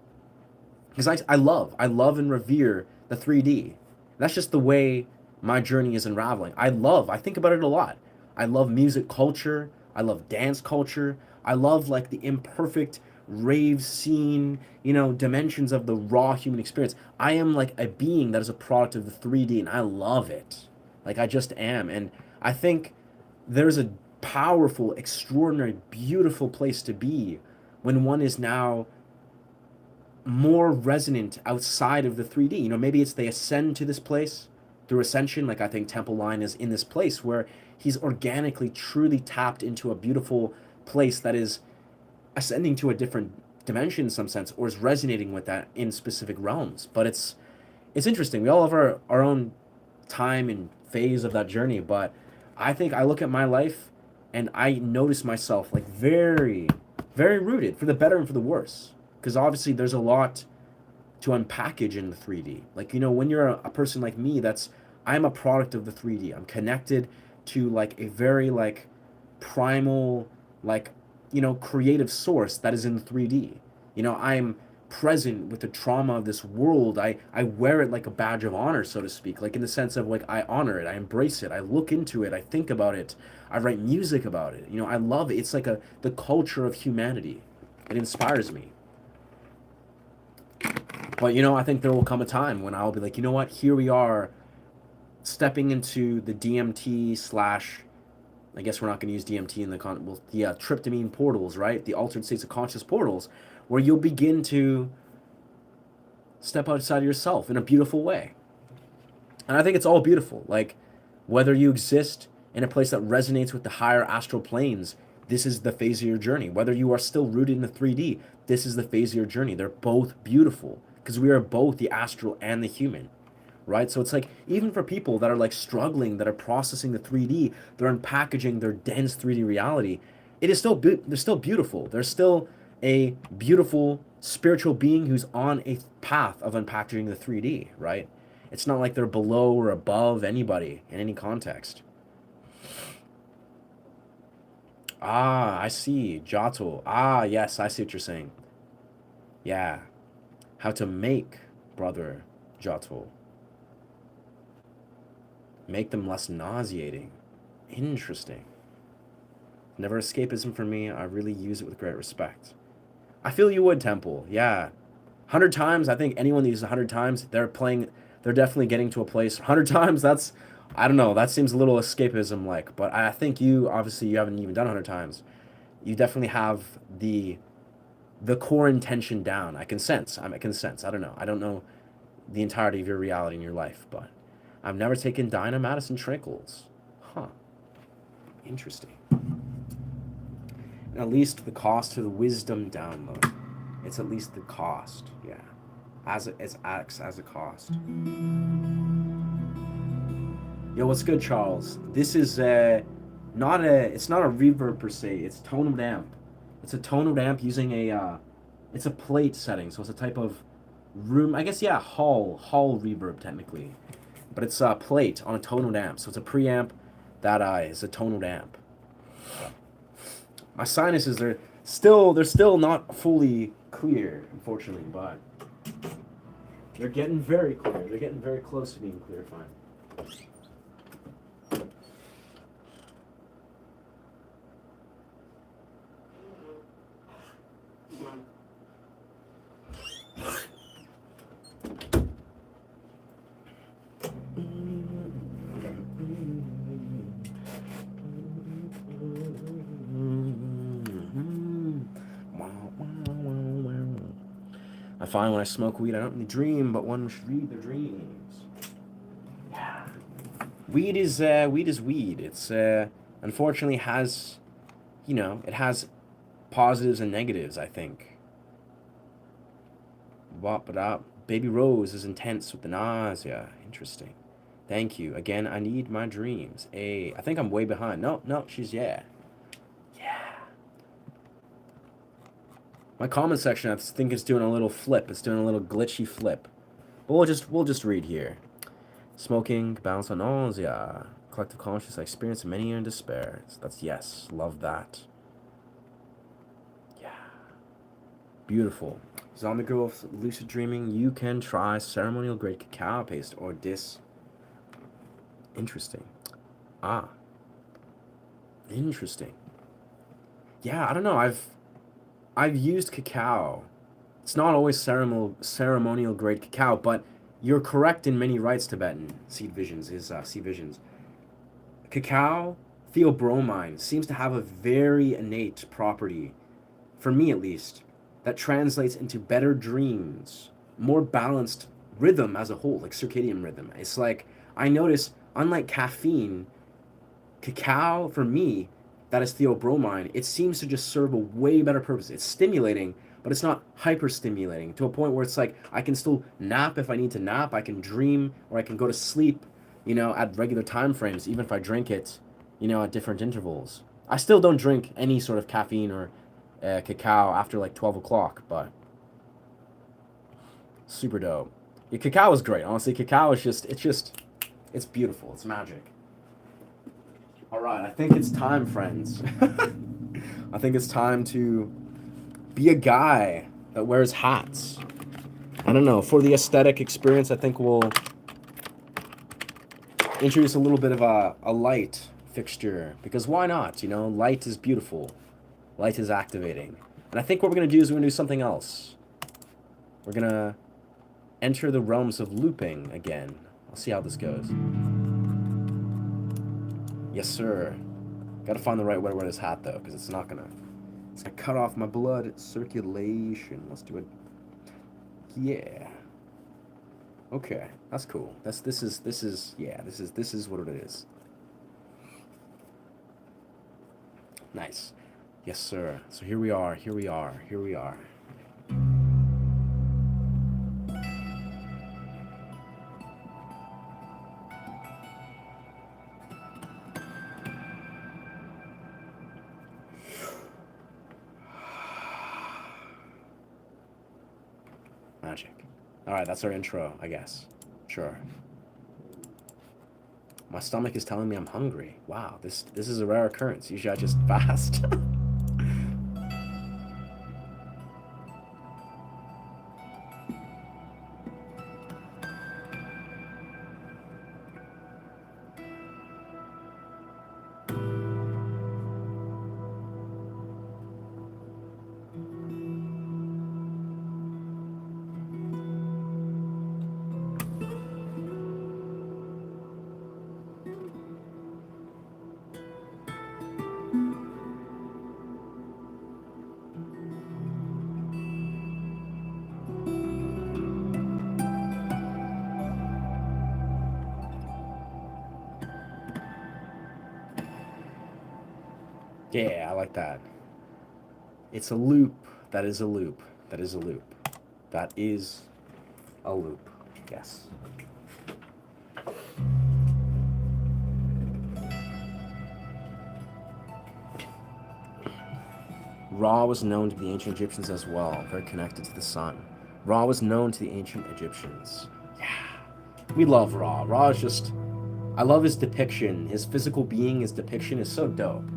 Because I love and revere the 3D. That's just the way my journey is unraveling. I think about it a lot. I love music culture. I love dance culture. I love like the imperfect rave scene, dimensions of the raw human experience. I am like a being that is a product of the 3D and I love it. Like I just am. And I think there's a powerful, extraordinary, beautiful place to be when one is now more resonant outside of the 3D. Maybe it's they ascend to this place through ascension. Like I think Temple Line is in this place where he's organically, truly tapped into a beautiful place that is ascending to a different dimension in some sense, or is resonating with that in specific realms. But it's interesting. We all have our own time and phase of that journey. But I think I look at my life and I notice myself like very, very rooted for the better and for the worse. Because obviously there's a lot to unpackage in the 3D. Like, when you're a person like me, I'm a product of the 3D. I'm connected to like a very like primal, like, creative source that is in 3D. I'm present with the trauma of this world. I wear it like a badge of honor, so to speak, like in the sense of like I honor it, I embrace it, I look into it, I think about it, I write music about it. I love it. It's like the culture of humanity. It inspires me. But I think there will come a time when I'll be like, what? Here we are, stepping into the DMT slash. I guess we're not going to use DMT in the tryptamine portals, right? The altered states of conscious portals, where you'll begin to step outside of yourself in a beautiful way. And I think it's all beautiful. Like, whether you exist in a place that resonates with the higher astral planes, this is the phase of your journey. Whether you are still rooted in the 3D, this is the phase of your journey. They're both beautiful because we are both the astral and the human. right? So it's like, even for people that are like struggling, that are processing the 3D, they're unpackaging their dense 3D reality, it is still they're still beautiful. They're still a beautiful spiritual being who's on a path of unpackaging the 3D, right? It's not like they're below or above anybody in any context. Ah, I see. Jato. Ah, yes, I see what you're saying. Yeah. How to make, brother Jato. Make them less nauseating. Interesting. Never escapism for me. I really use it with great respect. I feel you would, Temple. Yeah. 100 times, I think anyone that uses 100 times, they're definitely getting to a place. 100 times, I don't know, that seems a little escapism like, but I think obviously, you haven't even done 100 times. You definitely have the core intention down. I can sense. I can sense. I don't know. I don't know the entirety of your reality in your life, but I've never taken Dinah Madison Trinkles. Huh. Interesting. At least the cost to the wisdom download. It's at least the cost, yeah. It acts as a cost. Yo, what's good, Charles? This is it's not a reverb per se. It's tonal amp. It's a tonal amp using it's a plate setting, so it's a type of room. I guess, yeah, hall reverb technically, but it's a plate on a tonal amp, so it's a preamp that is a tonal amp. My sinuses they're still not fully clear, unfortunately, but they're getting very clear. They're getting very close to being clear. Fine. I find when I smoke weed, I don't really dream, but one should read their dreams. Yeah. Weed is weed. It's unfortunately has, it has positives and negatives, I think. Wop it up. Baby Rose is intense with the nausea. Interesting. Thank you. Again, I need my dreams. I think I'm way behind. No, she's yeah. My comment section, I think it's doing a little flip. It's doing a little glitchy flip. But we'll just read here. Smoking, balance on nausea. Collective consciousness, I experience many in despair. So that's yes. Love that. Yeah. Beautiful. Zombie girl with lucid dreaming. You can try ceremonial grade cacao paste or dis. Interesting. Ah. Interesting. Yeah, I don't know. I've used cacao. It's not always ceremonial grade cacao, but you're correct in many rites. Tibetan seed visions is seed visions. Cacao theobromine seems to have a very innate property, for me at least, that translates into better dreams, more balanced rhythm as a whole, like circadian rhythm. It's like I notice, unlike caffeine, cacao for me, that is theobromine, it seems to just serve a way better purpose. It's stimulating, but it's not hyper stimulating to a point where it's like I can still nap if I need to nap, I can dream, or I can go to sleep, at regular time frames, even if I drink it, at different intervals. I still don't drink any sort of caffeine or cacao after like 12 o'clock, but super dope. Yeah, cacao is great. Honestly, cacao is it's beautiful. It's magic. All right, I think it's time, friends. I think it's time to be a guy that wears hats. I don't know. For the aesthetic experience, I think we'll introduce a little bit of a light fixture, because why not? Light is beautiful. Light is activating. And I think what we're going to do is we're going to do something else. We're going to enter the realms of looping again. I'll see how this goes. Yes, sir. Gotta find the right way to wear this hat, though, because it's gonna cut off my blood circulation. Let's do it. Yeah. Okay, that's cool. This is what it is. Nice. Yes, sir. So here we are. magic. All right, that's our intro, I guess. Sure. My stomach is telling me I'm hungry. Wow, this is a rare occurrence. Usually I just fast. Yeah, I like that. It's a loop. That is a loop. That is a loop. That is a loop. Yes. Ra was known to the ancient Egyptians as well, very connected to the sun. Ra was known to the ancient Egyptians. Yeah. We love Ra. Ra is just, I love his depiction. His physical being, his depiction is so dope.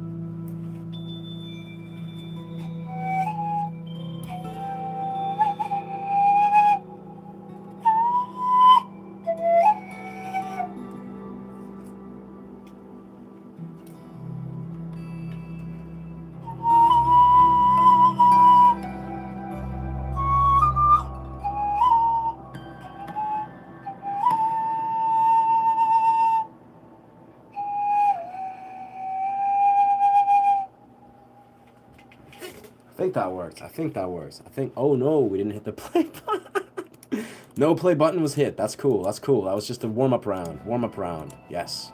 I think that works. I think that works. I think, oh no, we didn't hit the play button. No play button was hit. That's cool. That's cool. That was just a warm-up round. Warm-up round. Yes.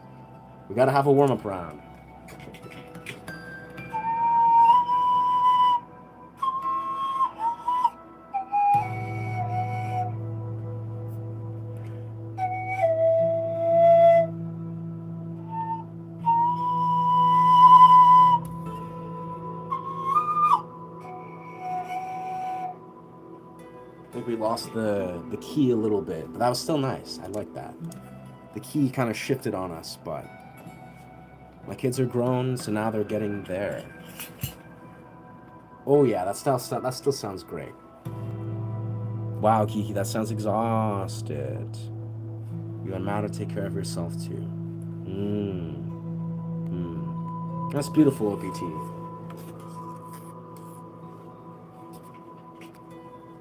We gotta have a warm-up round. I think we lost the key a little bit, but that was still nice. I like that. The key kind of shifted on us, but my kids are grown, so now they're getting there. Oh yeah, that still sounds great. Wow, Kiki, that sounds exhausted. You are now to take care of yourself too. That's beautiful, OPT.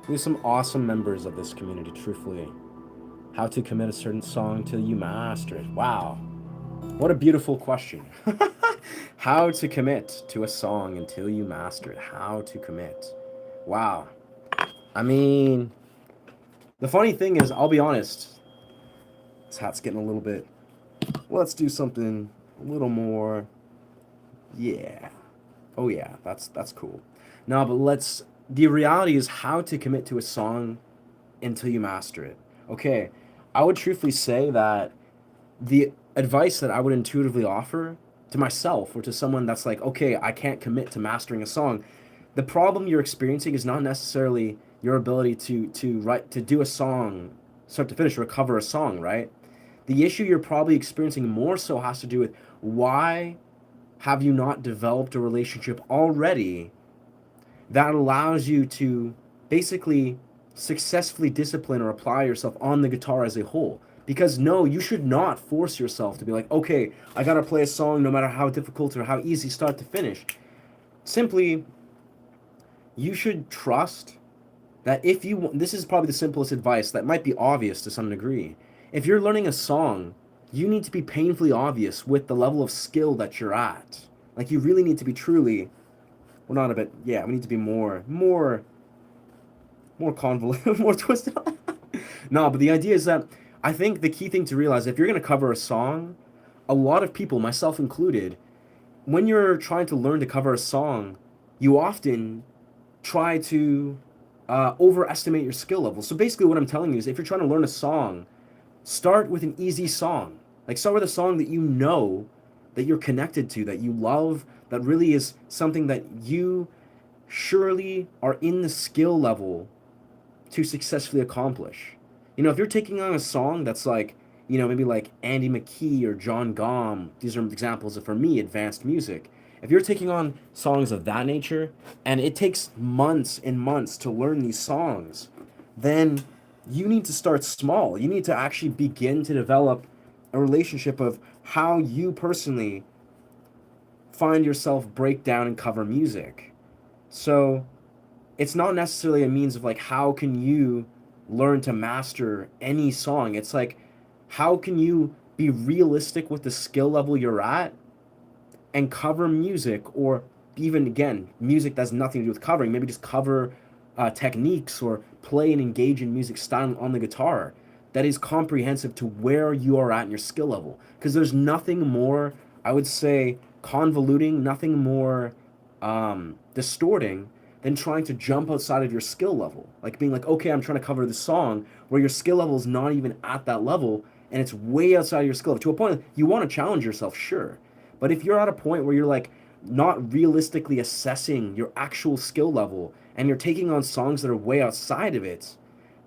We have some awesome members of this community, truthfully. How to commit a certain song till you master it. Wow. What a beautiful question. How to commit to a song until you master it. How to commit. Wow. I mean, the funny thing is, I'll be honest, this hat's getting a little bit, let's do something a little more, yeah. Oh yeah, that's cool. No, but the reality is how to commit to a song until you master it. Okay, I would truthfully say that the advice that I would intuitively offer to myself or to someone that's like, okay, I can't commit to mastering a song, the problem you're experiencing is not necessarily your ability to do a song start to finish, recover a song, right? The issue you're probably experiencing more so has to do with why have you not developed a relationship already that allows you to basically successfully discipline or apply yourself on the guitar as a whole. Because no, you should not force yourself to be like, okay, I gotta play a song no matter how difficult or how easy start to finish. Simply, you should trust that if you, this is probably the simplest advice that might be obvious to some degree. If you're learning a song, you need to be painfully obvious with the level of skill that you're at. Like you really need to be truly, we're not a bit, yeah, we need to be more convoluted, more twisted. No, but the idea is that I think the key thing to realize, if you're going to cover a song, a lot of people, myself included, when you're trying to learn to cover a song, you often try to overestimate your skill level. So basically what I'm telling you is if you're trying to learn a song, start with an easy song. Like start with a song that you know, that you're connected to, that you love, that really is something that you surely are in the skill level to successfully accomplish. You know, if you're taking on a song that's like, you know, maybe like Andy McKee or John Gom, these are examples of, for me, advanced music. If you're taking on songs of that nature and it takes months and months to learn these songs, then you need to start small. You need to actually begin to develop a relationship of how you personally find yourself break down and cover music. So it's not necessarily a means of like how can you learn to master any song. It's like how can you be realistic with the skill level you're at and cover music, or even again music that's nothing to do with covering, maybe just cover techniques or play and engage in music style on the guitar that is comprehensive to where you are at in your skill level, because there's nothing more, I would say, convoluting, nothing more distorting than trying to jump outside of your skill level, like being like, okay, I'm trying to cover this song where your skill level is not even at that level and it's way outside of your skill level, to a point that you want to challenge yourself, sure, but if you're at a point where you're like not realistically assessing your actual skill level and you're taking on songs that are way outside of it,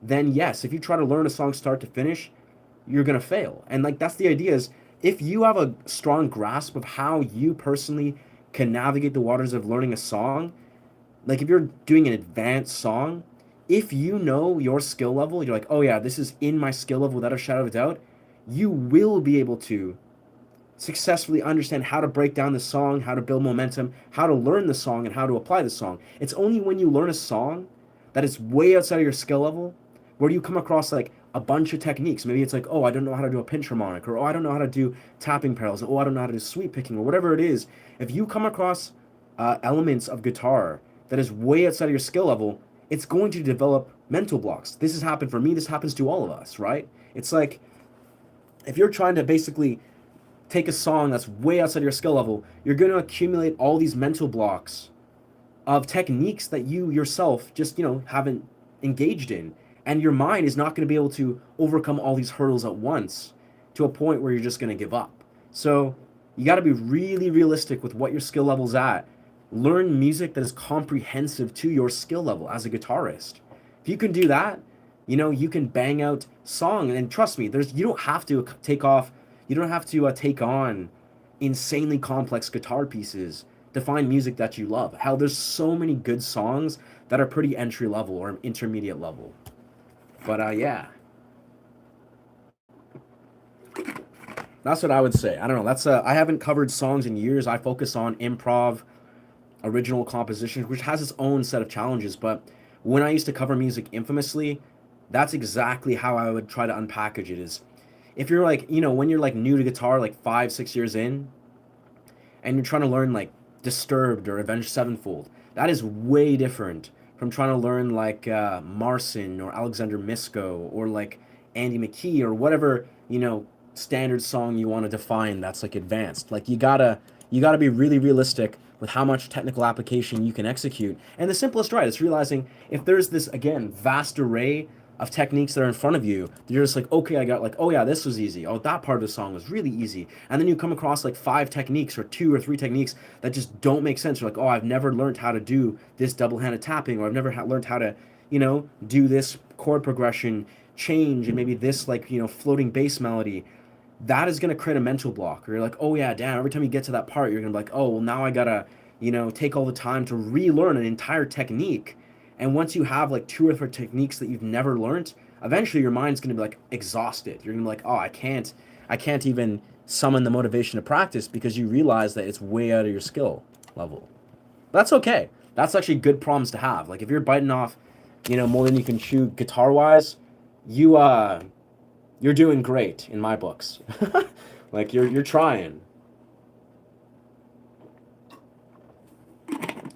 then yes, if you try to learn a song start to finish, you're going to fail. And like that's the idea is if you have a strong grasp of how you personally can navigate the waters of learning a song, like if you're doing an advanced song, if you know your skill level, you're like, "Oh yeah, this is in my skill level without a shadow of a doubt." You will be able to successfully understand how to break down the song, how to build momentum, how to learn the song, and how to apply the song. It's only when you learn a song that is way outside of your skill level where you come across like a bunch of techniques. Maybe it's like, oh, I don't know how to do a pinch harmonic, or oh, I don't know how to do tapping parallels, or oh, I don't know how to do sweep picking, or whatever it is. If you come across elements of guitar that is way outside of your skill level, it's going to develop mental blocks. This has happened for me. This happens to all of us, right? It's like if you're trying to basically take a song that's way outside your skill level, you're going to accumulate all these mental blocks of techniques that you yourself just, you know, haven't engaged in. And your mind is not going to be able to overcome all these hurdles at once to a point where you're just going to give up. So you got to be really realistic with what your skill level's at. Learn music that is comprehensive to your skill level as a guitarist. If you can do that, you know, you can bang out song. And trust me, there's you don't have to you don't have to take on insanely complex guitar pieces to find music that you love. Hell, there's so many good songs that are pretty entry level or intermediate level. But yeah, that's what I would say. I don't know. That's I haven't covered songs in years. I focus on improv, original composition, which has its own set of challenges. But when I used to cover music infamously, that's exactly how I would try to unpackage it. Is if you're like, you know, when you're like new to guitar, like 5, 6 years in, and you're trying to learn like Disturbed or Avenged Sevenfold, that is way different from trying to learn like Marcin or Alexander Misko or like Andy McKee or whatever, you know, standard song you want to define that's like advanced. Like you gotta be really realistic with how much technical application you can execute. And the simplest right is realizing if there's this again vast array of techniques that are in front of you, you're just like, okay, I got like, oh yeah, this was easy. Oh, that part of the song was really easy. And then you come across like 5 techniques or 2 or 3 techniques that just don't make sense. You're like, oh, I've never learned how to do this double-handed tapping, or I've never learned how to, you know, do this chord progression change and maybe this like, you know, floating bass melody. That is going to create a mental block. Or you're like, oh yeah, damn, every time you get to that part, you're going to be like, oh, well, now I got to, you know, take all the time to relearn an entire technique. And once you have like 2 or 3 techniques that you've never learned, eventually your mind's going to be like exhausted. You're going to be like, oh, I can't even summon the motivation to practice because you realize that it's way out of your skill level. That's okay. That's actually good problems to have. Like if you're biting off, you know, more than you can chew guitar wise, you you're doing great in my books. Like you're trying.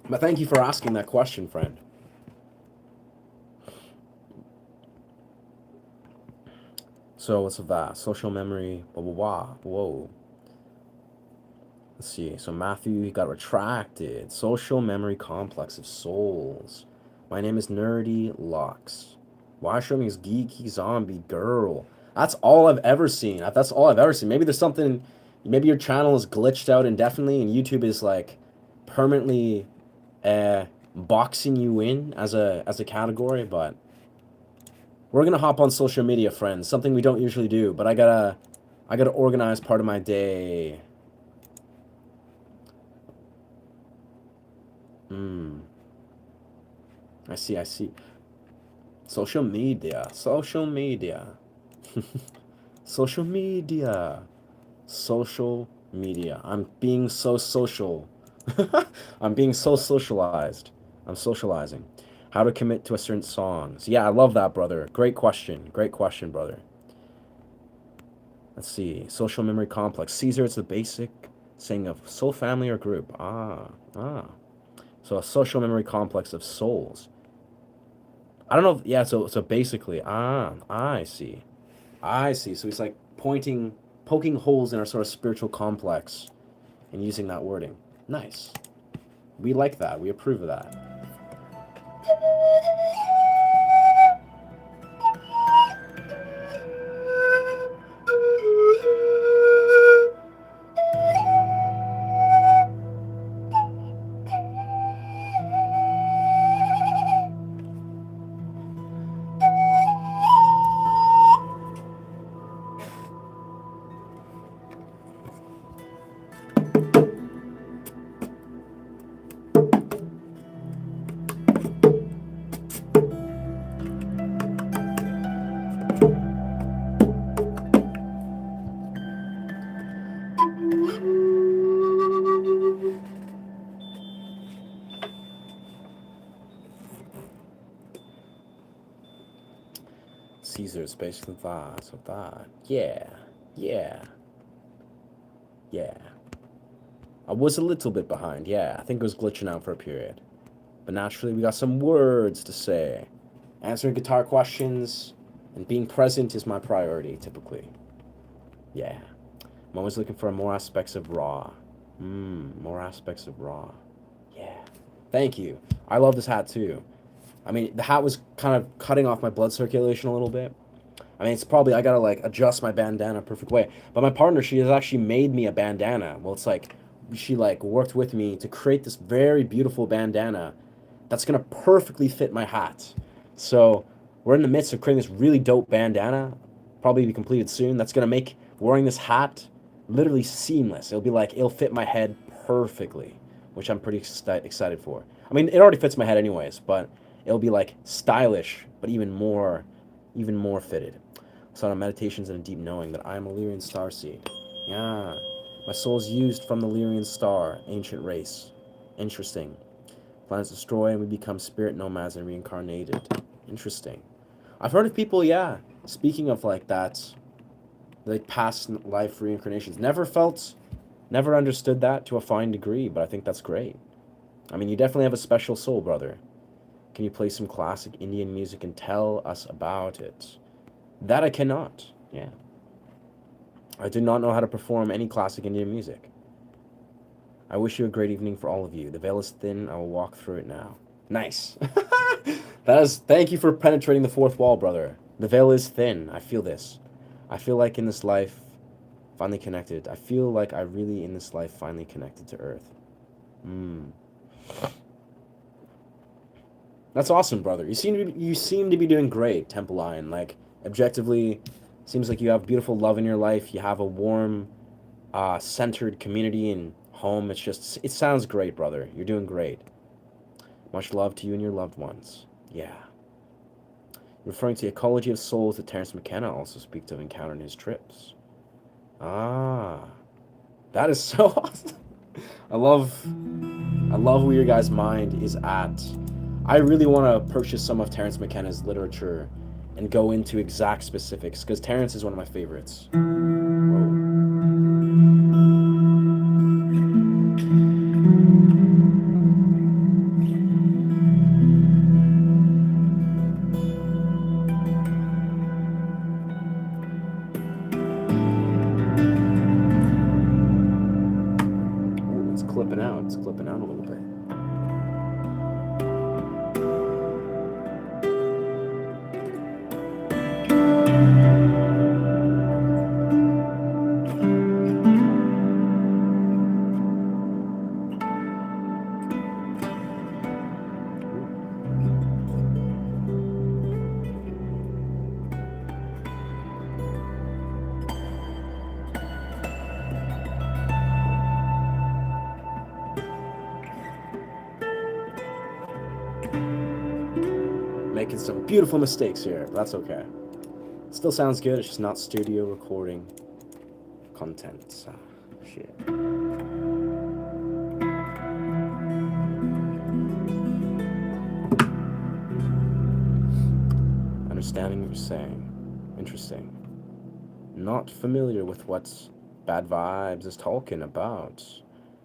But thank you for asking that question, friend. So what's that? Social memory, blah blah blah. Whoa. Let's see. So Matthew got retracted. Social memory complex of souls. My name is Nerdy Locks. Why show me this geeky zombie girl? That's all I've ever seen. That's all I've ever seen. Maybe there's something. Maybe your channel is glitched out indefinitely, and YouTube is like permanently boxing you in as a category. But We're gonna hop on social media, friends. Something we don't usually do, but I gotta organize part of my day. Hmm. I see, I see. Social media, social media, social media, social media. I'm being so social. I'm being so socialized. I'm socializing. How to commit to a certain songs. Yeah, I love that, brother. Great question. Great question, brother. Let's see. Social memory complex. Caesar, it's the basic saying of soul, family, or group. Ah. So a social memory complex of souls. I don't know. Yeah. So basically, I see. I see. So he's like poking holes in our sort of spiritual complex, and using that wording. Nice. We like that. We approve of that. Caesar's basically vibes of that. Yeah. Yeah. Yeah. I was a little bit behind. Yeah. I think it was glitching out for a period. But naturally, we got some words to say. Answering guitar questions and being present is my priority, typically. Yeah. I'm always looking for more aspects of raw. More aspects of raw. Yeah. Thank you. I love this hat too. I mean, the hat was kind of cutting off my blood circulation a little bit. I mean, it's probably I gotta like adjust my bandana a perfect way. But my partner, she has actually made me a bandana. Well, it's like she like worked with me to create this very beautiful bandana that's gonna perfectly fit my hat. So we're in the midst of creating this really dope bandana, probably be completed soon. That's gonna make wearing this hat literally seamless. It'll be like it'll fit my head perfectly, which I'm pretty excited for. I mean, it already fits my head anyways, but it'll be like stylish, but even more fitted. So on meditations and a deep knowing that I am a Lyrian starseed. Yeah, my soul is used from the Lyrian star, ancient race. Interesting. Planets destroy and we become spirit nomads and reincarnated. Interesting. I've heard of people, yeah, speaking of like that, like past life reincarnations. Never understood that to a fine degree, but I think that's great. I mean, you definitely have a special soul, brother. Can you play some classic Indian music and tell us about it? That I cannot. Yeah. I do not know how to perform any classic Indian music. I wish you a great evening for all of you. The veil is thin. I will walk through it now. Nice. Thank you for penetrating the fourth wall, brother. The veil is thin. I feel this. I feel like in this life, finally connected. I feel like I really in this life finally connected to Earth. That's awesome, brother. You seem to be doing great, Temple Lion. Like objectively, seems like you have beautiful love in your life. You have a warm, centered community and home. It sounds great, brother. You're doing great. Much love to you and your loved ones. Yeah. Referring to the ecology of souls that Terence McKenna also speaks of encountering his trips. Ah, that is so awesome. I love where your guys' mind is at. I really want to purchase some of Terence McKenna's literature and go into exact specifics because Terence is one of my favorites. Whoa. Ooh, it's clipping out. It's clipping out a little bit. Making some beautiful mistakes here, but that's okay. Still sounds good, it's just not studio recording content. So, shit. Understanding what you're saying. Interesting. Not familiar with what Bad Vibes is talking about.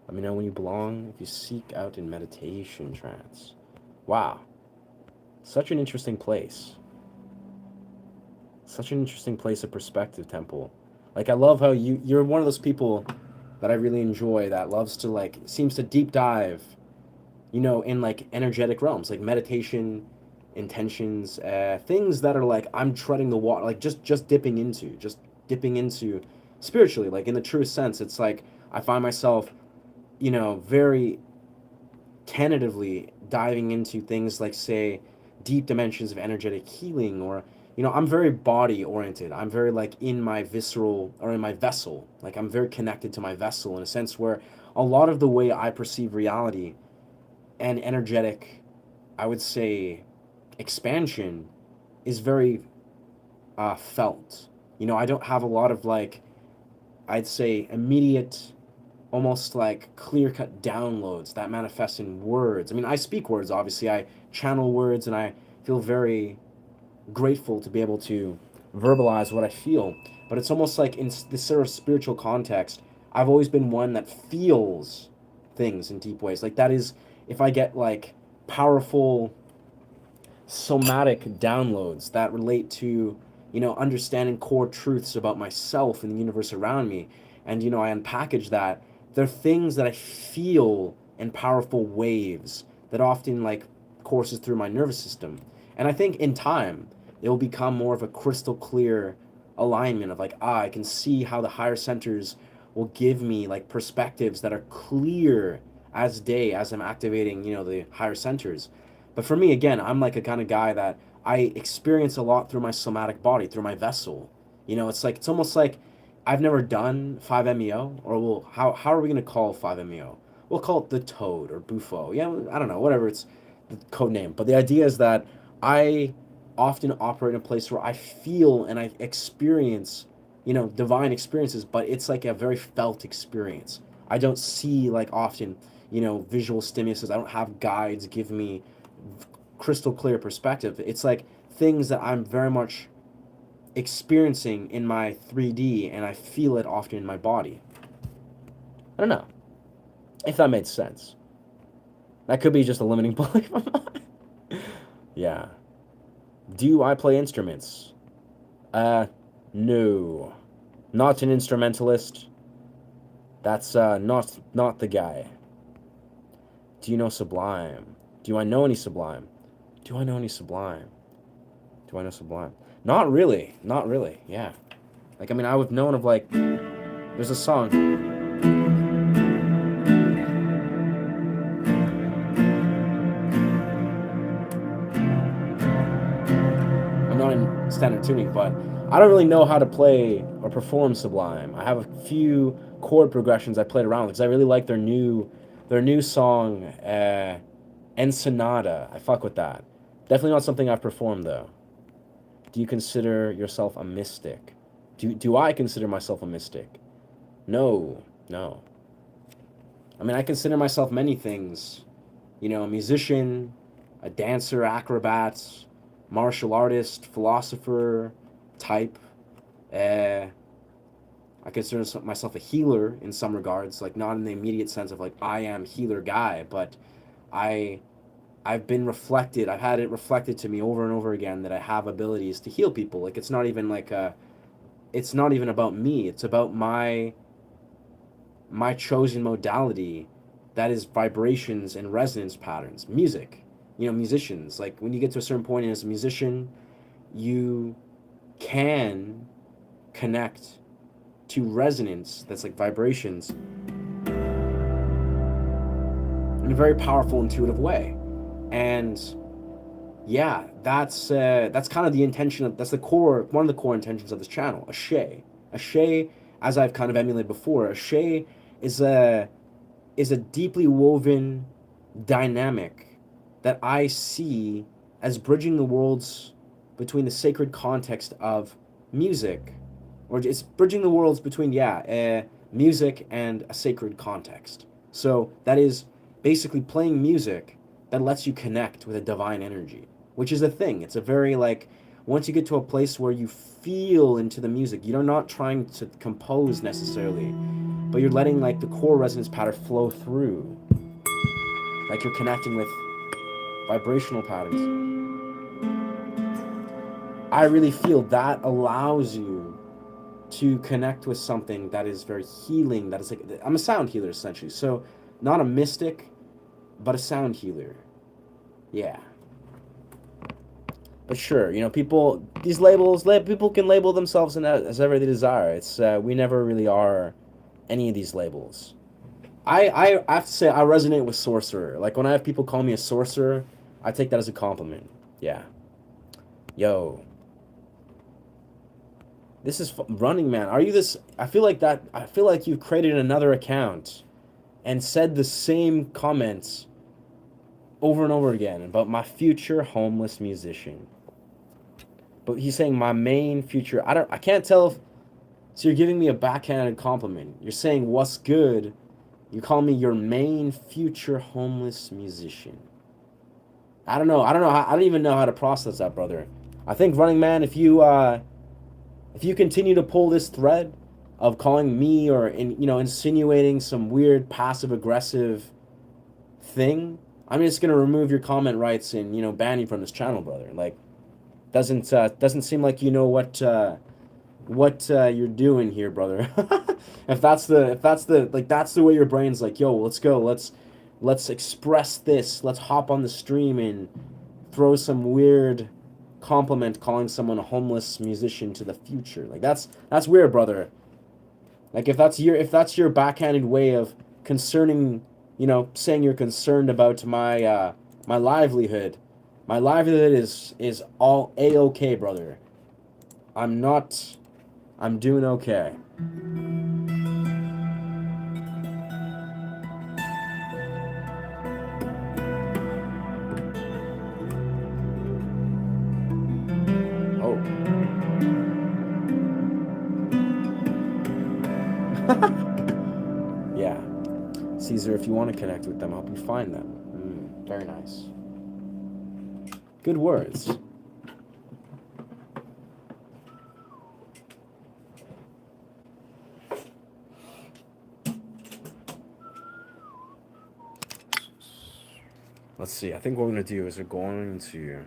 Let me know when you belong if you seek out in meditation trance. Wow. Such an interesting place. Such an interesting place of perspective, Temple. Like, I love how you're one of those people that I really enjoy that loves to, like, seems to deep dive, in, like, energetic realms, like meditation, intentions, things that are, like, I'm treading the water, like, just dipping into spiritually, like, in the truest sense. It's like, I find myself, very tentatively diving into things like, say, deep dimensions of energetic healing, or I'm very body oriented. I'm very, like, in my visceral, or in my vessel, like, I'm very connected to my vessel in a sense where a lot of the way I perceive reality and energetic, I would say, expansion is very felt. I don't have a lot of, like, I'd say, immediate, almost like clear cut downloads that manifest in words. I mean, I speak words, obviously. I channel words, and I feel very grateful to be able to verbalize what I feel. But it's almost like in this sort of spiritual context, I've always been one that feels things in deep ways. Like, that is, if I get, like, powerful somatic downloads that relate to, understanding core truths about myself and the universe around me, and, I unpackage that, they're things that I feel in powerful waves that often, like, courses through my nervous system. And I think in time, it will become more of a crystal clear alignment of, like, I can see how the higher centers will give me, like, perspectives that are clear as day as I'm activating, the higher centers. But for me, again, I'm like a kind of guy that I experience a lot through my somatic body, through my vessel. It's almost like I've never done 5-MeO, or, well, how are we going to call 5-MeO? We'll call it the Toad or Bufo. Yeah, I don't know, whatever it's the code name. But the idea is that I often operate in a place where I feel and I experience, divine experiences, but it's like a very felt experience. I don't see, like, often, visual stimuluses. I don't have guides give me crystal clear perspective. It's like things that I'm very much experiencing in my 3D, and I feel it often in my body. I don't know if that made sense. That could be just a limiting belief of mine. Yeah. Do I play instruments? No. Not an instrumentalist. That's not the guy. Do you know Sublime? Do I know any Sublime? Do I know any Sublime? Do I know Sublime? Not really. Not really. Yeah. Like, I mean, I would known of, like, there's a song. I'm not in standard tuning, but I don't really know how to play or perform Sublime. I have a few chord progressions I played around with because I really like their new song, Ensenada. I fuck with that. Definitely not something I've performed, though. Do you consider yourself a mystic? Do I consider myself a mystic? No, no. I mean, I consider myself many things. A musician, a dancer, acrobat, martial artist, philosopher, type. I consider myself a healer in some regards, like, not in the immediate sense of, like, I am healer guy, but I've been reflected. I've had it reflected to me over and over again that I have abilities to heal people. Like, it's not even like it's not even about me. It's about my chosen modality, that is vibrations and resonance patterns. Music. Musicians, like, when you get to a certain point as a musician, you can connect to resonance that's like vibrations in a very powerful, intuitive way. And yeah, that's kind of the intention of, that's the core, one of the core intentions of this channel. A shay, as I've kind of emulated before, a shay is a deeply woven dynamic that I see as bridging the worlds between the sacred context of music, or it's bridging the worlds between, music and a sacred context. So that is basically playing music that lets you connect with a divine energy, which is a thing. It's a very like, once you get to a place where you feel into the music, you're not trying to compose necessarily, but you're letting like the core resonance pattern flow through. Like you're connecting with vibrational patterns. I really feel that allows you to connect with something that is very healing. That is like, I'm a sound healer essentially. So not a mystic, but a sound healer. Yeah. But sure, people, these labels, people can label themselves as ever they desire. It's we never really are any of these labels. I have to say I resonate with sorcerer. Like when I have people call me a sorcerer, I take that as a compliment. Yeah. Yo. This is Running Man. Are you this? I feel like that. I feel like you've created another account and said the same comments over and over again about my future homeless musician. But he's saying my main future. I can't tell if. So you're giving me a backhanded compliment. You're saying what's good. You call me your main future homeless musician. I don't know. I don't even know how to process that, brother. I think Running Man, if you continue to pull this thread of calling me or insinuating some weird passive aggressive thing, I'm just gonna remove your comment rights and ban you from this channel, brother. Like, doesn't seem like you know what you're doing here, brother. If that's the like that's the way your brain's like, yo, let's go, let's express this, let's hop on the stream and throw some weird compliment calling someone a homeless musician to the future. Like that's weird, brother. Like if that's your backhanded way of concerning, saying you're concerned about my livelihood. My livelihood is all a-okay, brother. I'm not I'm doing okay. Oh. Yeah. Caesar, if you want to connect with them, I'll help you find them. Very nice. Good words. Let's see. I think what we're going to do is we're going to...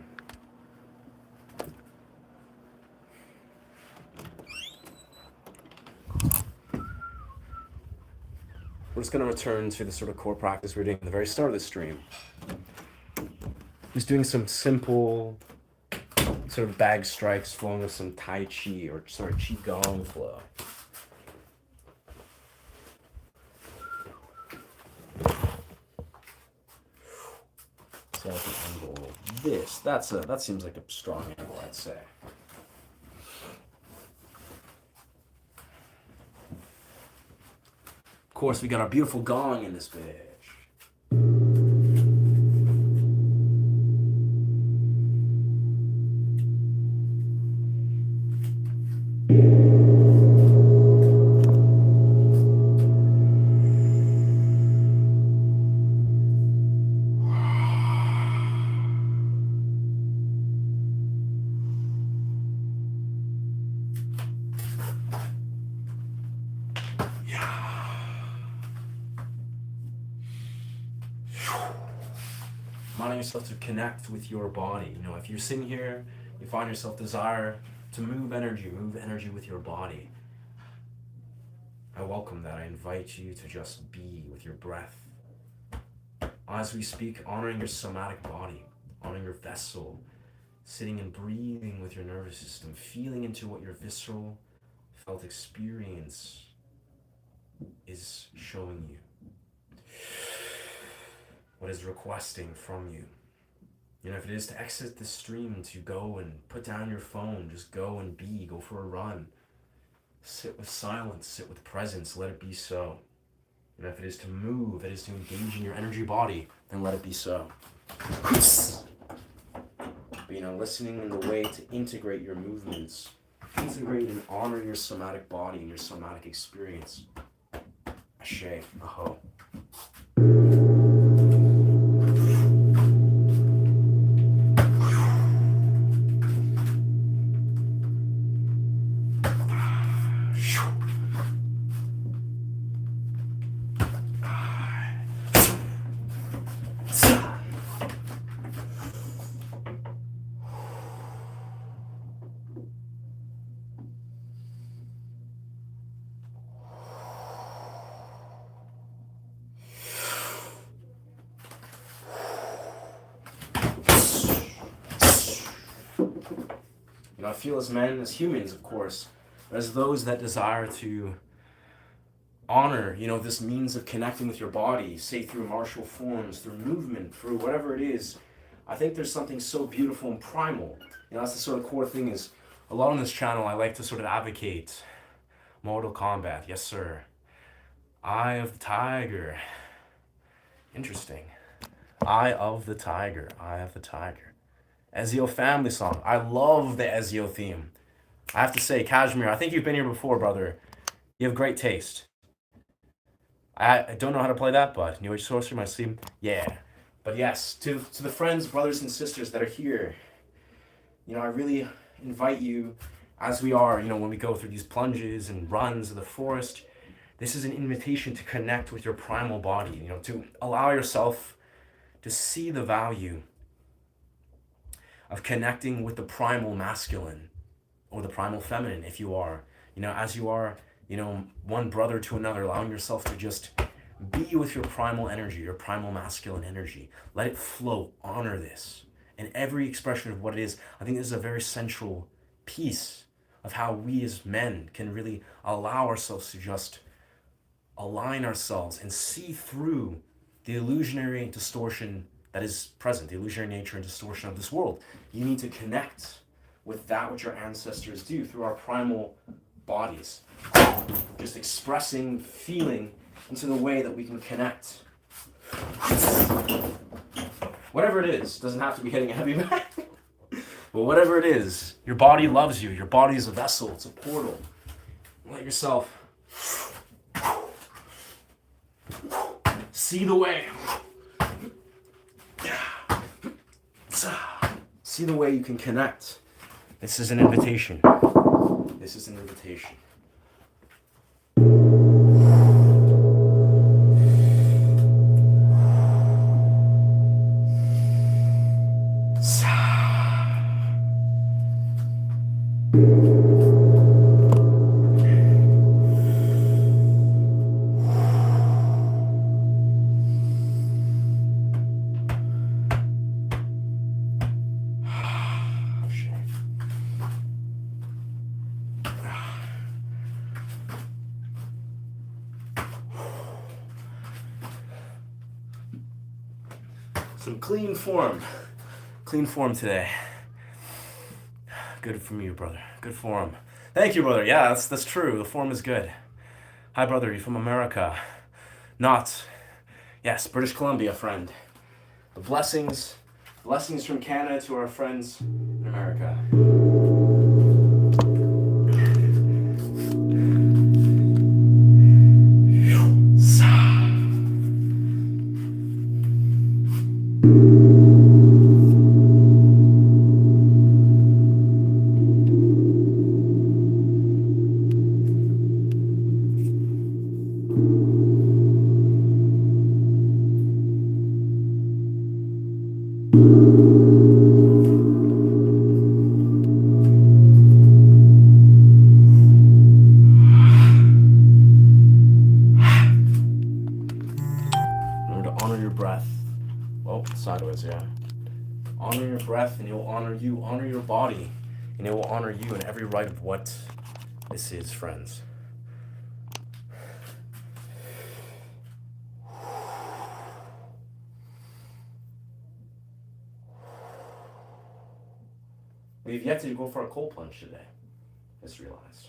We're just going to return to the sort of core practice we were doing at the very start of the stream. Just doing some simple sort of bag strikes flowing with some Tai Chi or Qigong flow. So I can angle this. That seems like a strong angle, I'd say. Of course, we got our beautiful gong in this bitch. Reminding yourself to connect with your body. If you're sitting here, you find yourself desire to move energy with your body. I welcome that. I invite you to just be with your breath. As we speak, honoring your somatic body, honoring your vessel, sitting and breathing with your nervous system, feeling into what your visceral felt experience is showing you. What is requesting from you. If it is to exit the stream, to go and put down your phone, just go and go for a run. Sit with silence, sit with presence, let it be so. If it is to move, it is to engage in your energy body, then let it be so. But, listening in the way to integrate your movements, integrate and honor your somatic body and your somatic experience. Ashe, aho. I feel as men, as humans, of course, as those that desire to honor, this means of connecting with your body, say through martial forms, through movement, through whatever it is. I think there's something so beautiful and primal. That's the sort of core thing is, a lot on this channel, I like to sort of advocate Mortal Kombat. Yes, sir. Eye of the Tiger. Interesting. Eye of the Tiger. Eye of the Tiger. Ezio family song. I love the Ezio theme. I have to say, Kashmir, I think you've been here before, brother. You have great taste. I don't know how to play that, but New Age Sorcery, my sleep. Yeah. But yes, to the friends, brothers, and sisters that are here, I really invite you, as we are, when we go through these plunges and runs of the forest, this is an invitation to connect with your primal body, to allow yourself to see the value of connecting with the primal masculine or the primal feminine, if you are, as you are, one brother to another, allowing yourself to just be with your primal energy, your primal masculine energy. Let it flow. Honor this. And every expression of what it is, I think this is a very central piece of how we as men can really allow ourselves to just align ourselves and see through the illusionary distortion that is present, the illusionary nature and distortion of this world. You need to connect with that which our ancestors do through our primal bodies. Just expressing, feeling into the way that we can connect. Whatever it is, doesn't have to be hitting a heavy bag. But whatever it is, your body loves you. Your body is a vessel, it's a portal. Let yourself see the way. See the way you can connect. This is an invitation. This is an invitation. Some clean form today. Good from you, brother. Good form. Thank you, brother. Yeah, that's true. The form is good. Hi, brother. You from America? Not. Yes, British Columbia, friend. The blessings from Canada to our friends in America. Sideways, yeah. Honor your breath and it will honor you. Honor your body and it will honor you in every right of what this is, friends. We've yet to go for a cold plunge today, just realized.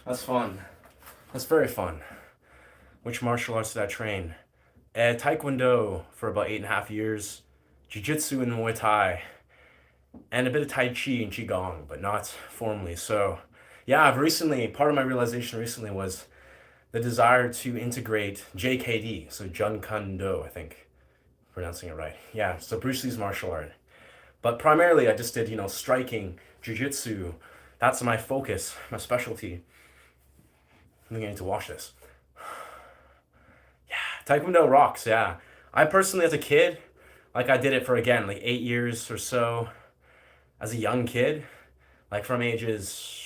That's fun. That's very fun. Which martial arts did I train? Taekwondo for about 8.5 years, Jiu-Jitsu and Muay Thai, and a bit of Tai Chi and Qigong, but not formally. So, yeah, part of my realization recently was the desire to integrate JKD, so Jeet Kune Do, I think, pronouncing it right. Yeah, so Bruce Lee's martial art. But primarily, I just did, striking, Jiu-Jitsu. That's my focus, my specialty. I think I need to wash this. Taekwondo rocks, yeah. I personally, as a kid, like I did it for again, like 8 years or so as a young kid, like from ages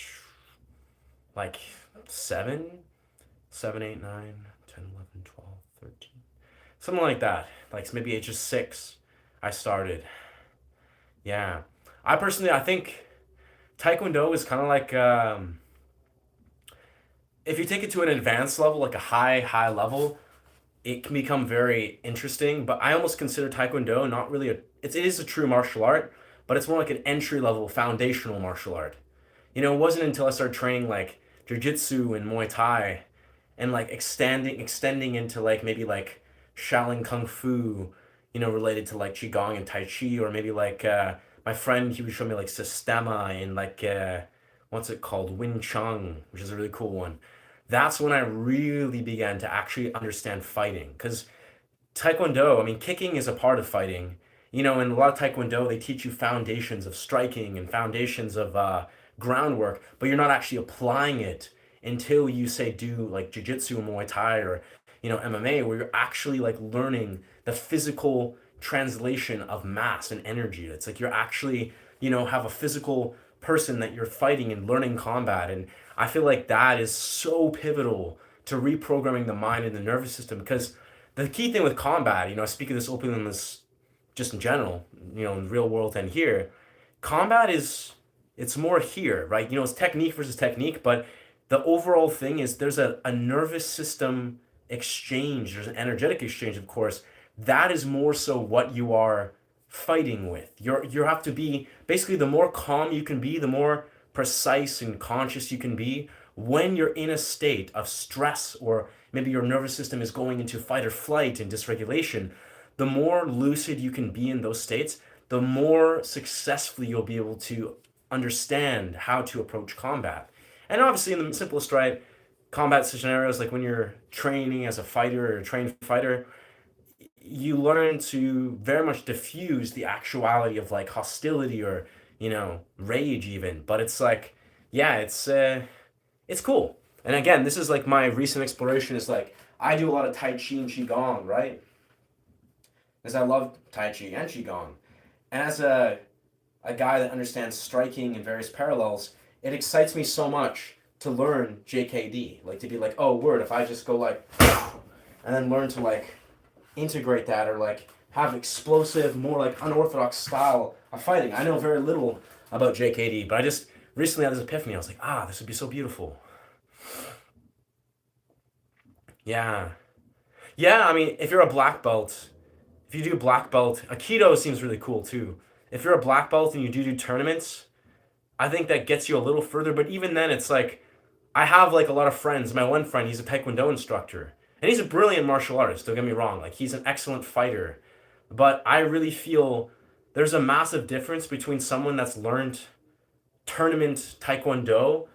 like 7, 7, 8, 9, 10, 11, 12, 13, something like that. Like maybe ages 6, I started. Yeah. I think Taekwondo is kind of like, if you take it to an advanced level, like a high level, it can become very interesting. But I almost consider Taekwondo not really it is a true martial art, but it's more like an entry level foundational martial art. It wasn't until I started training like Jiu-Jitsu and Muay Thai and like extending into like maybe like Shaolin Kung Fu, related to like Qigong and Tai Chi, or maybe like my friend, he would show me like Sistema and like what's it called, Wing Chun, which is a really cool one. That's when I really began to actually understand fighting. Because Taekwondo, I mean, kicking is a part of fighting. In a lot of Taekwondo, they teach you foundations of striking and foundations of groundwork, but you're not actually applying it until you say do like Jiu-Jitsu or Muay Thai or, MMA, where you're actually like learning the physical translation of mass and energy. It's like you're actually, have a physical person that you're fighting and learning combat. And I feel like that is so pivotal to reprogramming the mind and the nervous system, because the key thing with combat, I speak of this openly in this just in general, in the real world and here, combat it's more here, right? It's technique versus technique, but the overall thing is there's a nervous system exchange, there's an energetic exchange, of course. That is more so what you are fighting with. You have to be basically, the more calm you can be, the more precise and conscious you can be when you're in a state of stress, or maybe your nervous system is going into fight or flight and dysregulation. The more lucid you can be in those states, the more successfully you'll be able to understand how to approach combat. And obviously, in the simplest, right, combat scenarios, like when you're training as a fighter or a trained fighter, you learn to very much diffuse the actuality of like hostility or rage even. But it's like, yeah, it's cool. And again, this is like my recent exploration is like, I do a lot of Tai Chi and Qigong, right? Because I love Tai Chi and Qigong. And as a guy that understands striking and various parallels, it excites me so much to learn JKD. Like to be like, oh, word, if I just go like, and then learn to like integrate that, or like have explosive, more like unorthodox style of fighting. I know very little about JKD, but I just recently had this epiphany. I was like, this would be so beautiful. Yeah. Yeah, I mean, if you're a black belt, if you do black belt, Aikido seems really cool too. If you're a black belt and you do tournaments, I think that gets you a little further. But even then, it's like, I have like a lot of friends. My one friend, he's a Taekwondo instructor. And he's a brilliant martial artist, don't get me wrong. Like, he's an excellent fighter. But I really feel there's a massive difference between someone that's learned tournament Taekwondo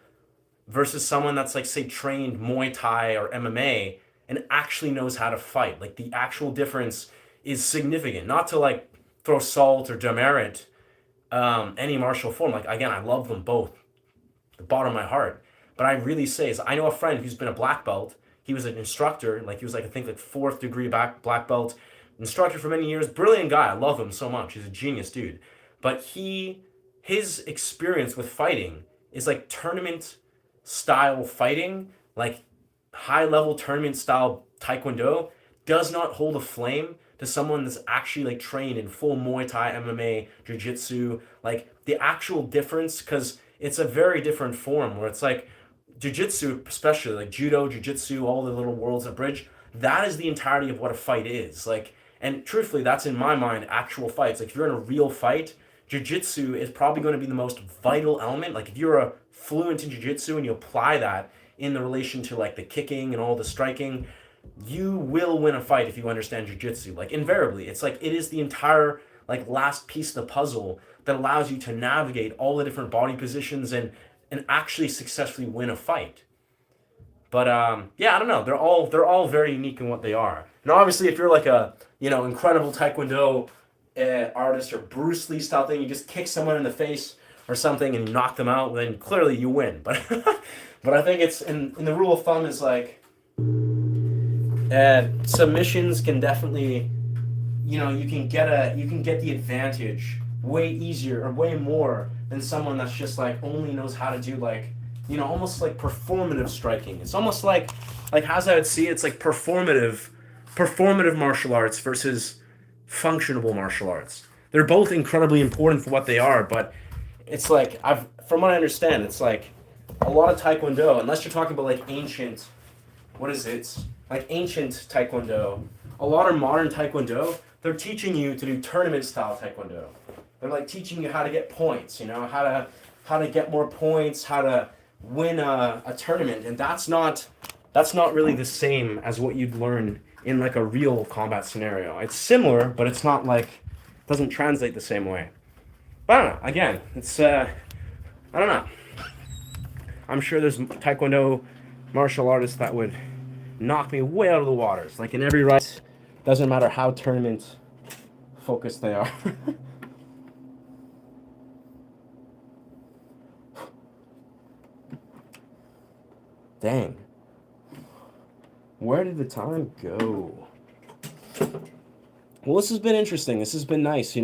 versus someone that's like, say, trained Muay Thai or MMA and actually knows how to fight. Like, the actual difference is significant. Not to like throw salt or demerit any martial form. Like, again, I love them both, the bottom of my heart. But I really say is, I know a friend who's been a black belt. He was an instructor, like he was like, I think like 4th degree black belt instructor for many years. Brilliant guy. I love him so much. He's a genius dude. But his experience with fighting is like tournament style fighting, like high level tournament style Taekwondo does not hold a flame to someone that's actually like trained in full Muay Thai, MMA, Jiu-Jitsu, like the actual difference, because it's a very different form where it's like Jiu-Jitsu, especially like Judo, Jiu-Jitsu, all the little worlds at bridge, that is the entirety of what a fight is. Like, and truthfully, that's in my mind actual fights. Like if you're in a real fight, Jiu-Jitsu is probably going to be the most vital element. Like if you're a fluent in Jiu-Jitsu and you apply that in the relation to like the kicking and all the striking, you will win a fight if you understand Jiu-Jitsu. Like invariably, it's like it is the entire like last piece of the puzzle that allows you to navigate all the different body positions and actually successfully win a fight. But yeah, I don't know. They're all very unique in what they are. And obviously, if you're like a incredible Taekwondo artist or Bruce Lee style thing, you just kick someone in the face or something and you knock them out, then clearly you win. But but I think it's in the rule of thumb is like submissions can definitely you can get the advantage way easier or way more than someone that's just like only knows how to do like almost like performative striking. It's almost like as I would see it, it's like performative martial arts versus functional martial arts. They're both incredibly important for what they are, but it's like from what I understand, it's like a lot of Taekwondo, unless you're talking about like ancient, what is it? Like ancient Taekwondo, a lot of modern Taekwondo, they're teaching you to do tournament style Taekwondo. They're like teaching you how to get points, how to get more points, how to win a tournament, and that's not really the same as what you'd learn in like a real combat scenario. It's similar, but it's not like doesn't translate the same way. But I don't know. Again, it's I don't know. I'm sure there's Taekwondo martial artists that would knock me way out of the waters. Like in every right, doesn't matter how tournament focused they are. Dang. Where did the time go? Well, this has been interesting. This has been nice,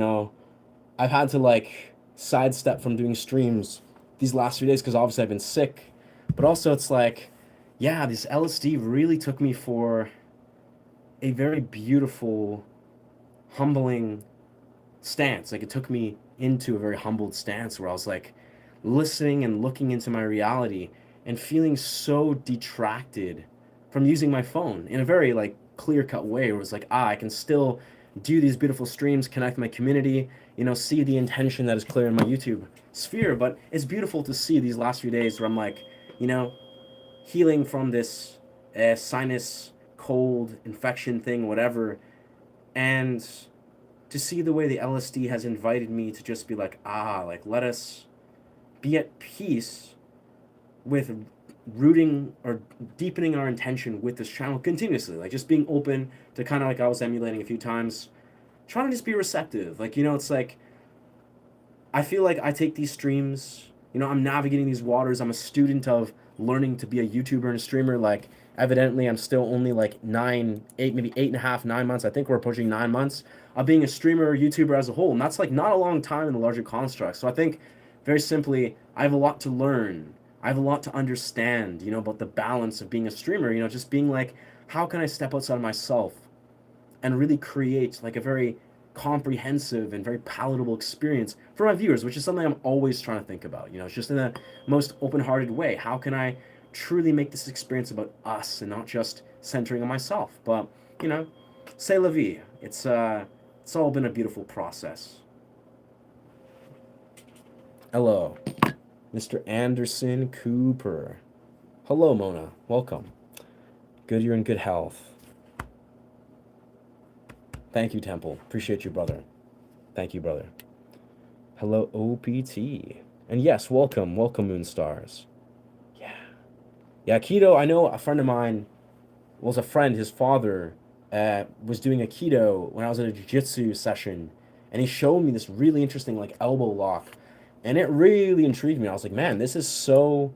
I've had to like sidestep from doing streams these last few days because obviously I've been sick. But also it's like, yeah, this LSD really took me for a very beautiful, humbling stance. Like it took me into a very humbled stance where I was like listening and looking into my reality and feeling so detracted from using my phone in a very like clear-cut way where it's like, I can still do these beautiful streams, connect my community, see the intention that is clear in my YouTube sphere. But it's beautiful to see these last few days where I'm like, healing from this sinus cold infection thing, whatever, and to see the way the LSD has invited me to just be like, like let us be at peace with rooting or deepening our intention with this channel continuously, like just being open to kind of like I was emulating a few times, trying to just be receptive. Like, it's like I feel like I take these streams, I'm navigating these waters. I'm a student of learning to be a YouTuber and a streamer. Like evidently I'm still only like 8, maybe 8.5, 9 months. I think we're approaching 9 months of being a streamer or YouTuber as a whole. And that's like not a long time in the larger construct. So I think very simply, I have a lot to learn. I have a lot to understand, about the balance of being a streamer, just being like, how can I step outside of myself and really create like a very comprehensive and very palatable experience for my viewers, which is something I'm always trying to think about, it's just in the most open-hearted way. How can I truly make this experience about us and not just centering on myself? But, c'est la vie. It's all been a beautiful process. Hello. Mr. Anderson Cooper. Hello, Mona. Welcome. Good you're in good health. Thank you, Temple. Appreciate you, brother. Thank you, brother. Hello, OPT. And yes, welcome. Welcome, Moonstars. Yeah. Yeah, keto, I know a friend of mine was a friend. His father was doing a keto when I was at a jiu-jitsu session. And he showed me this really interesting, like, elbow lock. And it really intrigued me. I was like, man, this is so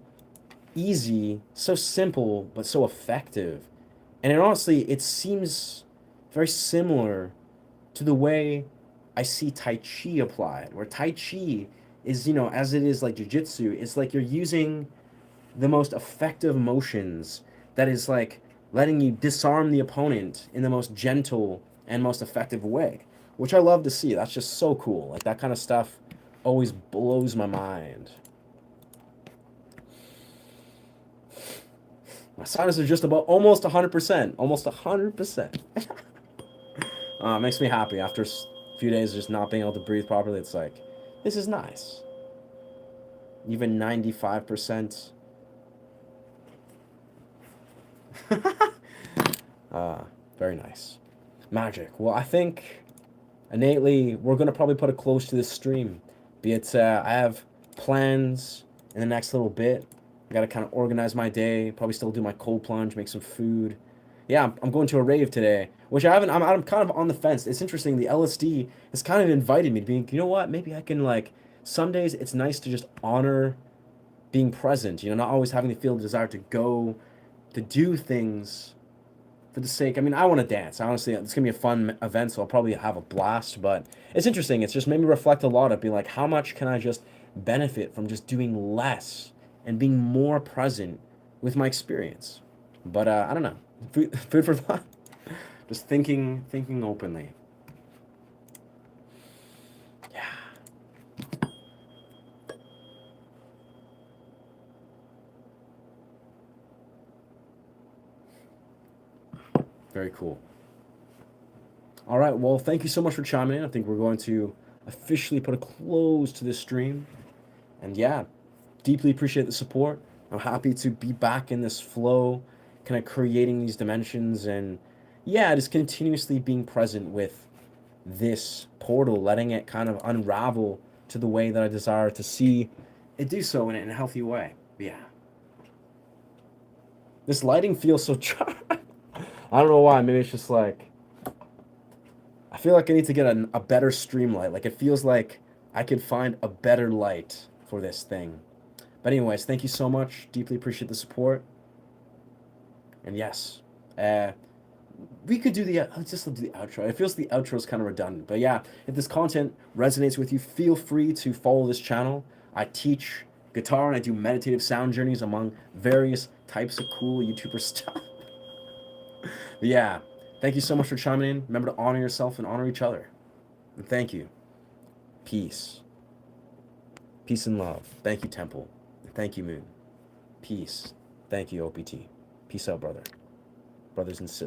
easy, so simple, but so effective. And it seems very similar to the way I see Tai Chi applied, where Tai Chi is, as it is like Jiu-Jitsu, it's like you're using the most effective motions that is like letting you disarm the opponent in the most gentle and most effective way, which I love to see. That's just so cool. Like that kind of stuff always blows my mind. My sinus is just about almost 100%. Almost 100%. It makes me happy after a few days of just not being able to breathe properly. It's like, this is nice. Even 95%. Very nice. Magic. Well, I think innately we're going to probably put a close to this stream. Be it, I have plans in the next little bit. I got to kind of organize my day. Probably still do my cold plunge, make some food. Yeah, I'm going to a rave today, which I haven't. I'm kind of on the fence. It's interesting. The LSD has kind of invited me to being. You know what? Maybe I can like. Some days it's nice to just honor being present. You know, not always having to feel the desire to go, to do things for the sake. I mean, I want to dance. Honestly, it's gonna be a fun event, so I'll probably have a blast. But it's interesting. It's just made me reflect a lot of being like, how much can I just benefit from just doing less and being more present with my experience? But I don't know. Food for thought. Just thinking openly. Yeah. Very cool. All right. Well, thank you so much for chiming in. I think we're going to officially put a close to this stream. And yeah, deeply appreciate the support. I'm happy to be back in this flow, kind of creating these dimensions and yeah, just continuously being present with this portal, letting it kind of unravel to the way that I desire to see it do so in a healthy way. Yeah. This lighting feels so I don't know why. Maybe it's just like I feel like I need to get a better stream light. Like it feels like I could find a better light for this thing. But anyways, thank you so much. Deeply appreciate the support. And yes, we could do the let's just do the outro. It feels the outro is kind of redundant, but yeah, if this content resonates with you, feel free to follow this channel. I teach guitar and I do meditative sound journeys among various types of cool YouTuber stuff. But yeah, thank you so much for chiming in. Remember to honor yourself and honor each other. And thank you. Peace. Peace and love. Thank you, Temple. Thank you, Moon. Peace. Thank you, OPT. Peace out, brothers and sisters.